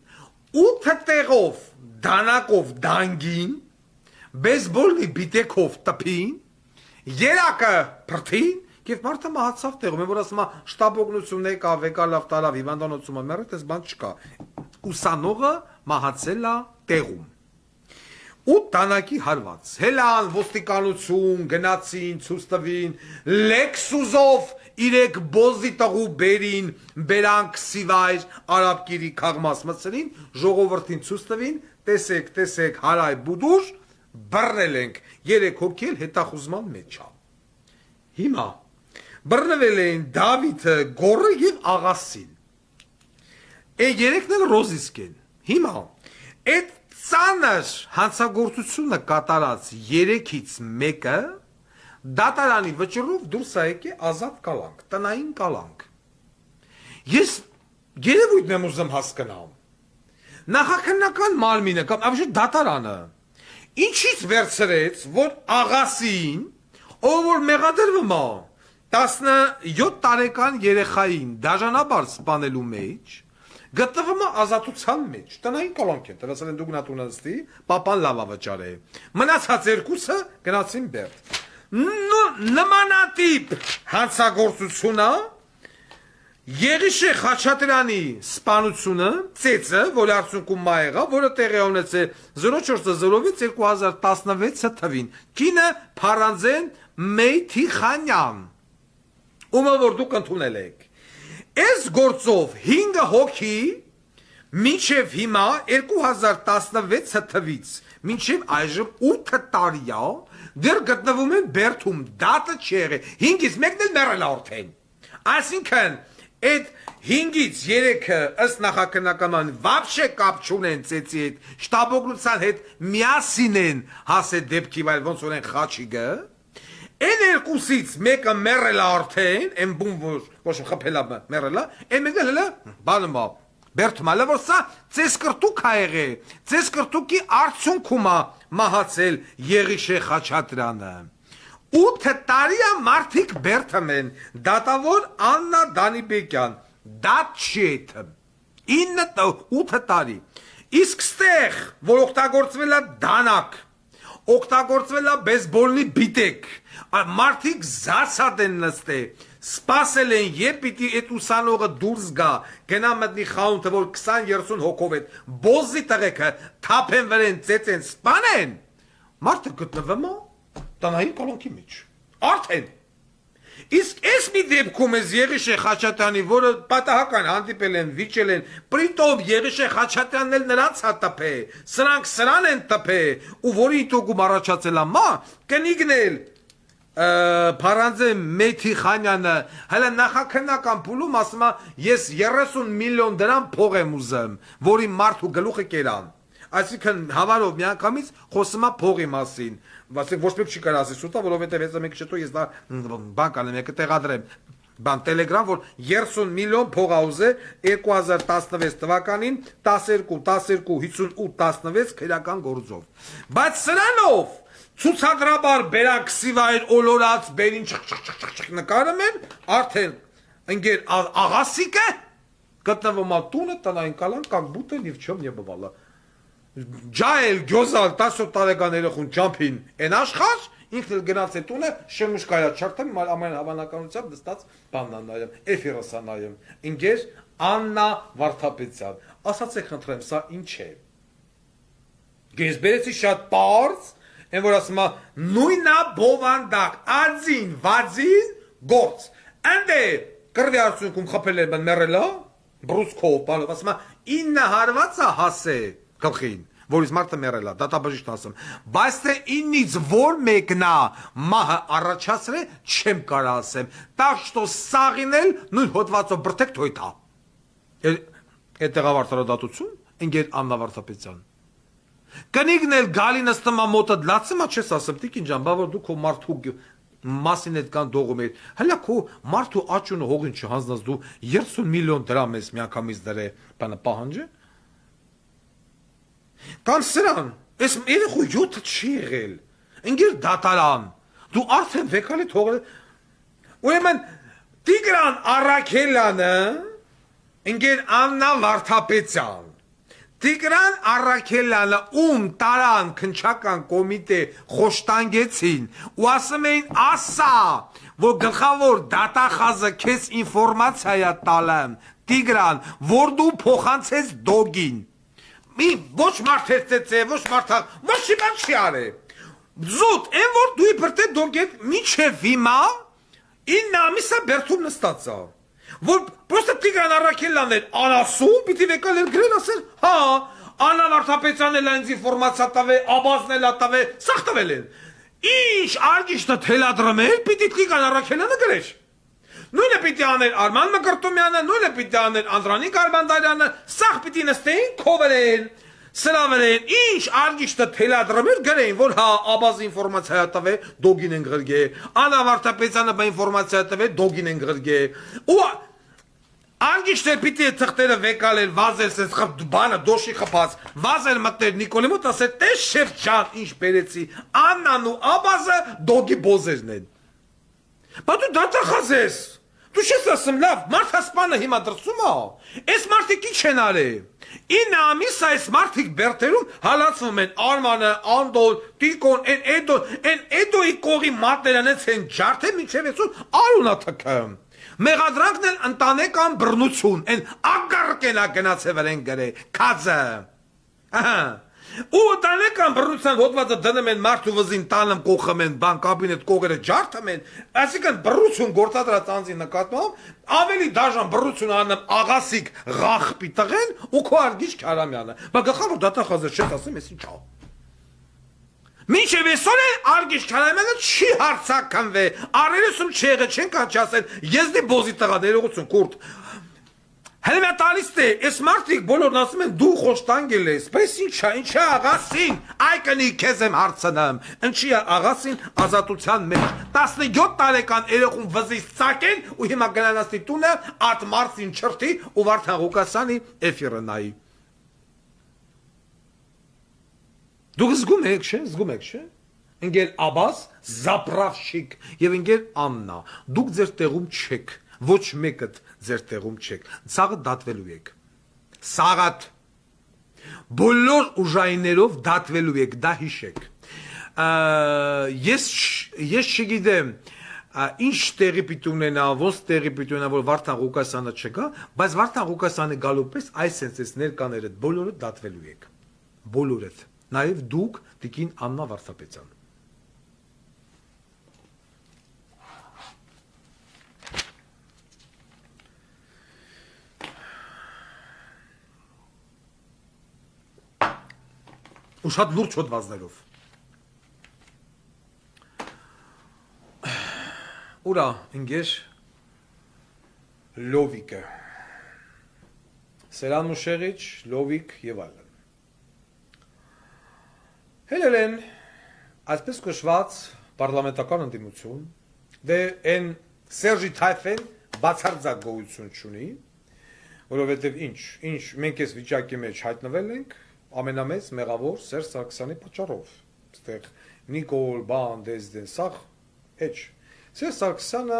8 տեղով դանակով դանգին, բեյսբոլի բիտեքով տպին, երակը փրթին, եւ մարդը մահացավ տեղում, որ ասում է շտաբօգնություն եկավ, եկա լավ տարավ, հիվանդանոցում մեռել, այս բան չկա։ Ուսանողը մահացել է տեղում։ Ու տանակի հարված, հելան, ոստիկանություն, գնացին, ցույց տվին, Լեքսուսով իրեք բոզի տղու բերին, բերանք սիվայր, արաբկիրի քաղմաս մցրին, ժողովրդին ցույց տվին, տեսեք, հարայ բուդուր, բռնել ենք, 3 հոգի էլ հետախուզման մեջ է։ Հիմա բռնվել էին Դավիթը, Գորը եւ Աղասին։ Այդ երեքն էլ ռոզիսկ են։ Հիմա այդ ծանր հանցագործությունը կատարած 3-ից մեկը դատարանի վճռով դուրս է եկել ազատ կալանք, տնային կալանք։ Ես երևույթն եմ ուզում հասկանամ։ Նախաքննական մարմինը կամ ավելի դատարանը ինչից վերցրեց, որ Աղասին, ով որ մեղադրվում է 17 տարեկան երեխային դաժանաբար սպանելու մեջ, գտնվում է ազատության մեջ, տնային կալանք են, տվեցել են դուգնատ ունենստի, պապան լավա վճարե, մնացած երկուսը գնացին բերդ։ Նմանատիպ հանցագործությունը Եղիշե Խաչատրյանի սպանությունը, ծեծը, որ արդյունքում մա եղավ, որը տեղի ունեցել 04-06 2016 թվին, կինը Փարանձեն Մեյթիխանյան, ումը որ դուք ընդունել եք։ Այս գործով 5 հոգի մինչև հիմա 2016 թվից մինչև այժմ 8 տարի է դեռ գտնվում են բերդում, դատը չի եղել, 5-ից մեկն էլ մեռել է արդեն։ Այսինքն այդ 5-ից 3-ը ըստ նախաքննական վաբշե կապ չունեն ծեծի հետ, շտաբօգնության հետ միասին են հասել դեպքի, բայց ոնց որ են խաչիգը, այն երկուսից մեկը մեռել է արդեն, այն բուն որ խփել է մեռել է, այն մեկը հələ բանում է բերդմալը, որ սա ծես կրտուկ է եղել, ծես կրտուկի արդյունքում է մահացել Եղիշե Խաչատրյանը։ 8 տարի է մարդիկ բերթում են, դատավոր Աննա Դանիբեկյան, that shit, 8 տարի, իսկ ստեղ, որ օգտագործվել է դանակ, օգտագործվել է բեյսբոլի բիտեք, մարդիկ զասատ են նստե, սպասել են, երբ պիտի այդ ուսանողը դուրս գա, գնա մտնի խանութը, որ 20-30 հոգով այդ բոզի տղեկը թափեն վրեն, ծեծեն, սպանեն, մարդը գտնվում է տնային կալոնքի մեջ, արդեն, իսկ ես մի դեպքում ես Եղիշե Խաչատրյանի, որը պատահական հանդիպել են, վիճել են, պրիտով Եղիշե Խաչատրյանն էլ նրանց հա տպե, սրանք սրան են տպե, ու որի իտոգում առաջացել է մա, կնիգն էլ, Փարանձե Մեթի Խանյանը հələ նախաքննական փուլում ասում է ես 30 միլիոն դրամ փող եմ ուզում, որի մարդու գլուխը կերան։ Այսինքն հավարով միանգամից խոսում է փողի մասին։ Ասենք ոչ մեկ չի կարող ասել սուտա, որովհետև հեսա մեկ շտո ես դա բան կանեմ, եկը տեղադրեմ։ Բան Telegram, որ 30 միլիոն փող ուզե 2016 թվականին 12 58 16 քրական գործով։ Բայց սրանով ցուցադրաբար բերակ սիվայր օլորած բերին նկարում են, արդեն ընկեր աղասիկը գտնվում է տունը տնային կալան կամ բուտը նիվ չեմ не бывало ջայել գյոզալ 10 տարեկան երեխուն ջամփին են աշխարհ ինքն էլ գնաց է տունը շմուշկայա չարթեմ ամեն հավանականությամբ նստած բաննան նայեմ էֆիրոսա նայեմ ընկեր Աննա Վարդապետյան ասացեք խնդրեմ սա ինչ է գեզբերեցի շատ པարզ Են որ ասում է նույնա բովանդակ, ածին, վածին, գործ, ընդ է կրվի արդյունքում խփել են մերելա, բրուսկով, բանով, ասում է 9 հարված է հասե գլխին, որից մարդը մերելա, դատաբժիշտն ասում, բայց թե 9-ից որ մեկնա մահը առաջացրե, չեմ կարա ասեմ, так что սաղին էլ նույն հոտվածով բրտեք թոյթա, այդ տեղավարտարադատություն, ընկեր Աննա Վարդապետյան Կնիգն էլ գալի նստում է մոտը լացում է չես ասում տիկին ջան, բա որ դու քո մարդու մասին այդ կան դողում էր, հələ քո մարդու աճունը հողին չհանձնած դու 30 միլիոն դրամ ես միանգամից դրե, բանը պահանջը։ Կան սրան, այս երեխու 7 չի եղել, ընկեր դատարան, դու արդեն վեկալի թողել, ուրեմն Տիգրան Առաքելյանը, ընկեր Աննա Վարդապետյան Տիգրան Առաքելյանը ում տարան քնչական կոմիտե խոշտանգեցին ու ասում էին ասա որ գլխավոր դատախազը քեզ ինֆորմացիա տալեմ Տիգրան որ դու փոխանցես դոգին մի ոչ մարդ էծե ոչ մարդ ոչ բան չի արե զուտ այն որ դու իբրտե դոգետ միչև հիմա 9 ամիսա բերթում նստած է որ просто Տիգրան Առաքելյանն էր անասում, պիտի վեկալ էր գրել ասել, հա, Աննա Վարդապետյանն էլ այնց ինֆորմացիա տավե, Աբազն էլ տավե, սաղ տվել են։ Ինչ արգիշտը թելադրում էր, պիտի Տիգրան Առաքելյանը գրեր։ Նույնը պիտի աներ Արման Մկրտումյանը, նույնը պիտի աներ Անդրանիկ Արմանդարյանը, սաղ պիտի նստեին, քովերեն, սրավերեն, ինչ արգիշտը թելադրում էր, գրեին, որ հա, Աբազ ինֆորմացիա տավե, դոգին են գրգե, Աննա Վարդապետյանը բա ինֆորմացիա տավե, դոգին են գրգե, ու արգիշտը պիտի թղթերը վեկալել, վազել, սենց բանը դոշի խպած, վազել մտներ Նիկոլի մոտ, ասել, տես շեվ ճան, ինչ բերեցի, Աննան ու Աբազը դոգի բոզերն են։ Բա դու դատախազ ես, դու չես ասում, լավ, մարդասպանը հիմա դրսում է, այս մարդիկ ինչ են արե, 9 ամիս այս մարդիկ բերտերում հալացվում են Արմանը, Անդոն, Տիկոն, են Էդոյի կողի մատներան են ջարդե մինչև այսօր արունա թքեմ։ Մեղադրանքն էլ ընտանեկան բռնություն, են ագարկենա գնացե վրեն գրե, կածը, ու ընտանեկան բռնության հոտվածը դնում են մարդու վզին տանım կողխում են, բան կաբինետ կողերը ջարդում են, այսինքն բռնություն գործադրած անձի նկատմամբ, ավելի դաժան բռնություն անում աղասիկ ղախպի տղեն ու քո արգիչ Քարամյանը, բա գլխավոր դատախազը չես ասում, ես ինչ ա։ Մինչև այսօր է արգիչ Քարամյանը չի հարցակնվե, առերեսում չեղը չեն կանչ ասել, ես դի բոզի տղա ներողություն կուրդ, հələ մյա տալիս է, ես մարդիկ բոլորն ասում են դու խոշտանգել ես, բայց ինչա աղասին, այ կնի քեզ եմ հարցնեմ, ինչի աղասին ազատության մեջ, 17 տարեկան երեխուն վզից ծակեն ու հիմա գնանաստի տունը ատ մարսին չրթի ու Վարդան Ղուկասյանի էֆիրը նայի։ Դուք զգում եք, չէ՞, ընկեր Աբաս, Զապրավշիկ եւ ընկեր Աննա։ Դուք ձեր տեղում չեք, ոչ մեկը ձեր տեղում չեք։ Սաղը դատվելու եք։ Սաղատ բոլոր ուժայիններով դատվելու եք, դա հիշեք։ Ես չգիտեմ ինչ տեղի պիտի ունենա, ոնց տեղի պիտի ունենա, որ Վարդան Ղուկասյանը չգա, բայց Վարդան Ղուկասյանի գալու պես այս ներկաները բոլորը դատվելու եք։ Բոլորդ, նաև դուք տիկին Աննա Վարդապետյան։ Ու շատ լուրջ հոդվածներով։ Ուրա ընկեր Լովիկը, Սերան Մուշեղիչ, Լովիկ եւ այլն։ Հելելեն այսպես կոչված պարլամենտական ընդդիմություն, դե այն Սերժի Թայֆեն բացարձակ գոյություն չունի, որովհետեւ ինչ մենք այս վիճակի մեջ հայտնվել ենք ամենամեծ մեղավոր Սերժ Սարգսյանի պատճառով։ Այստեղ Նիկոլ Բանդեզդեն սախ էջ։ Սերժ Սարգսյանը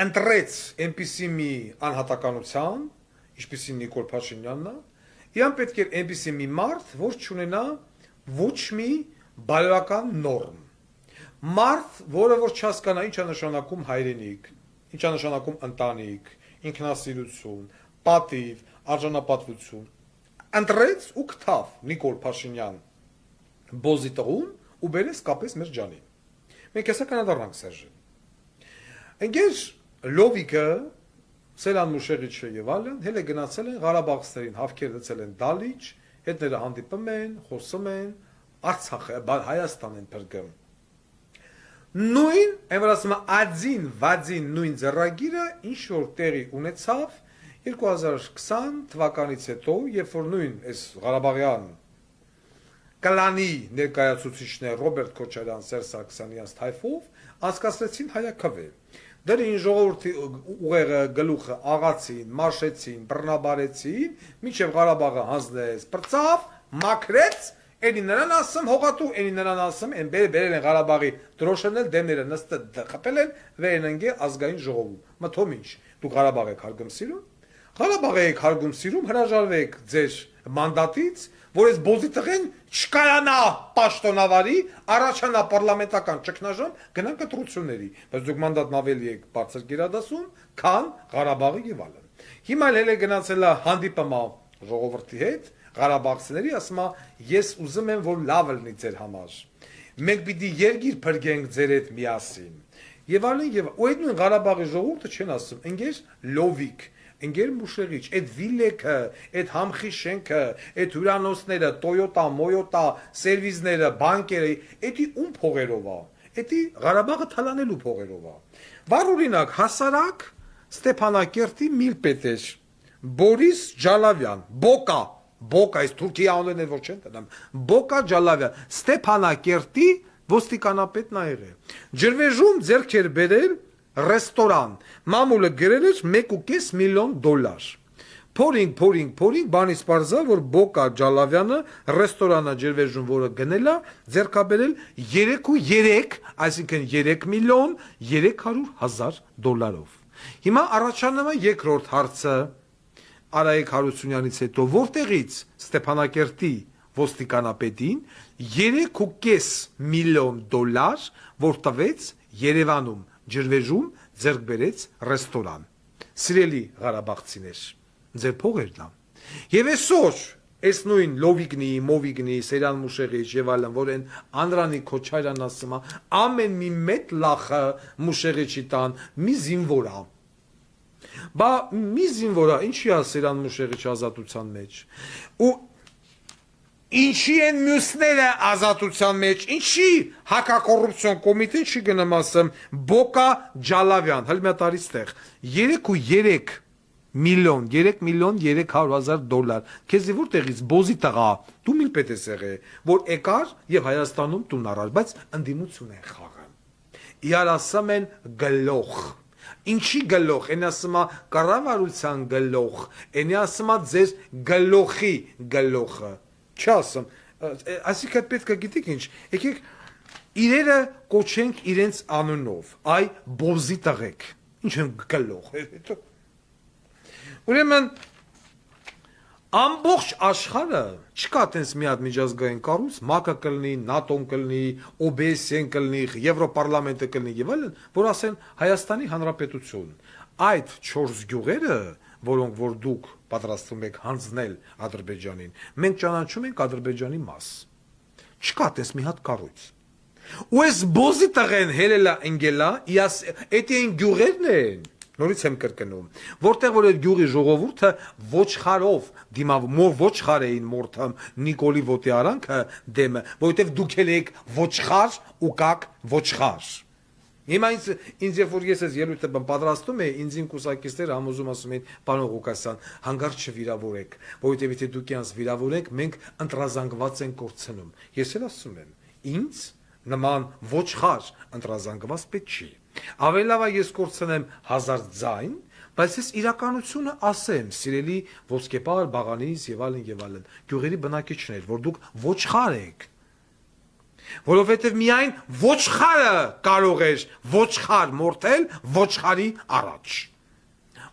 ընտրեց այնպիսի մի անհատականության, ինչպիսի Նիկոլ Փաշինյանն է, իրան պետք էր այնպիսի մի մարդ, որ չունենա ոչ մի բարոյական նորմ։ Մարդ, որը որ չհասկանա ինչ է նշանակում հայրենիք, ինչ է նշանակում ընտանիք, ինքնասիրություն, պատիվ, արժանապատվություն։ Ընտրեց ու գտավ Նիկոլ Փաշինյան բոզի տղուն ու բերեց կապես մեր ջանին։ Մենք հեսա կանադառնանք Սերժին։ Ընկեր Լովիկը, Սերան Մուշեղիչը եւ այլն հենց գնացել են Ղարաբաղցիներին հավքեր լցել են Դալիճ, հետները հանդիպում են, խոսում են, Արցախը, Հայաստան են փրկում։ Նույն, ամրացումը ածին, վածին նույն ձեռագիրը ինչ որ տեղի ունեցավ 2020 թվականից հետո, երբ որ նույն այս Ղարաբաղյան կլանի ներկայացուցիչներ Ռոբերտ Քոչարյան, Սերժ Սարգսյանյանց թայֆով անցկացրեցին հայաքվե։ Դրին ժողովրդի ուղեղը գլուխը աղացին, մաշեցին, բռնաբարեցին, մինչև Ղարաբաղը հանձնեց, բրծավ, մաքրեց, էնի նրան ասում հողատու, էնի նրան ասում, են բերել են Ղարաբաղի դրոշերն էլ դեմները նստել խփել են, վեր են ընկել ազգային ժողովում։ Մթոմ ինչ, դուք Ղարաբաղ եք հարգում սիրում։ Ղարաբաղ եք հարգում սիրում, հրաժարվեք ձեր մանդատից, որ այս բոզի տղեն չկայանա պաշտոնավարի, առաջանա պարլամենտական ճգնաժամ, գնանք ընտրությունների, բայց դուք մանդատն ավելի եք բարձր գերադասում, քան Ղարաբաղի եւ այլն։ Հիմա էլ գնացել է հանդիպումա ժողովրդի հետ, Ղարաբաղցիների ասում է, ես ուզում եմ, որ լավ լինի ձեր համար։ Մենք պիտի երկիր փրկենք ձեր հետ միասին։ Եվ այլն եւ ու այդ նույն Ղարաբաղի ժողովուրդը չեն ասում, ընկեր Լովիկ, ընկեր Մուշեղիչ, այդ վիլեքը, այդ համխի շենքը, այդ հյուրանոցները, Toyota, Moyota, սերվիզները, բանկերը, էդի ում փողերով է։ Էդի Ղարաբաղը թալանելու փողերով է։ Վառ օրինակ հասարակ Ստեփանակերտի միլպետեր Բորիս Ջալավյան, Բոկա, այս Թուրքիա անունն է որ չեն տնում, Բոկա Ջալավյան, Ստեփանակերտի ոստիկանապետն ա եղել։ Ջրվեժում ձեռք էր բերել ռեստորան, մամուլը գրել էր 1.5 միլիոն դոլար։ Փորինք, բանից պարզա, որ Բոկա Ջալավյանը ռեստորանը ջրվեժում, որը գնել է, ձեռքաբերել 3.3, այսինքն 3 միլիոն 300,000 դոլարով։ Հիմա առաջանում է երկրորդ հարցը Արայիկ Հարությունյանից հետո, որտեղից Ստեփանակերտի ոստիկանապետին 3.5 միլիոն դոլար, որ տվեց Երևանում ջրվեժում ձեռք բերեց ռեստորան։ Սիրելի Ղարաբաղցիներ, ձեր փողերն է։ Եվ այսօր այս նույն Լովիկնի, Մովիկնի, Սերան Մուշեղիչ եւ այլն, որ են Անդրանիկ Քոչարյան ասում է, ամեն մի մետ լախը Մուշեղիչի տան մի զինվոր է։ Բա մի զինվոր է, ինչի է Սերան Մուշեղիչ ազատության մեջ։ Ու ինչի են մյուսները ազատության մեջ, ինչի հակակոռուպցիոն կոմիտեն չի գնում ասեմ Բոկա Ջալավյան, հəl մի հատ արի ստեղ 3.3 միլիոն 3.300,000 դոլար, քեզի որտեղից բոզի տղա, դու միլպետ ես եղել, որ եկար եւ Հայաստանում տուն առար, բայց ընդդիմություն են խաղում։ Իրար ասում են գլոխ։ Ինչի գլոխ, են ասում է կառավարության գլոխ, են ասում է ձեր գլոխի գլոխը։ Չասում, Այսինքն պետք է գիտեք ինչ, եկեք իրերը կոչենք իրենց անունով, այ բոզի տղեկ, ինչ են գլող, ուրեմն ամբողջ աշխարհը չկա տենց մի հատ միջազգային կառույց, ՄԱԿ-ը կլինի, ՆԱՏՕ-ն կլինի, OBS-ն կլինի, Եվրոպարլամենտը կլինի եւ այլն, որ ասեն Հայաստանի Հանրապետություն։ Այդ 4 գյուղերը, որոնք որ դուք պատրաստվում եք հանձնել Ադրբեջանին, մենք ճանաչում ենք Ադրբեջանի մաս։ Չկա տես մի հատ կառույց։ Ու այս բոզի տղեն հելելա ընկելա, էդի են գյուղերն են։ Նորից եմ կրկնում, որտեղ որ այդ գյուղի ժողովուրդը ոչխարով դիմավ ոչխար էին մորթում Նիկոլի ոտի արանքը դեմը, որովհետև դուք եք ոչխար ու կակ ոչխար։ Հիմա ինձ երբ որ ես այս ելույթը պատրաստում էի, ինձ կուսակիցները համոզում ասում էին, պարոն Ղուկասյան, հանգարց չվիրավորեք, որովհետև եթե դուք ինձ վիրավորեք, մենք ընտրազանգված ենք կորցնում։ Ես էլ ասում եմ, ինձ նման ոչխար ընտրազանգված պետք չի։ Ավելի լավ է ես կորցնեմ 1000 ձայն, բայց ես իրականությունը ասեմ, սիրելի ոսկեպար, բաղանիս եւ այլն եւ այլն, գյուղերի բնակիչներ, որ դուք ոչխար եք։ Որովհետև միայն ոչխարը կարող էր ոչխար մորթել ոչխարի առաջ։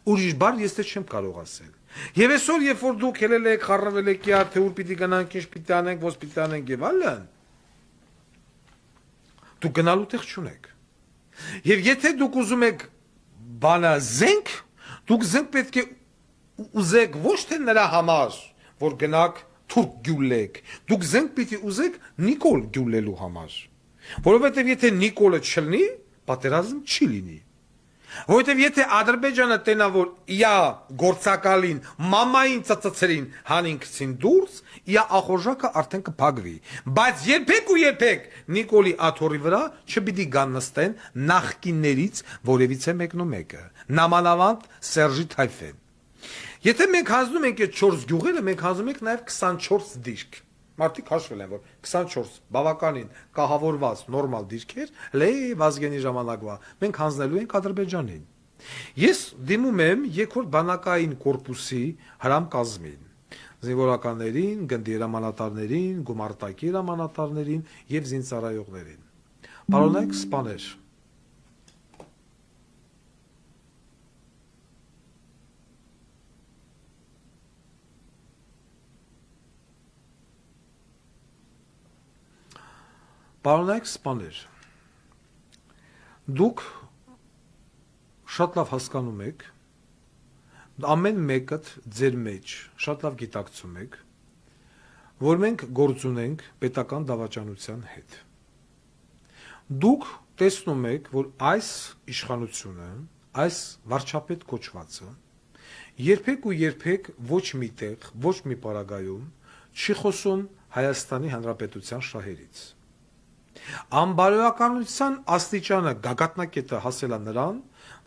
Ուրիշ բառ ես չեմ կարող ասել։ Եվ այսօր երբ որ դուք ելել եք, խառնվել եք իար, թե ուր պիտի գնանք, ինչ պիտի անենք, ոնց պիտի անենք եւ այլն, դուք գնալու տեղ չունեք։ Եվ եթե դուք ուզում եք բանը զենք, դուք զենք պետք է ուզեք ոչ թե նրա համար, որ գնաք թուրք գյուլեք, դուք զենք պիտի ուզեք Նիկոլ գյուլելու համար, որովհետև եթե Նիկոլը չլինի, պատերազմ չի լինի, որովհետև եթե Ադրբեջանը տենա որ իա գործակալին, մամային ծծծերին հանինքցին դուրս, իա ախորժակը արդեն կփակվի, բայց երբեք ու երբեք Նիկոլի աթոռի վրա չպիտի գան նստեն նախկիններից որևիցե մեկն ու մեկը, նամանավանդ Սերժի Թայֆեն։ Եթե մենք հանձնում ենք այդ 4 գյուղերը, մենք հանձնում ենք նաև 24 դիրք։ Մարդիկ հաշվել են, որ 24 բավականին կահավորված նորմալ դիրքեր լեյ Վազգենի ժամանակվա մենք հանձնելու ենք Ադրբեջանին։ Ես դիմում եմ երկրորդ բանակային կորպուսի հրամկազմին, զինվորականներին, գնդի հրամանատարներին, գումարտակի հրամանատարներին եւ զինծառայողներին։ Պարոնայք սպաներ, Պարոնայք սպաներ, դուք շատ լավ հասկանում եք, ամեն մեկդ ձեր մեջ շատ լավ գիտակցում եք, որ մենք գործ ունենք պետական դավաճանության հետ։ Դուք տեսնում եք, որ այս իշխանությունը, այս վարչապետ կոչվածը, երբեք ու երբեք ոչ միտեղ, ոչ մի պարագայում չի խոսում Հայաստանի Հանրապետության շահերից։ Անբարոյականության աստիճանը գագաթնակետը հասել է նրան,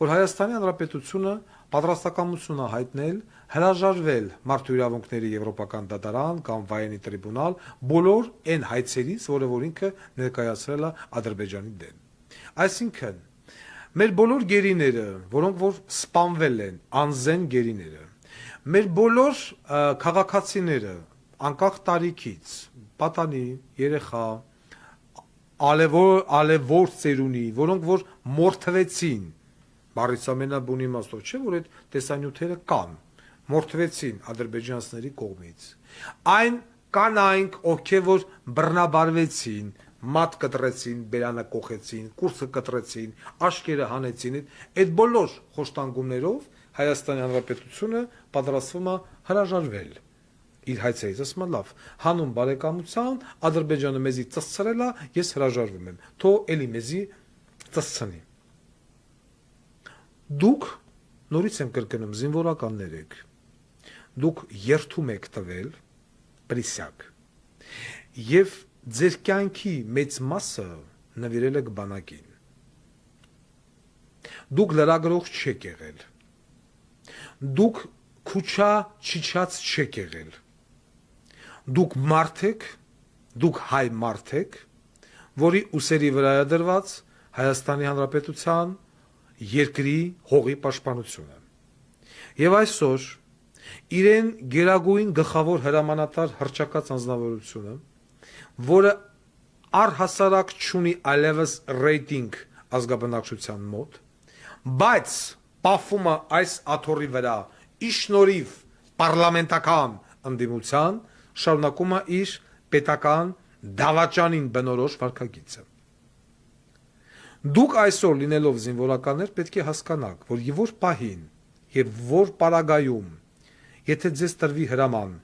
որ Հայաստանի Հանրապետությունը պատրաստակամություն է հայտնել հրաժարվել մարդու իրավունքների եվրոպական դատարան կամ վայրենի տրիբունալ բոլոր այն հայցերից, որը որ ինքը ներկայացրել է Ադրբեջանի դեմ։ Այսինքն, մեր բոլոր գերիները, որոնք որ սպանվել են, անզեն գերիները, մեր բոլոր քաղաքացիները, անկախ տարիքից, պատանի, երեխա, ալևոր ծերունի, որոնք որ մորթվեցին, բառից ամենաբուն իմաստով չէ, որ այդ տեսանյութերը կան, մորթվեցին ադրբեջանցիների կողմից։ Այն կանայք, ովքեր որ բռնաբարվեցին, մատ կտրեցին, բերանը կոխեցին, կուրսը կտրեցին, աշկերը հանեցին, այդ բոլոր խոշտանգումներով Հայաստանի Հանրապետությունը պատրաստվում է հրաժարվել իր հայցերից, ասում լավ, հանուն բարեկամության Ադրբեջանը մեզի ծծցրել է, ես հրաժարվում եմ, թող էլի մեզի ծծցնի։ Դուք, նորից եմ կրկնում, զինվորականներ եք, դուք երթում եք տվել պրիսյակ, և ձեր կյանքի մեծ մասը նվիրել եք բանակին։ Դուք լրագրող չեք եղել, դուք քուչա չիչած չեք եղել, դուք մարդ եք, դուք հայ մարդ եք, որի ուսերի վրա է դրված Հայաստանի Հանրապետության երկրի հողի պաշտպանությունը։ Եվ այսօր իրեն գերագույն գլխավոր հրամանատար հռչակած անձնավորությունը որը առհասարակ չունի այլևս ռեյտինգ ազգաբնակչության մոտ, բայց պահվում է այս աթոռի վրա իշնորհիվ պարլամենտական ընդդիմության, շարունակում է իր պետական դավաճանին բնորոշ վարքագիծը։ Դուք այսօր լինելով զինվորականներ պետք է հասկանաք, որ որ պահին եւ որ պարագայում, եթե ձեզ տրվի հրաման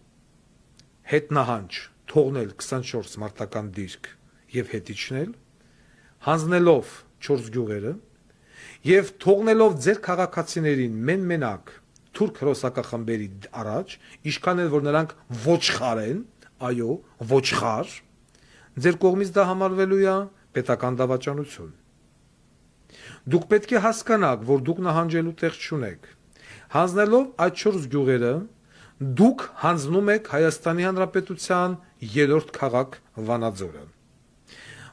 հետ նահանջ թողնել 24 մարտական դիրք եւ հետ իջնել, հանձնելով 4 գյուղերը եւ թողնելով ձեր քաղաքացիներին մենակ թուրք հրոսակախմբերի առաջ, ինչքան էլ որ նրանք ոչխար են, այո, ոչխար, ձեր կողմից դա համարվելու է պետական դավաճանություն։ Դուք պետք է հասկանաք, որ դուք նահանջելու տեղ չունեք։ Հանձնելով այդ 4 գյուղերը, դուք հանձնում եք Հայաստանի Հանրապետության 3-րդ քաղաք Վանաձորը,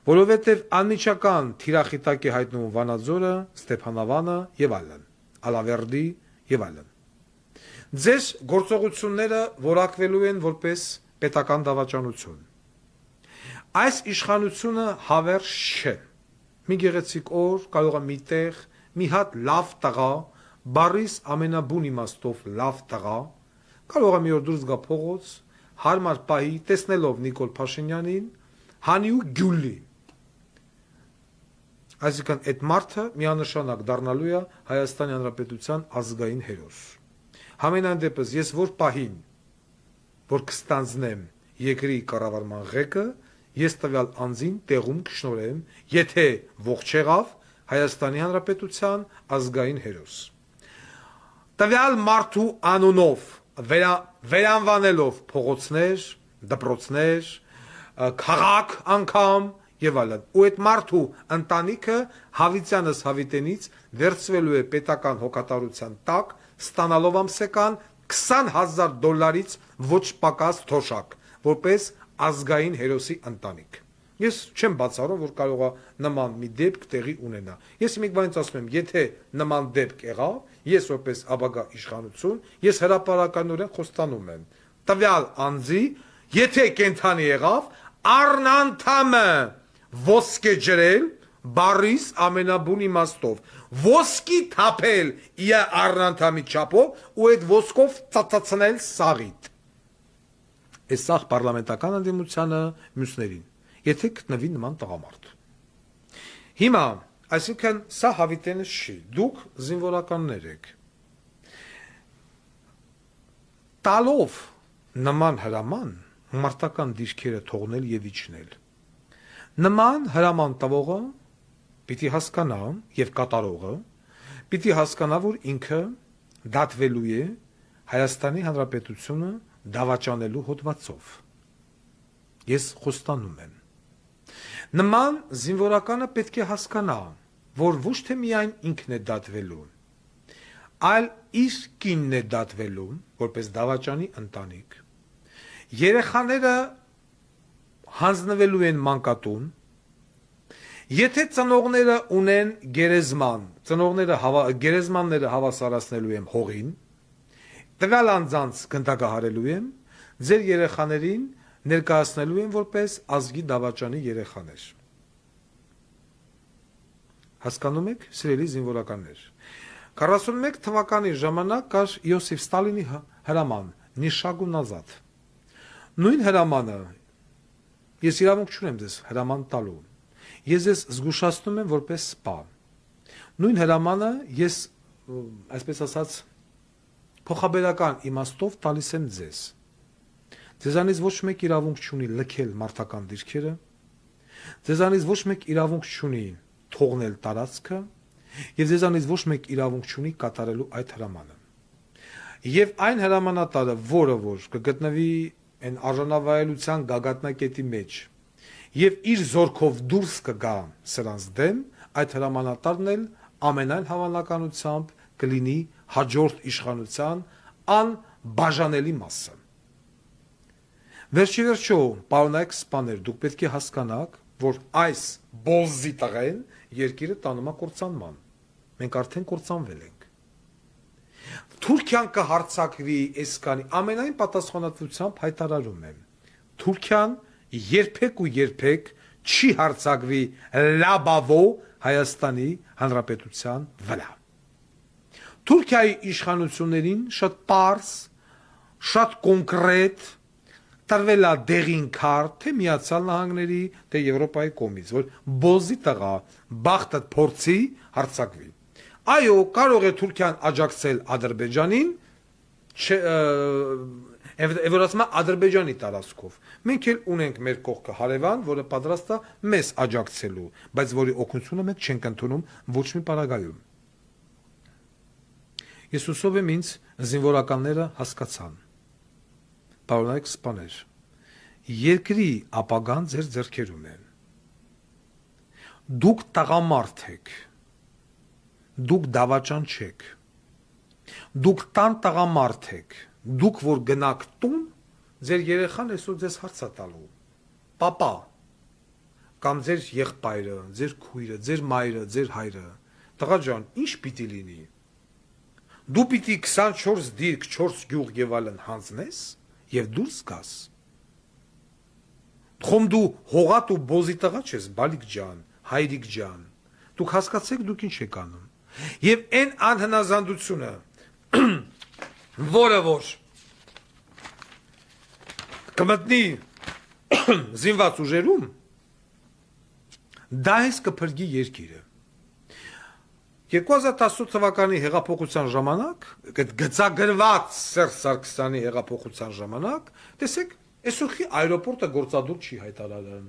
որովհետև անմիջական թիրախիտակ է հայտնվում Վանաձորը, Ստեփանավանը եւ այլն, Ալավերդի եւ այլն։ Ձեր գործողությունները որակվելու են որպես պետական դավաճանություն։ Այս իշխանությունը հավերժ չէ։ Մի գեղեցիկ օր կարող է մի տեղ, մի հատ լավ տղա, բարիս ամենաբուն իմաստով լավ տղա, կարող է մի օր դուրս գա փողոց, հարմար պահի, տեսնելով Նիկոլ Փաշինյանին, հանի ու գյուլի։ Այսինքն այդ մարդը միանշանակ դառնալու է Հայաստանի Հանրապետության ազգային հերոս։ Համենայն դեպս ես որ պահին, որ կստանձնեմ երկրի կառավարման ղեկը, ես տվյալ անձին տեղում կշնորհեմ, եթե ողջ եղավ Հայաստանի Հանրապետության ազգային հերոս։ Տվյալ մարդու անունով վերանվանելով փողոցներ, դպրոցներ, քաղաք անգամ եւ այլն։ Ու այդ մարդու ընտանիքը հավիտյանս հավիտենից վերցվելու է պետական հոգատարության տակ, ստանալով ամսական $20,000 ոչ պակաս թոշակ, որպես ազգային հերոսի ընտանիք։ Ես չեմ բացառում, որ կարող է նման մի դեպք տեղի ունենա։ Ես մեկ բանից ասում եմ, եթե նման դեպք եղավ, ես որպես ապագա իշխանություն, ես հրապարականորեն խոստանում եմ տվյալ անձի, եթե կենթանի եղավ, առնանդամը ոսկե ջրել բարիս ամենաբուն իմաստով, ոսկի թափել իր առնանդամի չափով ու այդ ոսկով ծածացնել սաղիտ։ Այս սաղ պարլամենտական ընդդիմությանը մյուսներին, եթե գտնվի նման տղամարդ։ Հիմա, այսինքն սա հավիտենը չի, դուք զինվորականներ եք։ Տալով նման հրաման մարտական դիրքերը թողնել եւ իջնել։ Նման հրաման տվողը պիտի հասկանա եւ կատարողը պիտի հասկանա, որ ինքը դատվելու է Հայաստանի Հանրապետությունը դավաճանելու հոդվածով։ Ես խոստանում եմ։ Նման զինվորականը պետք է հասկանա, որ ոչ թե միայն ինքն է դատվելու, այլ իր կինն է դատվելու, որպես դավաճանի ընտանիք։ Երեխաները հանձնվելու են մանկատուն, եթե ծնողները ունեն գերեզման, գերեզմանները հավասարացնելու եմ հողին, տվյալ անձանց գնդակահարելու եմ, ձեր երեխաներին ներկայացնելու եմ որպես ազգի դավաճանի երեխաներ։ Հասկանում եք, սիրելի զինվորականներ։ 41 թվականի ժամանակ կար Իոսիֆ Ստալինի հրաման Նիշագուն ազատ։ Նույն հրամանը ես իրավունք չունեմ ձեզ հրաման տալու։ Ես ձեզ զգուշացնում եմ որպես սպա։ Նույն հրամանը ես, այսպես ասած, փոխաբերական իմաստով տալիս եմ ձեզ։ Ձեզանից ոչ մեկ իրավունք չունի լքել մարտական դիրքերը, ձեզանից ոչ մեկ իրավունք չունի թողնել տարածքը, եւ ձեզանից ոչ մեկ իրավունք չունի կատարելու այդ հրամանը։ Եվ այն հրամանատարը, որը որ կգտնվի այն արժանավայելության գագաթնակետի մեջ եւ իր զորքով դուրս կգա սրանց դեմ, այդ հրամանատարն էլ ամենայն հավանականությամբ կլինի հաջորդ իշխանության անբաժանելի մասը։ Վերջիվերջո, պարոնայք սպաներ, դուք պետք է հասկանաք, որ այս բոզի տղեն երկիրը տանում է կործանման։ Մենք արդեն կործանվել ենք։ Թուրքիան կհարձակվի այսքանի ամենայն պատասխանատվությամբ հայտարարում եմ։ Թուրքիան երբեք ու երբեք չի հարցակվի լաբավո Հայաստանի Հանրապետության վրա։ Թուրքիայի իշխանություններին շատ պարզ, շատ կոնկրետ տրվել է դեղին քարտ թե Միացյալ Նահանգների, թե Եվրոպայի կողմից, որ բոզի տղա բախտը փորձի հարցակվի։ Այո, կարող է Թուրքիան աջակցել Ադրբեջանին, որ ասում է Ադրբեջանի տարածքով։ Մենք էլ ունենք մեր կողքը հարևան, որը պատրաստ է մեզ աջակցելու, բայց որի օգնությունը մենք չենք ընդունում ոչ մի պարագայում։ Ես հուսով եմ ինձ զինվորականները հասկացան։ Պարոնայք սպաներ, երկրի ապագան ձեր ձեռքերում են։ Դուք տղամարդ եք, դուք դավաճան չեք, դուք տան տղամարդ եք, դուք որ գնաք տուն, ձեր երեխան այսօր ձեզ հարց է տալու, պապա, կամ ձեր եղբայրը, ձեր քույրը, ձեր մայրը, ձեր հայրը, տղա ջան, ինչ պիտի լինի։ Դու պիտի 24 դիրք, 4 գյուղ եւ այլն հանձնես եւ դուրս գաս։ Խոմ դու հողատ ու բոզի տղա չես, բալիկ ջան, հայրիկ ջան։ Դուք հասկացեք դուք ինչ եք անում։ Եվ այն անհնազանդությունը, որը որ կմտնի զինված ուժերում, դա հենց կփրկի երկիրը։ 2018 թվականի հեղափոխության ժամանակ, գծագրված Սերժ Սարգսյանի հեղափոխության ժամանակ, տեսեք, այսօր խի այրոպորտը գործադուլ չի հայտարարում։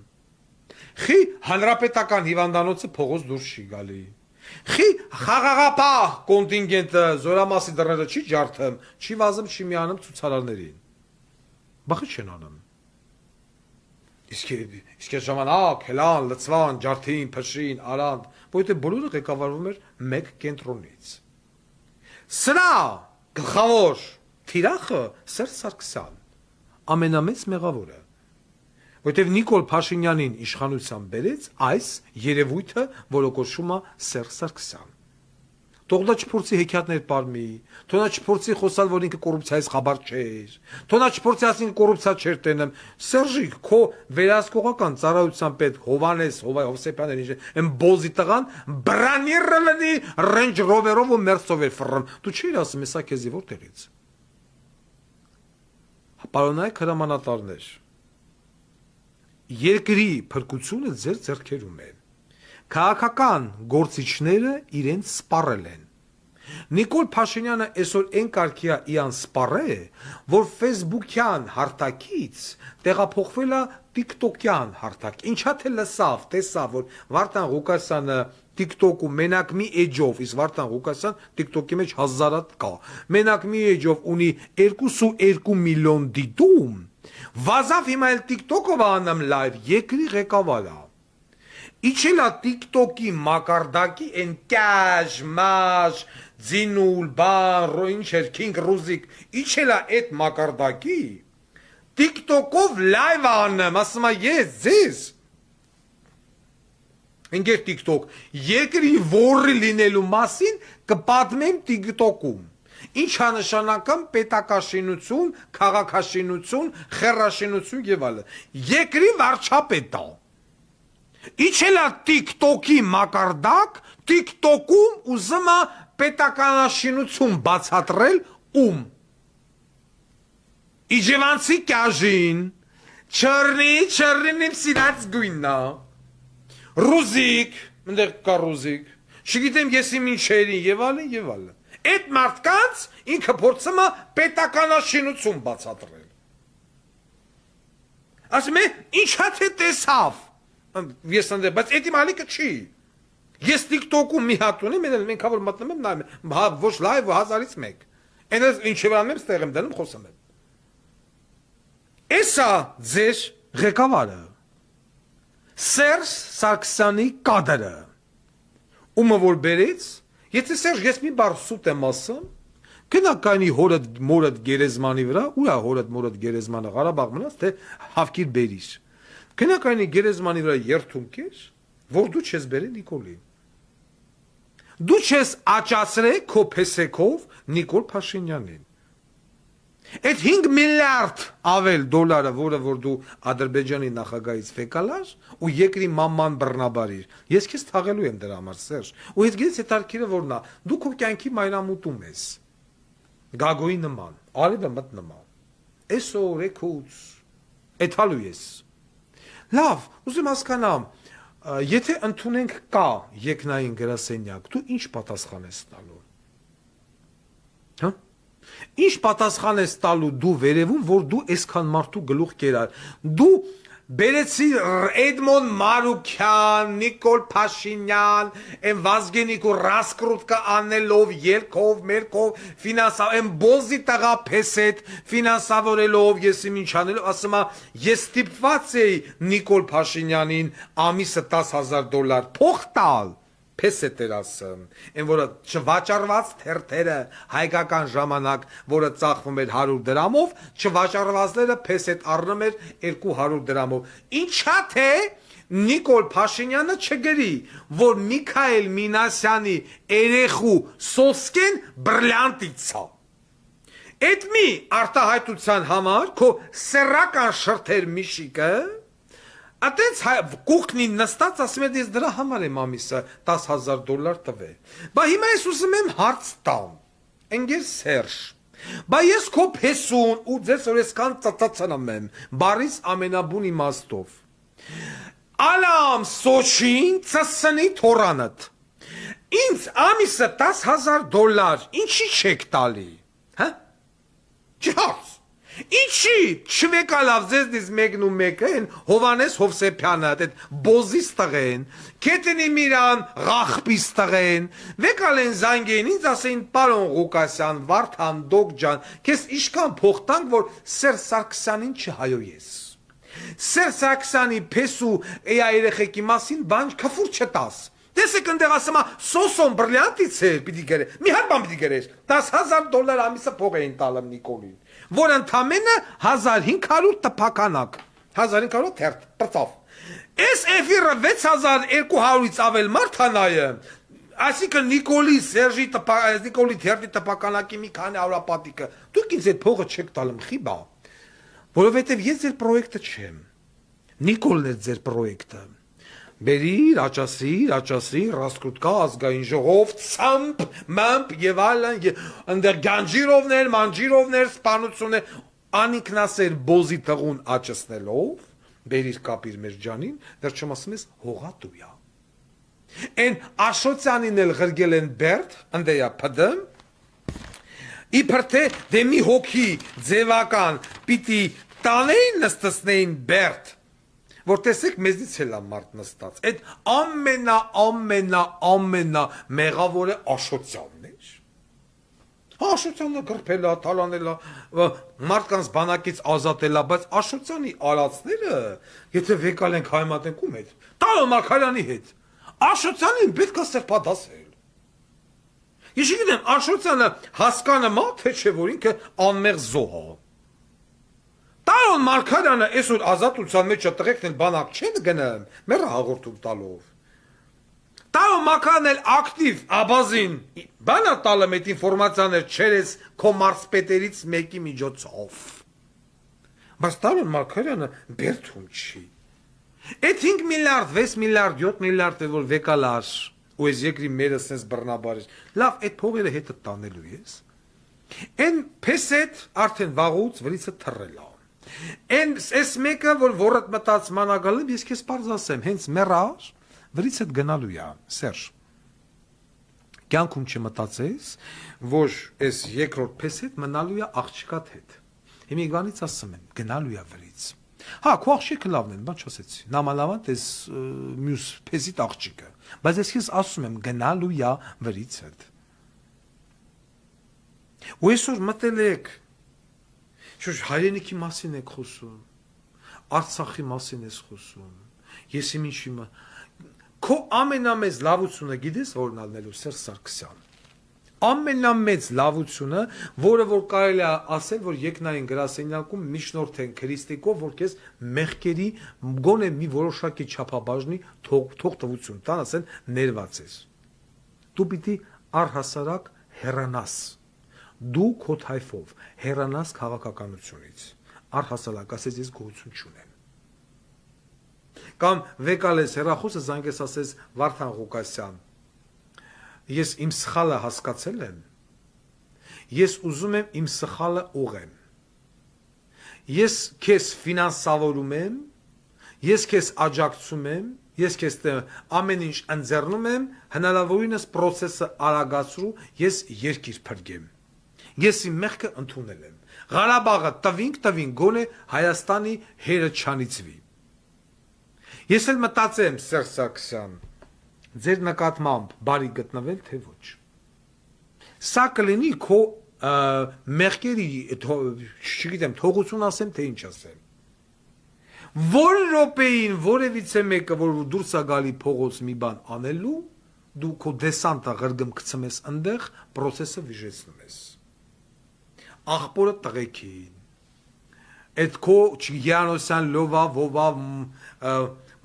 Խի հանրապետական հիվանդանոցը փողոց դուրս չի գալի։ Խի խաղաղապահ կոնտինգենտը զորամասի դռները չի ջարդում, չի վազում, չի միանում ցուցարարներին։ Բախի չեն անում։ Իսկ այդ ժամանակ հելան, լծվան, ջարդին, փշրին, արան, որովհետև բոլորը ղեկավարվում էր մեկ կենտրոնից։ Սրա գլխավոր թիրախը Սերժ Սարգսյան, ամենամեծ մեղավորը, որովհետև Նիկոլ Փաշինյանին իշխանության բերեց այս երևույթը, որը կոչվում է Սերժ Սարգսյան։ Թող նա չփորձի հեքիաթներ պարմի, թող նա չփորձի խոսալ, որ ինքը կոռուպցիայից խաբար չէր, թող նա չփորձի ասել կոռուպցիա չէր տենում։ Սերժիկ, քո վերահսկողական ծառայության պետ Հովանես Հովսեփյանն այն բոզի տղան բրանիրը լնի Range Rover-ով ու Mercedes-ով էր ֆռռում։ Դու չէիր ասում, հեսա քեզի որտեղից։ Պարոնայք հրամանատարներ, երկրի փրկությունը ձեր ձեռքերում է։ Քաղաքական գործիչները իրենց սպառել են։ Նիկոլ Փաշինյանը այսօր այն կարգի է իան սպառե, որ Facebook-յան հարթակից տեղափոխվել է TikTok-յան հարթակ։ Ինչա թե լսավ, տեսավ, որ Վարդան Ղուկասյանը TikTok-ում մենակ մի էջով, իսկ Վարդան Ղուկասյան TikTok-ի մեջ 1000-ատ կա։ Մենակ մի էջով ունի 2.2 միլիոն դիտում։ Վազավ հիմա էլ TikTok-ով անեմ լայվ, երկրի ղեկավարը։ Իչելա TikTok-ի մակարդակի են կաշ, մաշ, ձինուլ, բան, ռոինչեր, քինգ ռուզիկ, իչելա այդ մակարդակի, TikTok-ով լայվ անեմ, ասում ես ձեզ, ընգեր TikTok, երկրի որի լինելու մասին կպատմեմ TikTok-ում, ինչա նշանակում պետակաշինություն, քաղաքաշինություն, խեռաշինություն եւ այլն, երկրի վարչապետ է։ Իչելա TikTok-ի մակարդակ, TikTok-ում ուզում է պետականաշինություն բացատրել ում։ Իջևանցի կյաժին, չրնին իմ սիրած գույննա, ռուզիկ, մնդեղ կա ռուզիկ, չգիտեմ ես իմ ինչերին և ալին և ալին։ Այդ մարդկանց ինքը փորձում է պետականաշինություն բացատրել։ Ասում է, ինչա թե տեսավ։ Ես ընդեղ, բայց էդ իմ ալիքը չի։ Ես TikTok-ում մի հատ ունեմ, մենք որ մտնում եմ նայում, ոչ լայվ 1000-ից մեկ։ Այն ինչ որ անում եմ, ստեղ եմ դնում, խոսում եմ։ Էսա ձեր ղեկավարը, Սերժ Սարգսյանի կադրը, ումը որ բերեց, եթե Սերժ ես մի բառ սուտ եմ ասում, կնականի հորդ մորդ գերեզմանի վրա, ուրա հորդ մորդ գերեզմանը Ղարաբաղ մնաց, թե հավքիր բերիր։ Կնականի գերեզմանի վրա երթում կեր, որ դու չես բերել Նիկոլին։ Դու չես աճացրել քո փեսեքով Նիկոլ Փաշինյանին։ Այդ 5 միլիարդ ավել դոլարը, որը որ դու Ադրբեջանի նախագահից վեկալար ու երկրի մամման բռնաբարիր, ես քեզ թաղելու եմ դրա համար, Սերժ։ Ու այդ գից հետարքիրը որն է, դու քո կյանքի մայրամուտում ես։ Գագոյի նման, արևը մտ նման։ Այսօր եկուց, էթալու ես։ Լավ, ուզում հասկանամ, եթե ընդունենք կա երկնային գրասենյակ, դու ինչ պատասխան ես տալու։ Հա? Ինչ պատասխան ես տալու դու վերևում, որ դու այսքան մարդու գլուխ կերար։ Դու բերեցի Էդմոն Մարուկյան, Նիկոլ Փաշինյան, են Վազգենիկ ու Ռասկրուտկա անելով, ելքով, մերքով, ֆինանսավ, բոզի տղա փեսետ, ֆինանսավորելով, ես իմ ինչ անելով, ասում ես ստիպված էի Նիկոլ Փաշինյանին ամիսը $10,000 փող տալ։ Փեսետ էր ասում, այն որը չվաճառված թերթերը հայկական ժամանակ, որը ծախվում էր 100 դրամով, չվաճառվածները փեսետ առնում էր 200 դրամով։ Ինչա թե Նիկոլ Փաշինյանը չգրի, որ Միքայել Մինասյանի երեխու Սոսկեն բրիլյանտից է։ Այդ մի արտահայտության համար քո սեռական շրթեր միշիկը Ատենց կուքնին նստած ասում է ես դրա համար եմ ամիսը $10,000 տվել։ Բա հիմա ես ուզում եմ հարց տամ։ Ընկեր Սերժ։ Բա ես քո փեսուն ու ձեզ օրեսքան ծածացնում եմ, բարիս ամենաբուն իմաստով։ Ալամ Սոչին ծսնի թորանդ։ Ինձ ամիսը $10,000 ինչի չեք տալի։ Հա? Չհաց։ Ինչի չվեկալավ ձեզնից մեկն ու մեկը են Հովանես Հովսեփյանը, այդ բոզիս տղեն, Քետնի Միրան Ղախպիս տղեն, վեկալ են զանգեն, ինձ ասեին պարոն Ղուկասյան, Վարդան Դոգջան, քեզ իշքան փող տանք, որ Սերժ Սարգսյանին չհայոյես։ Սերժ Սարգսյանի փեսու երեխեքի մասին բան քֆուր չտաս։ Տեսեք ընդեղ ասում Սոսոն բրիլյանտից էր, պիտի գերե։ Մի հատ բան պիտի գերես։ $10,000 ամիսը փող էին տալım Նիկոլին, որ ընդամենը 1500 տպականակ, 1500 թերթ պրծավ։ Այս էֆիրը 6200-ից ավել մարդ հանայը, այսինքն Նիկոլի Սերժի Նիկոլի թերթի տպականակի մի քանի ավրապատիկը, դուք ինձ այդ փողը չեք տալım, խիբա, որովհետև ես ձեր պրոյեկտը չեմ, Նիկոլն է ձեր պրոյեկտը։ Բերիր, աճասիր, Ռասկուտկա, ազգային ժողով, ցամփ, մամփ եւ այլն, ընդեր գանջիրովներ, մանջիրովներ, սպանություններ, անիկնասեր բոզի տղուն աճեցնելով, բերիր կապիր մեր ջանին, վերջում ասում ես հողատույա։ Են Աշոտյանին էլ ղրգել են Բերդ, ընդեյա փդմ, իբր թե դե մի հոգի ձևական պիտի տանեին նստեցնեին Բերդ, որ տեսեք մեզից էլ է մարդ նստած, այդ ամենա մեղավորը Աշոտյանն էր։ Աշոտյանը գրփել է, թալանել է, մարդկանց բանակից ազատել է, բայց Աշոտյանի արածները, եթե վեկալ ենք հայմատենք ում հետ, Տալո Մարգարյանի հետ, Աշոտյանին պետք է սրբադասել։ Ես չգիտեմ, Աշոտյանը հասկանա թե չէ, որ ինքը անմեղ զոհ է։ Տալոն Մարգարյանը այսօր ազատության մեջ տղեկն էլ բանակ չեն գնամ, մերը հաղորդում տալով։ Տալոն Մարգարյանն էլ ակտիվ աբազին բանա տալում այդ ինֆորմացիաներ չերես քո մարսպետերից մեկի միջոցով։ Բայց Տալոն Մարգարյանը բերդում չի։ Այդ 5 միլիարդ, 6 միլիարդ, 7 միլիարդ է որ վեկալար ու այս երկրի մերը սենց բռնաբարեր, լավ այդ փողերը հետը տանելու ես։ Են փեսետ արդեն վաղուց վրիցը թռել է։ Այս մեկը, որ որդ մտած մանագալում, ես քեզ պարզ ասեմ, հենց մեռար, վրիցդ գնալու է, Սերժ։ Կյանքում չմտածես, որ այս երկրորդ փեսետ մնալու է աղջկատ հետ։ Հիմիգանից ասում եմ, գնալու է վրից։ Հա, քո աղջիկը լավն են, բան չասեցի։ Նամանավանդ այս մյուս փեսիտ աղջիկը, բայց ես քեզ ասում եմ, գնալու է վրիցդ։ Ու այսօր մտել եք Շուշ հայրենիքի մասին եք խոսում, Արցախի մասին ես խոսում, ես իմ ինչի քո ամենամեծ լավությունը գիտես որն ալնելու Սերժ Սարգսյան։ Ամենամեծ լավությունը, որը որ կարելի է ասել, որ երկնային գրասենյակում միջնորդ են քրիստիկով, որ քեզ մեղքերի գոնե մի որոշակի չափաբաժնի թողտվություն տան, ասեն ներված ես։ Դու պիտի առհասարակ հեռանաս դու քո թայֆով հեռանաս քաղաքականությունից, առհասարակ ասես ես գոյություն չունեմ։ Կամ վեկալես հեռախոսը զանգես ասես Վարդան Ղուկասյան, ես իմ սխալը հասկացել եմ, ես ուզում եմ իմ սխալը ուղղեմ, ես քեզ ֆինանսավորում եմ, ես քեզ աջակցում եմ, ես քեզ ամեն ինչ ընձեռնում եմ, հնարավորինս process-ը արագացրու, ես երկիր փրկեմ, ես իմ մեղքը ընդունել եմ, Ղարաբաղը տվինք, գոնե Հայաստանի հերը չանիծվի։ Ես էլ մտածեմ, Սերժ Սարգսյան, ձեր նկատմամբ բարի գտնվել, թե ոչ։ Սա կլինի քո մեղքերի, չգիտեմ, թողություն ասեմ, թե ինչ ասեմ։ Որ րոպեին որևիցե մեկը, որ դուրս է գալի փողոց մի բան անելու, դու քո դեսանտը ղրգում գցում ես այնտեղ, process-ը վիժեցնում ես։ Աղբորը տղեկին։ Այդ քո Յանոսյան լովա, վովա,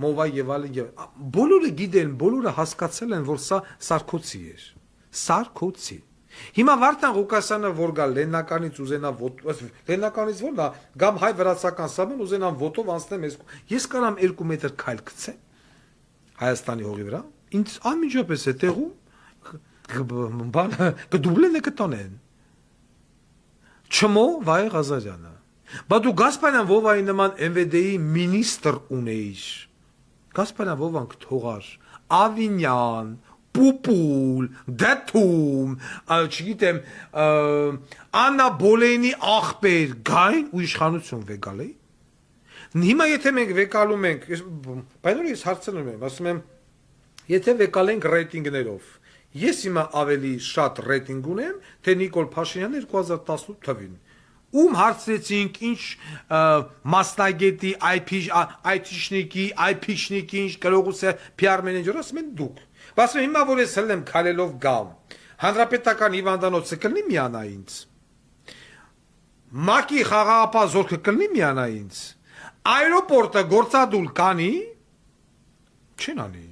մովա եւ այլն, բոլորը գիտեն, բոլորը հասկացել են, որ սա Սարգսի էր։ Սարգսի։ Հիմա Վարդան Ղուկասյանը որ գա Լեննականից ուզենա Լեննականից որն է, գամ հայ վրացական սամեն ուզենան ոտով անցնեմ ես կարամ 2 մետր քայլ գցեմ Հայաստանի հողի վրա, ինձ անմիջապես է տեղում բան կդուբլեն է կտոնեն։ Չմո Վայ Ղազարյանը։ Բա դու Գասպարյան Վովայի նման MVD-ի մինիստր ունեիր։ Գասպարյան Վովան կթողար Ավինյան, Պուպուլ, Դեթում, չգիտեմ, Աննա Բոլեյնի աղբեր գային ու իշխանություն վեկալ էի։ Հիմա եթե մենք վեկալում ենք, բայց ես հարցնում եմ, ասում եմ, եթե վեկալենք ռեյտինգներով, ես հիմա ավելի շատ ռեյտինգ ունեմ, թե Նիկոլ Փաշինյանը 2018 թվին։ Ում հարցրեցինք ինչ մասնագետի, IT-շնիկի, IP-շնիկի, ինչ գրողուսը PR մենեջերը, ասում են դուք։ Ասում եմ հիմա որ ես հլեմ քայլելով գամ, հանրապետական հիվանդանոցը կլինի միանա ինձ։ Մակի խաղաղապահ զորքը կլինի միանա ինձ։ Այրոպորտը գործադուլ կանի, չեն անի։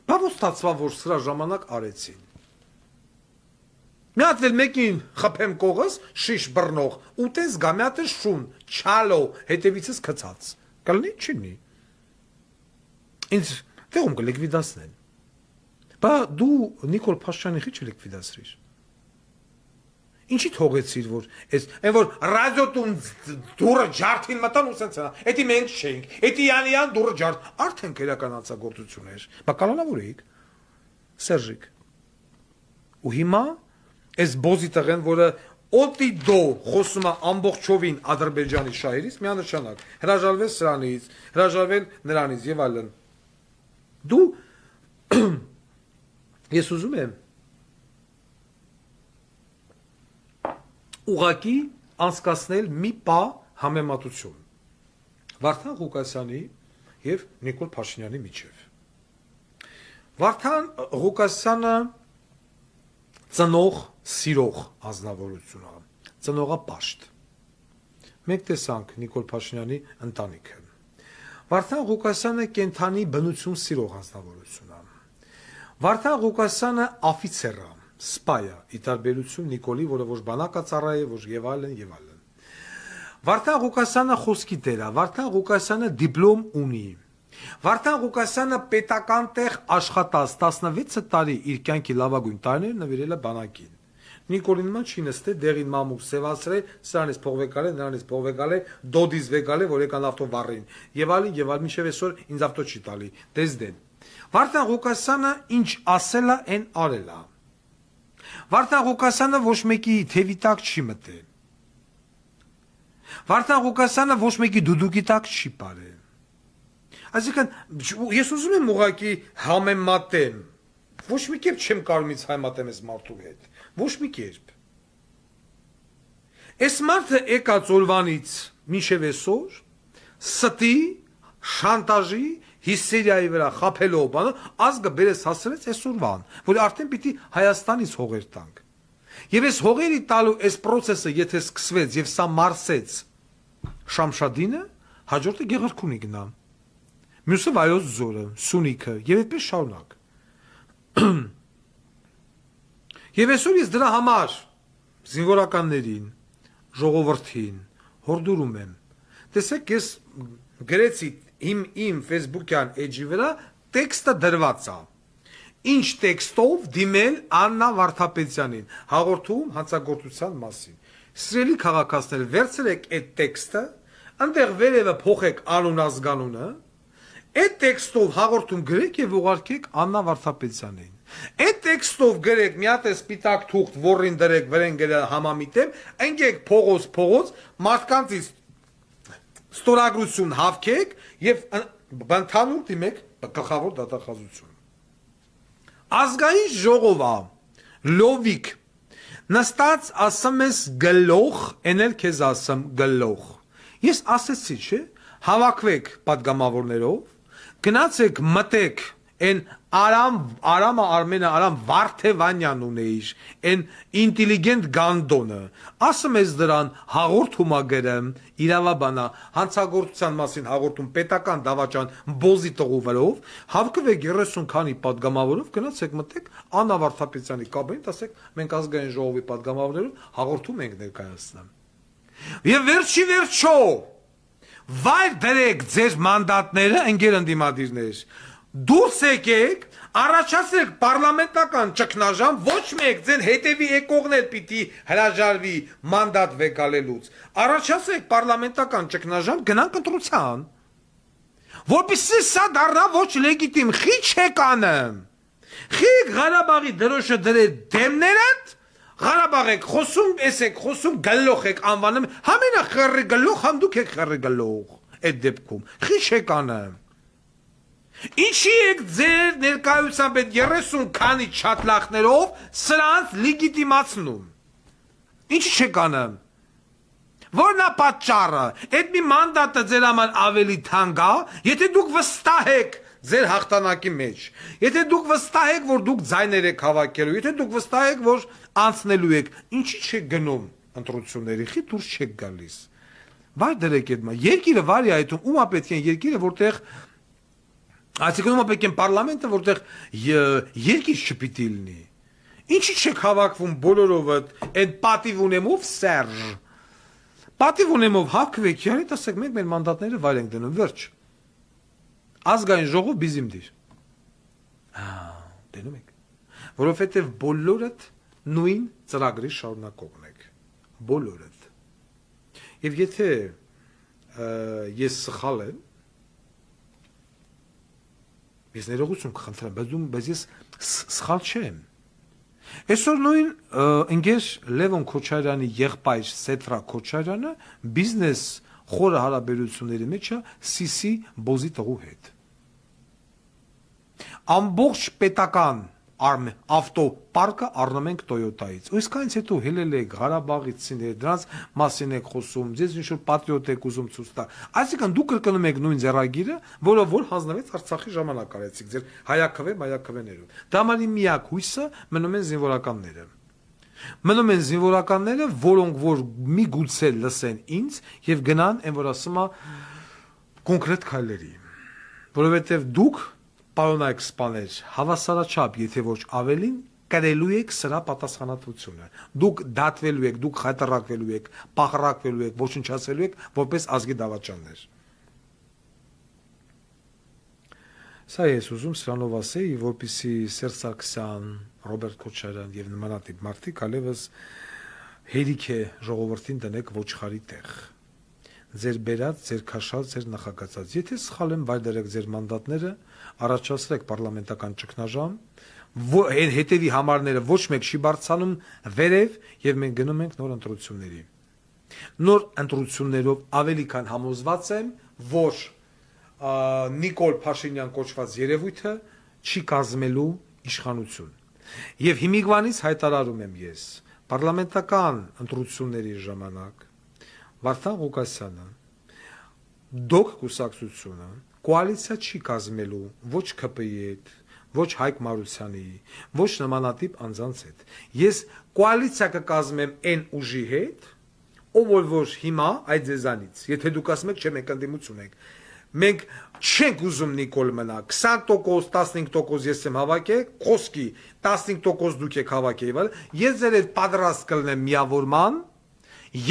Բա ո՞ց ստացվա, որ սրա ժամանակ արեցին։ Մի հատ էլ մեկին խփեմ կողս, շիշ բռնող, ուտես գա, մի հատ էլ շուն, չալո, հետևիցս քցած։ Կլինի, չինի։ Ինձ տեղում կլիկվիդացնեն։ Բա դու Նիկոլ Փաշինյանի քիչ լիկվիդացրիր։ Ինչի թողեցիր, որ այն որ ռադիոտուն դուրը ջարդին մտան ու սենց, էդի մենք չենք, էդի յանյան դուրը ջարդ, արդեն քերականացա գործություններ։ Բա կանոնավորեիք, Սերժիկ։ Ու հիմա այս բոզի տղեն, որը օտի դո խոսում է ամբողջովին Ադրբեջանի շահերից, միանշանակ, հրաժարվել սրանից, հրաժարվել նրանից եւ այլն։ Դու ես ուզում եմ ուղակի անցկացնել մի պա համեմատություն Վարդան Ղուկասյանի եւ Նիկոլ Փաշինյանի միջեւ։ Վարդան Ղուկասյանը ծնող, սիրող ազնվորություն է, ծնողապաշտ։ Մենք տեսանք Նիկոլ Փաշինյանի ընտանիքը։ Վարդան Ղուկասյանը կենթանի բնություն սիրող ազնվորություն է։ Վարդան Ղուկասյանը աֆիցեր է, սպայ է, ի տարբերություն Նիկոլի, որը ոչ բանակացառայ է, ոչ եւ այլն եւ այլն։ Վարդան Ղուկասյանը խոսքի տեր է, Վարդան Ղուկասյանը դիպլոմ ունի։ Վարդան Ղուկասյանը պետական տեղ աշխատած 16 տարի իր կյանքի լավագույն տարիները նվիրել է բանակին։ Նիկոլին ման չի նստել, դեղին մամուկ սևացրել, սրանից փող վեկալ է, նրանից փող վեկալ է, դոդից վեկալ է, որ եկան ավտո վառին։ Եվ այլն, մինչև այսօր ինձ ավտո չի տալի։ Դες դեն։ Վարդան Ղուկասյանը ինչ ասել է, այն արել է։ Վարդան Ղուկասյանը ոչ մեկի թևի տակ չի մտել։ Վարդան Ղուկասյանը ոչ մեկի դուդուկի տակ չի ապրել։ Այսինքն ես ուզում եմ ուղղակի համեմատեմ։ Ոչ մի կերպ չեմ կարող ինձ համեմատեմ այս մարդու հետ։ Ոչ մի կերպ։ Այս մարդը եկած օրվանից մինչև այսօր ստի, շանտաժի, հիսերիայի վրա խափելով բանը ազգը բերես հասրեց այսօրվան, որ արդեն պիտի Հայաստանից հողեր տանք։ Եվ այս հողերի տալու այս process-ը եթե սկսվեց եւ սա մարսեց Շամշադինը, հաջորդը Գեղարքունի գնա։ Մյուսը Վայոց ձորը, Սունիքը եւ այդպես շարունակ։ Եվ այսօր ես դրա համար զինվորականներին, ժողովրդին հորդորում եմ։ Տեսեք, ես գրեցի իմ Facebook-յան էջի վրա տեքստը դրված է։ Ինչ տեքստով դիմել Աննա Վարդապետյանին հաղորդում հանցագործության մասին։ Սիրելի քաղաքացիներ, վերցրեք այդ տեքստը, այնտեղ վերևը փոխեք անուն ազգանունը, այդ տեքստով հաղորդում գրեք եւ ուղարկեք Աննա Վարդապետյանին։ Այդ տեքստով գրեք մի հատ սպիտակ թուղթ, որին դրեք վրեն գրել համամիտեմ, ընկեք փողոց մարդկանցից ստորագրություն հավքեք եւ բանթանուր դիմեք գլխավոր դատախազություն։ Ազգային ժողովը լովիկ նստած ասում ես գլող, էնել քեզ ասում գլող։ Ես ասեցի, չէ՞, հավաքվեք падգամավորներով, գնացեք մտեք են Արամ Վարդևանյան ունեիր, են ինտելիգենտ գանդոնը, ասում ես դրան հաղորդում ագրեմ, իրավաբանա, հանցագործության մասին հաղորդում պետական դավաճան բոզի տղու վրով, հավքվեք 30 քանի падգամավորով, գնացեք մտեք Աննա Վարդապետյանի կաբինետ, ասեք մենք ազգային ժողովի падգամավորներով հաղորդում ենք ներկայացնում։ Եվ վերջի վերջո վայր դրեք ձեր մանդատները, ընկեր ընդդիմադիրներ, դուրս եկեք, առաջացրեք պարլամենտական ճգնաժամ, ոչ մեկ ձեր հետևի եկողներ պիտի հրաժարվի մանդատ վեկալելուց, առաջացրեք պարլամենտական ճգնաժամ, գնանք ընտրության, որպեսզի սա դառնա ոչ լեգիտիմ, խի չեք անում, խի Ղարաբաղի դրոշը դրել դեմներդ, Ղարաբաղ եք խոսում, եք խոսում, գլող եք անվանում, համենա խռի գլող, համ դուք եք խռի գլող, այդ դեպքում, խի չեք անում։ Ինչի եք ձեր ներկայությամբ այդ 30 քանի չատլախներով սրանց լեգիտիմացնում։ Ինչի չեք անում։ Որն է պատճառը։ Այդ մի մանդատը ձեր համար ավելի թանկ է, եթե դուք վստահ եք ձեր հաղթանակի մեջ։ Եթե դուք վստահ եք, որ դուք ձայներ եք հավաքելու, եթե դուք վստահ եք, որ անցնելու եք, ինչի չեք գնում ընտրությունների, խի դուրս չեք գալիս։ Վայ դրեք այդ մա։ Երկիրը վարի այդում ում է պետք է երկիրը, որտեղ այսինքն ում է պետք է պարլամենտը, որտեղ երկիր չպիտի լինի։ Ինչի չեք հավաքվում բոլորով այդ պատիվ ունեմով Սերժ։ Պատիվ ունեմով հավաքվեք, յանի ասեք մենք մեր մանդատները վայր ենք դնում, վերջ։ Ազգային ժողով բիզիմդիր։ Դնում եք։ Որովհետև բոլորդ նույն ծրագրի շարունակողն եք։ Բոլորդ։ Եվ եթե ես սխալ եմ, ես ներողություն կխնդրեմ, բայց ես սխալ չեմ։ Այսօր նույն ընկեր Լևոն Քոչարյանի եղբայր Սեթրա Քոչարյանը բիզնես խորը հարաբերությունների մեջ է Սիսի բոզի տղու հետ։ Ամբողջ պետական ավտոպարկը առնում ենք Toyota-ից։ Այսքանից հետո հելել եք Ղարաբաղիցիներ, դրանց մասին եք խոսում, ձեզ ինչ-որ պատրիոտ եք ուզում ցույց տալ։ Այսինքն դուք կրկնում եք նույն ձեռագիրը, որը որ հանձնվեց Արցախի ժամանակ արեցիք ձեր հայաքվեներով։ Դա մալի միակ հույսը մնում են զինվորականները։ Մնում են զինվորականները, որոնք որ միգուցե լսեն ինձ եւ գնան այն որ ասում է կոնկրետ քայլերի։ Որովհետեւ դուք պարոնայք սպաներ, հավասարաչափ, եթե ոչ ավելին, կրելու եք սրա պատասխանատվությունը։ Դուք դատվելու եք, դուք խայտարակվելու եք, պահռակվելու եք, ոչնչացվելու եք որպես ազգի դավաճաններ։ Սա ես ուզում սրանով ասեի, որպեսզի Սերժ Սարգսյան, Ռոբերտ Քոչարյան եւ նմանատիպ մարդիկ այլևս հերիք է ժողովրդին տնեք ոչխարի տեղ։ Ձեր բերած, ձեր քաշած, ձեր նախագծած։ Եթե սխալ եմ, վայր դրեք ձեր մանդատները, առաջացրեք պարլամենտական ճգնաժամ, այն հետևի համարները ոչ մեկ չի բարձանում վերև եւ մենք գնում ենք նոր ընտրությունների։ Նոր ընտրություններով ավելի քան համոզված եմ, որ Նիկոլ Փաշինյան կոչված երևույթը չի կազմելու իշխանություն։ Եվ հիմիկվանից հայտարարում եմ ես, պարլամենտական ընտրությունների ժամանակ Վարդան Ղուկասյանը, դոկ կուսակցությունը կոալիցիա չի կազմելու ոչ ՔՊ-ի հետ, ոչ Հայկ Մարությանի, ոչ նմանատիպ անձանց հետ։ Ես կոալիցիա կկազմեմ այն ուժի հետ, ով որ հիմա այդ ձեզանից, եթե դուք ասում եք, չէ մենք ընդդիմություն ենք, մենք չենք ուզում Նիկոլ մնա 20% 15% ես եմ հավաքել խոսքի 15% դուք եք հավաքել ես ձեր հետ պատրաստ կլինեմ միավորման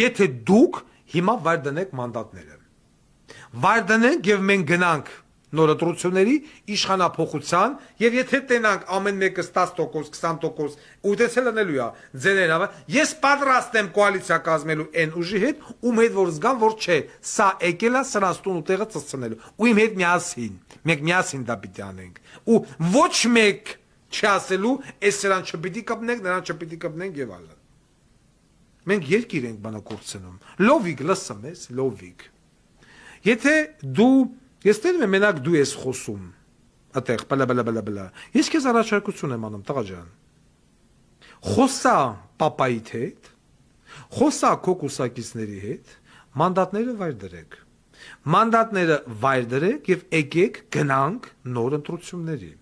եթե դուք հիմա վայր դնեք մանդատները վայր դնենք եւ մենք գնանք նորընտրությունների իշխանափոխության եւ եթե տենանք ամեն մեկը 10% 20% ուտեցել անելու է ձերեն հավա ես պատրաստ եմ կոալիցիա կազմելու այն ուժի հետ ում հետ որ զգամ որ չէ սա եկել է սրանց տուն ու տեղը ծծծնելու ու իմ հետ միասին մենք միասին դա պիտի անենք ու ոչ մեկ չասելու այս սրան չպիտի կապնենք նրան չպիտի կապնենք եւ այլն մենք երկիր ենք բանակցությունում լովիկ լսում ես լովիկ եթե դու Ես տենում եմ մենակ դու ես խոսում, ատեղ, բլա, ես կեզ առաջարկություն եմ անում, տղա ջան, խոսա պապայիդ հետ, խոսա քո կուսակիցների հետ, մանդատները վայր դրեք և եկեք գնանք նոր ընտրությունների,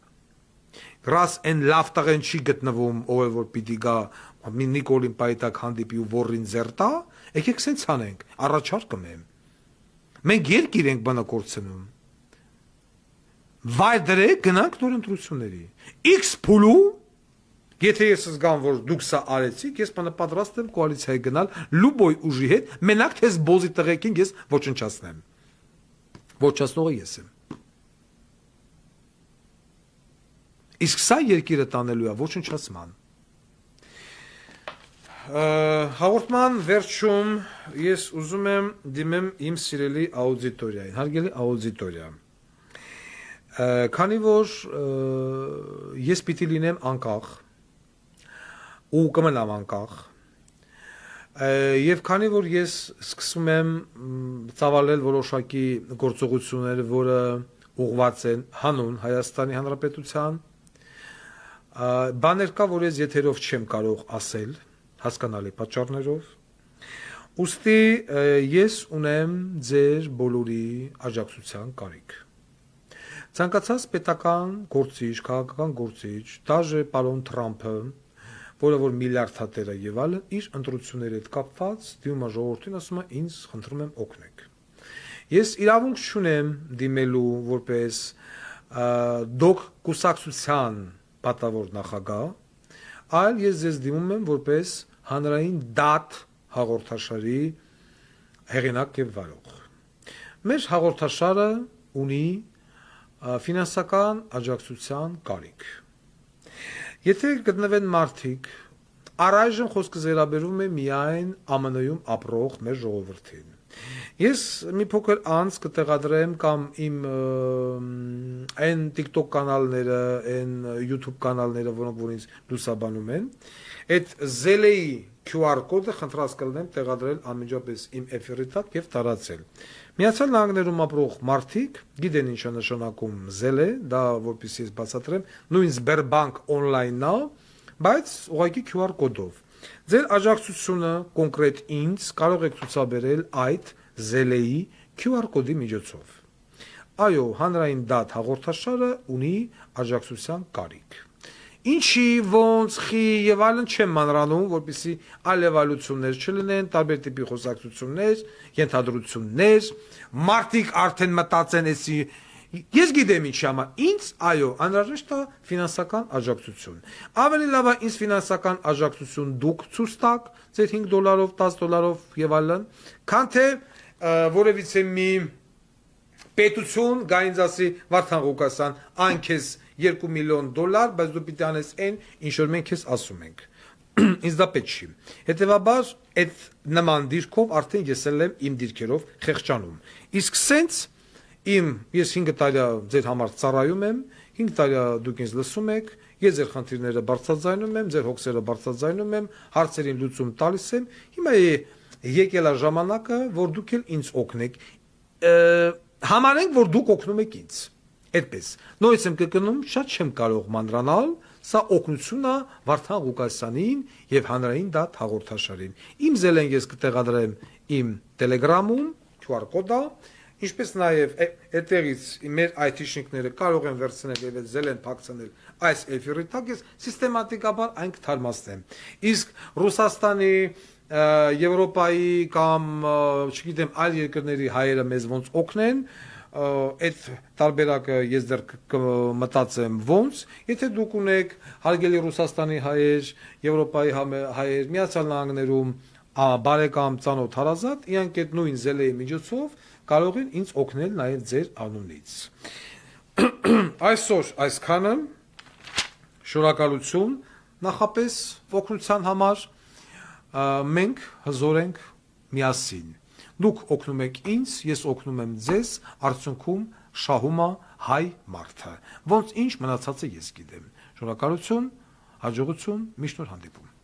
գրաս են լավ տղեն չի գտնվում, ով է որ պիտի գա, Նիկոլին պայտակ հանդիպի ու որին ձեր տա, եկեք սենց անենք, առաջարկում եմ, Մենք երկիր ենք բանակցությունում։ Վայր դրեք գնանք նոր ընտրությունների։ X փուլու եթե ես զգամ որ դուք սա արեցիք, ես պատրաստ եմ կոալիցիայի գնալ լուբոյ ուժի հետ, մենակ թեզ բոզի տղեկին ես ոչնչացնեմ։ Ոչնչացնողը ես եմ։ Իսկ սա երկիրը տանելու է ոչնչացման։ Հաղորդման վերջում ես ուզում եմ դիմեմ իմ սիրելի աուդիտորիային, հարգելի աուդիտորիա։ Քանի որ ես պիտի լինեմ անկախ ու կմնամ անկախ եւ քանի որ ես սկսում եմ ծավալել որոշակի գործողություններ, որը ուղղված են հանուն Հայաստանի Հանրապետության, բաներ կա, որ ես եթերով չեմ կարող ասել հասկանալի պատճառներով, ուստի ես ունեմ ձեր բոլորի աջակցության կարիք։ Ցանկացած պետական գործիչ, քաղաքական գործիչ, դաժե պարոն Թրամփը, որը որ միլիարդատեր է եւ այլն, իր ընտրությունների հետ կապված դիմում է ժողովրդին, ասում է ինձ խնդրում եմ օգնեք։ Ես իրավունք չունեմ դիմելու որպես դոկ կուսակցության պատվավոր նախագահ, այլ ես ձեզ դիմում եմ որպես հանրային դատ հաղորդաշարի հեղինակ եւ վարող։ Մեր հաղորդաշարը ունի ֆինանսական աջակցության կարիք։ Եթե գտնվեն մարդիկ, առայժմ խոսքը զերաբերում է միայն ԱՄՆ-ում ապրող մեր ժողովրդին։ Ես մի փոքր անց կտեղադրեմ կամ իմ այն TikTok կանալները, այն YouTube կանալները, որոնք որ ինձ լուսաբանում են, այդ Zelle-ի QR կոդը խնդրած կլինեմ տեղադրել անմիջապես իմ էֆիրի տակ եւ տարածել։ Միացյալ Նահանգներում ապրող մարդիկ գիտեն ինչ է նշանակում Zelle, դա որպեսզի ես բացատրեմ, նույն Sberbank online-ն է, բայց ուղղակի QR կոդով։ Ձեր աջակցությունը կոնկրետ ինձ կարող եք ցուցաբերել այդ Zelle-ի QR կոդի միջոցով։ Այո, հանրային դատ հաղորդաշարը ունի աջակցության կարիք։ Ինչի, ոնց, խի եւ այլն չեմ մանրանում, որպեսզի այլևալություններ չլինեն, տարբեր տիպի խոսակցություններ, ենթադրություններ, մարդիկ արդեն մտածեն էսի Ես գիտեմ ինչի համար, ինձ, այո, անհրաժեշտ է ֆինանսական աջակցություն։ Ավելի լավ է ինձ ֆինանսական աջակցություն դուք ցույց տաք, ձեր $5, $10 եւ այլն, քան թե որևիցե մի պետություն գա ինձ ասի Վարդան Ղուկասյան, այն քեզ $2 միլիոն, բայց դու պիտի անես այն, ինչ որ մենք քեզ ասում ենք։ Ինձ դա պետք չի։ Հետևաբար այդ նման դիրքով արդեն ես էլ եմ իմ դիրքերով խեղճանում։ Իսկ սենց ես 5 տարի ձեր համար ծառայում եմ, 5 տարի դուք ինձ լսում եք, ես ձեր խնդիրները բարձրաձայնում եմ, ձեր հոգսերը բարձրաձայնում եմ, հարցերին լուծում տալիս եմ, հիմա եկել է ժամանակը, որ դուք էլ ինձ օգնեք, համարենք, որ դուք օգնում եք ինձ, այդպես, նորից եմ կրկնում, շատ չեմ կարող մանրանալ, սա օգնություն է Վարդան Ղուկասյանին եւ հանրային դատ հաղորդաշարին, իմ Zelle-ն ես կտեղադրեմ իմ Telegram-ում, QR կոդա, Ինչպես նաև այդտեղից մեր IT-շինքները կարող են վերցնել եւ Zelle-ն փակցնել այս էֆիրի տակ, ես սիստեմատիկաբար այն կթարմացնեմ։ Իսկ Ռուսաստանի, Եվրոպայի կամ, չգիտեմ, այլ երկրների հայերը մեզ ոնց օգնեն, այդ տարբերակը ես դեռ կմտածեմ ոնց, եթե դուք ունեք հարգելի Ռուսաստանի հայեր, Եվրոպայի հայեր, Միացյալ Նահանգներում բարեկամ ծանոթ հարազատ, իրանք այդ նույն զելեի միջոցով կարող են ինձ օգնել նաև ձեր անունից։ Այսօր այսքանը, շնորհակալություն նախապես օգնության համար, մենք հզոր ենք միասին։ Դուք օգնում եք ինձ, ես օգնում եմ ձեզ, արդյունքում շահում է հայ մարդը։ Ոնց ինչ մնացածը ես գիտեմ։ Շնորհակալություն, հաջողություն, միշտ նոր հանդիպում։